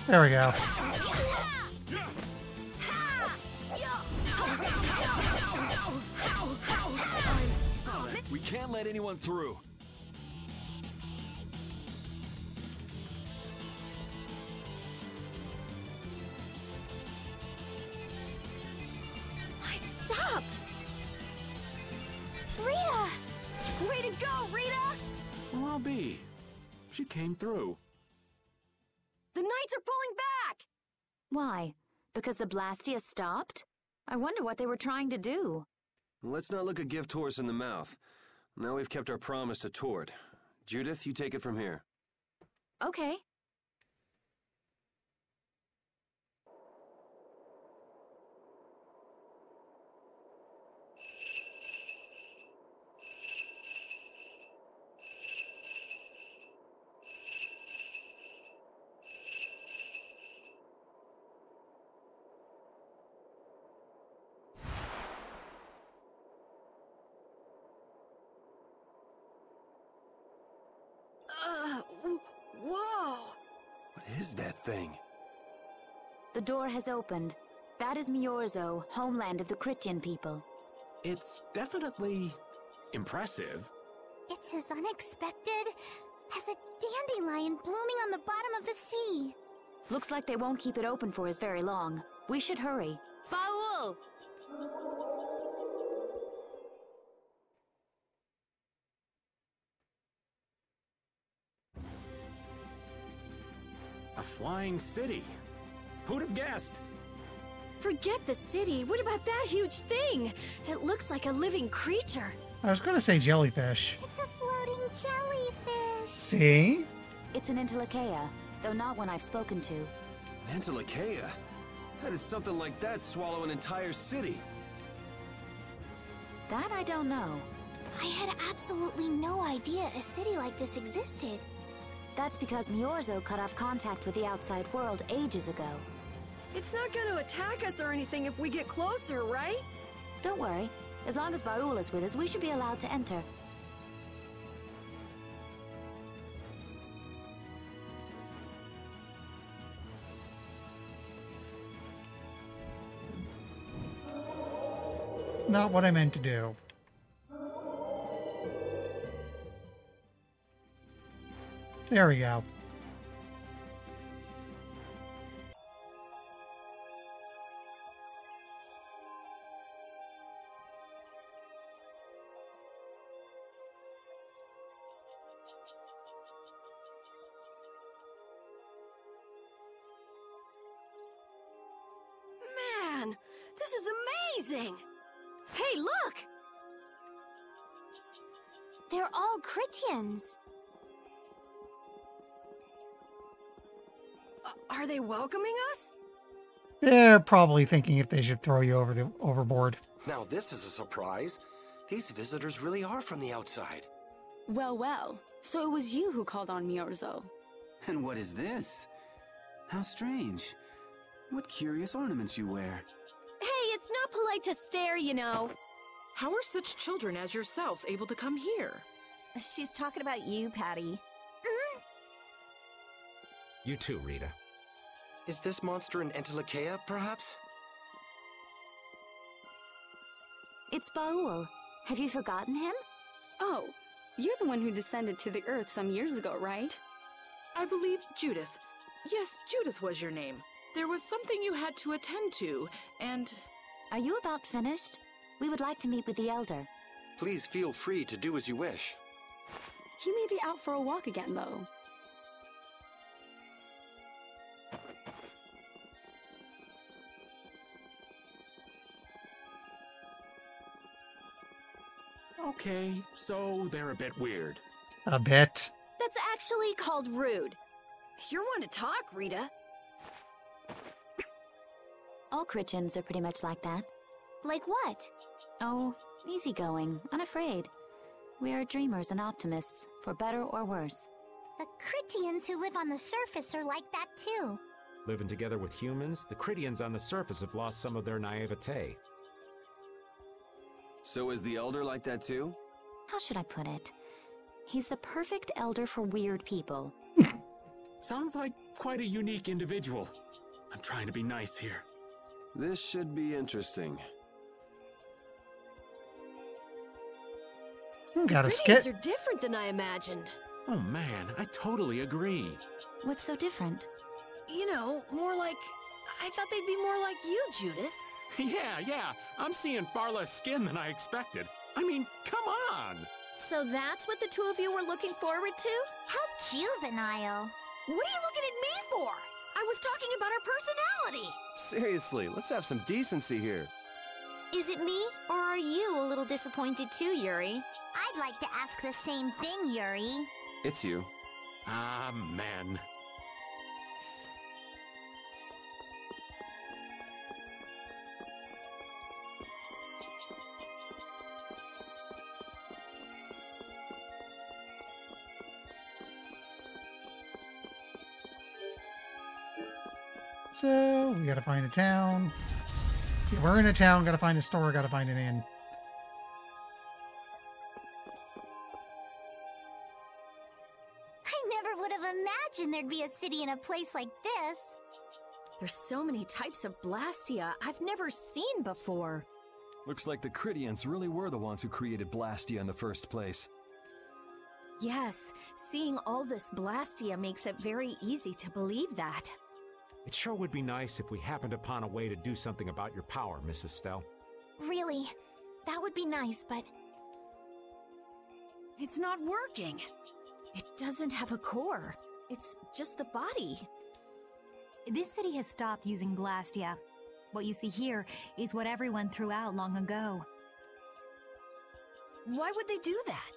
S1: There we go.
S4: We can't let anyone through.
S15: I stopped!
S6: Rita!
S7: Way to go, Rita!
S8: Well, I'll be. She came through.
S7: The Knights are pulling back!
S11: Why? Because the Blastia stopped? I wonder what they were trying to do.
S2: Let's not look a gift horse in the mouth. Now we've kept our promise to Tord. Judith, you take it from here.
S11: Okay.
S7: Whoa!
S2: What is that thing?
S11: The door has opened. That is Miorzo, homeland of the Critian people.
S8: It's definitely impressive.
S6: It's as unexpected as a dandelion blooming on the bottom of the sea.
S11: Looks like they won't keep it open for us very long. We should hurry. Baul!
S8: A flying city. Who'd have guessed?
S15: Forget the city. What about that huge thing? It looks like a living creature.
S1: I was going to say jellyfish.
S6: It's a floating jellyfish.
S1: See?
S11: It's an Antilocheia, though not one I've spoken to.
S2: Antilocheia? How did something like that swallow an entire city?
S11: That I don't know.
S3: I had absolutely no idea a city like this existed.
S11: That's because Miorzo cut off contact with the outside world ages ago.
S7: It's not gonna attack us or anything if we get closer, right?
S11: Don't worry. As long as Baul is with us, we should be allowed to enter.
S1: Not what I meant to do. There we go.
S7: Man, this is amazing!
S15: Hey, look!
S3: They're all Critians.
S7: Are they welcoming us?
S1: They're probably thinking if they should throw you overboard.
S18: Now this is a surprise. These visitors really are from the outside.
S19: Well, well. So it was you who called on Miorzo.
S20: And what is this? How strange. What curious ornaments you wear.
S15: not polite to stare, you know.
S20: How are such children as yourselves able to come here?
S15: She's talking about you, Patty.
S16: You too, Rita.
S18: Is this monster an Entelekea, perhaps?
S11: It's Baul. Have you forgotten him?
S19: Oh, you're the one who descended to the Earth some years ago, right?
S20: I believe Judith. Yes, Judith was your name. There was something you had to attend to, and...
S11: Are you about finished? We would like to meet with the Elder.
S18: Please feel free to do as you wish.
S19: He may be out for a walk again, though.
S8: Okay, so they're a bit weird.
S1: A bit.
S15: That's actually called rude.
S7: You're one to talk, Rita.
S11: All Chrittians are pretty much like that.
S3: Like what?
S11: Oh, easygoing, unafraid. We are dreamers and optimists, for better or worse.
S6: The Crittians who live on the surface are like that too.
S16: Living together with humans, the Crittians on the surface have lost some of their naivete.
S2: So is the Elder like that too?
S11: How should I put it? He's the perfect elder for weird people.
S8: Sounds like quite a unique individual. I'm trying to be nice here.
S2: This should be interesting.
S1: Got a
S7: Crittians
S1: skit.
S7: are different than I imagined.
S8: Oh man, I totally agree.
S11: What's so different?
S7: You know, more like... I thought they'd be more like you, Judith.
S8: Yeah, I'm seeing far less skin than I expected. I mean, come on!
S15: So that's what the two of you were looking forward to?
S6: How juvenile.
S7: What are you looking at me for? I was talking about our personality.
S2: Seriously, let's have some decency here.
S3: Is it me, or are you a little disappointed too, Yuri?
S6: I'd like to ask the same thing, Yuri.
S2: It's you.
S8: Ah, man.
S1: So, we gotta find a town. Yeah, we're in a town, gotta find a store, gotta find an inn.
S6: I never would have imagined there'd be a city in a place like this.
S15: There's so many types of Blastia I've never seen before.
S4: Looks like the Crittians really were the ones who created Blastia in the first place.
S15: Yes, seeing all this Blastia makes it very easy to believe that.
S16: It sure would be nice if we happened upon a way to do something about your power, Mrs. Stell.
S3: Really, that would be nice, but...
S7: It's not working.
S15: It doesn't have a core. It's just the body.
S5: This city has stopped using Blastia. What you see here is what everyone threw out long ago.
S7: Why would they do that?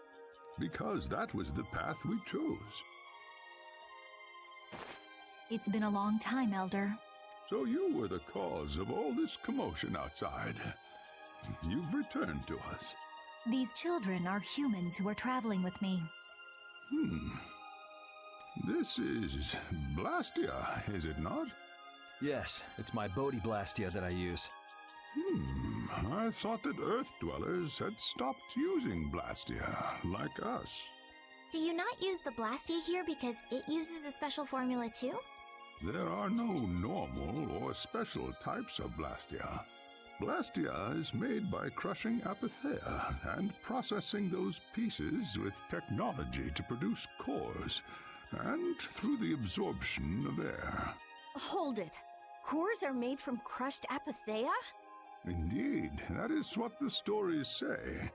S21: Because that was the path we chose.
S5: It's been a long time, Elder.
S21: So you were the cause of all this commotion outside. You've returned to us.
S5: These children are humans who are traveling with me.
S21: This is Blastia, is it not?
S4: Yes, it's my Bodhi Blastia that I use.
S21: I thought that Earth dwellers had stopped using Blastia, like us.
S3: Do you not use the Blastia here because it uses a special formula too?
S21: There are no normal or special types of Blastia. Blastia is made by crushing Apatheia and processing those pieces with technology to produce cores, and through the absorption of air.
S15: Hold it. Cores are made from crushed Apatheia?
S21: Indeed, that is what the stories say.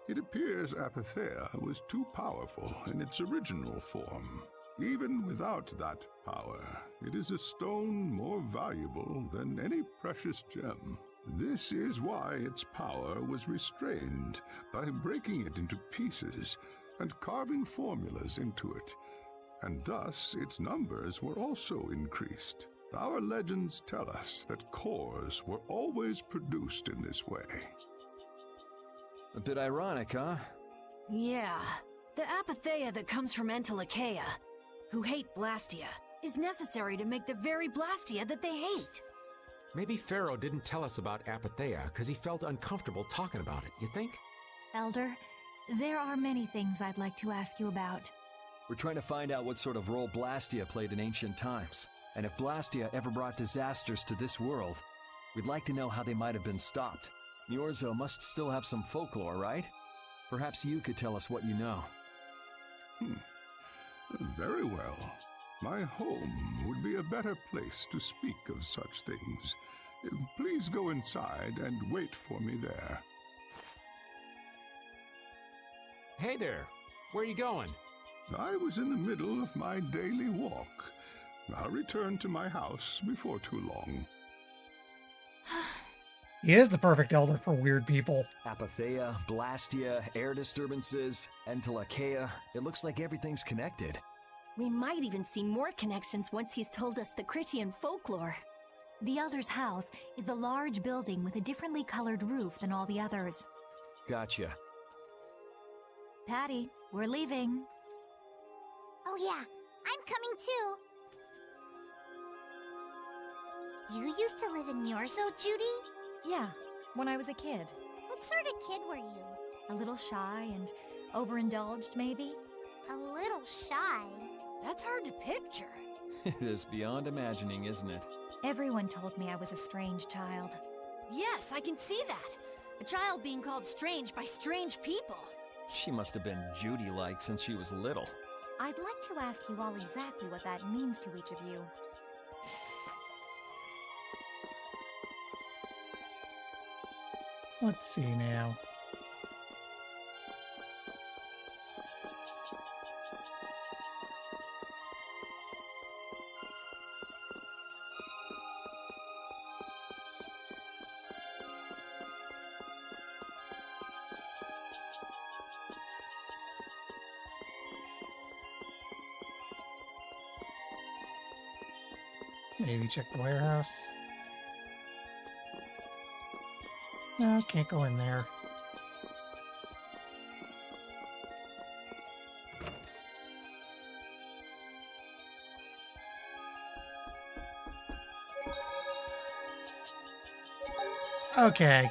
S21: It appears Apatheia was too powerful in its original form. Even without that power, it is a stone more valuable than any precious gem. This is why its power was restrained by breaking it into pieces and carving formulas into it, and thus its numbers were also increased. Our legends tell us that cores were always produced in this way.
S4: A bit ironic, huh?
S7: Yeah. The Apatheia that comes from Entelekea, who hate Blastia, is necessary to make the very Blastia that they hate.
S16: Maybe Pharaoh didn't tell us about Apatheia because he felt uncomfortable talking about it, you think?
S5: Elder, there are many things I'd like to ask you about.
S4: We're trying to find out what sort of role Blastia played in ancient times. And if Blastia ever brought disasters to this world, we'd like to know how they might have been stopped. Niorzo must still have some folklore, right? Perhaps you could tell us what you know.
S21: Very well. My home would be a better place to speak of such things. Please go inside and wait for me there.
S16: Hey there! Where are you going?
S21: I was in the middle of my daily walk. I'll return to my house before too long.
S1: He is the perfect elder for weird people.
S4: Apatheia, Blastia, air disturbances, Entelakea. It looks like everything's connected.
S15: We might even see more connections once he's told us the Critian folklore.
S5: The Elder's house is the large building with a differently colored roof than all the others.
S4: Gotcha.
S5: Patty, we're leaving.
S6: Oh yeah, I'm coming too. You used to live in Niorzo, Judy?
S5: Yeah, when I was a kid.
S6: What sort of kid were you?
S5: A little shy and overindulged, maybe?
S6: A little shy?
S15: That's hard to picture.
S4: It is beyond imagining, isn't it?
S5: Everyone told me I was a strange child.
S15: Yes, I can see that. A child being called strange by strange people.
S4: She must have been Judy-like since she was little.
S5: I'd like to ask you all exactly what that means to each of you.
S1: Let's see now. Maybe check the warehouse. No, can't go in there. Okay,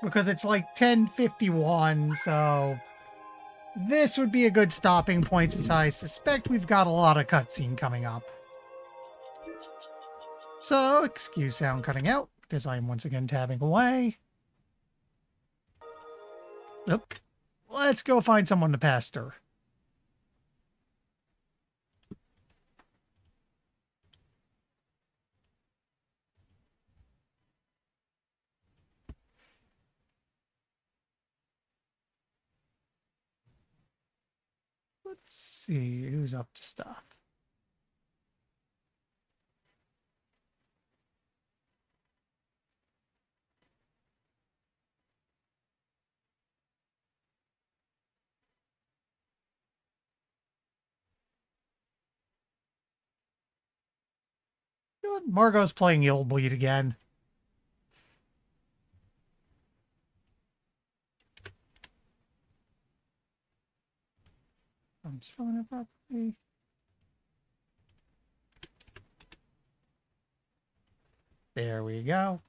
S1: because it's like 10:51, so this would be a good stopping point since I suspect we've got a lot of cutscene coming up. So, excuse sound cutting out, because I'm once again tabbing away. Nope. Let's go find someone to pastor. Let's see who's up to stuff. Margot's playing Ill Bleed again. I'm spelling it properly. There we go.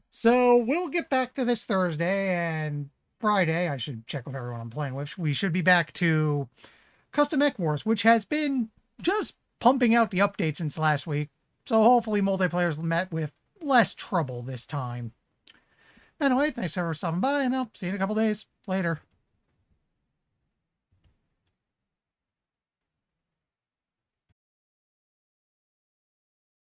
S1: So we'll get back to this Thursday and Friday. I should check with everyone I'm playing with. We should be back to Custom Mech Wars, which has been just pumping out the updates since last week. So hopefully multiplayer's met with less trouble this time. Anyway, thanks for stopping by, and I'll see you in a couple days. Later.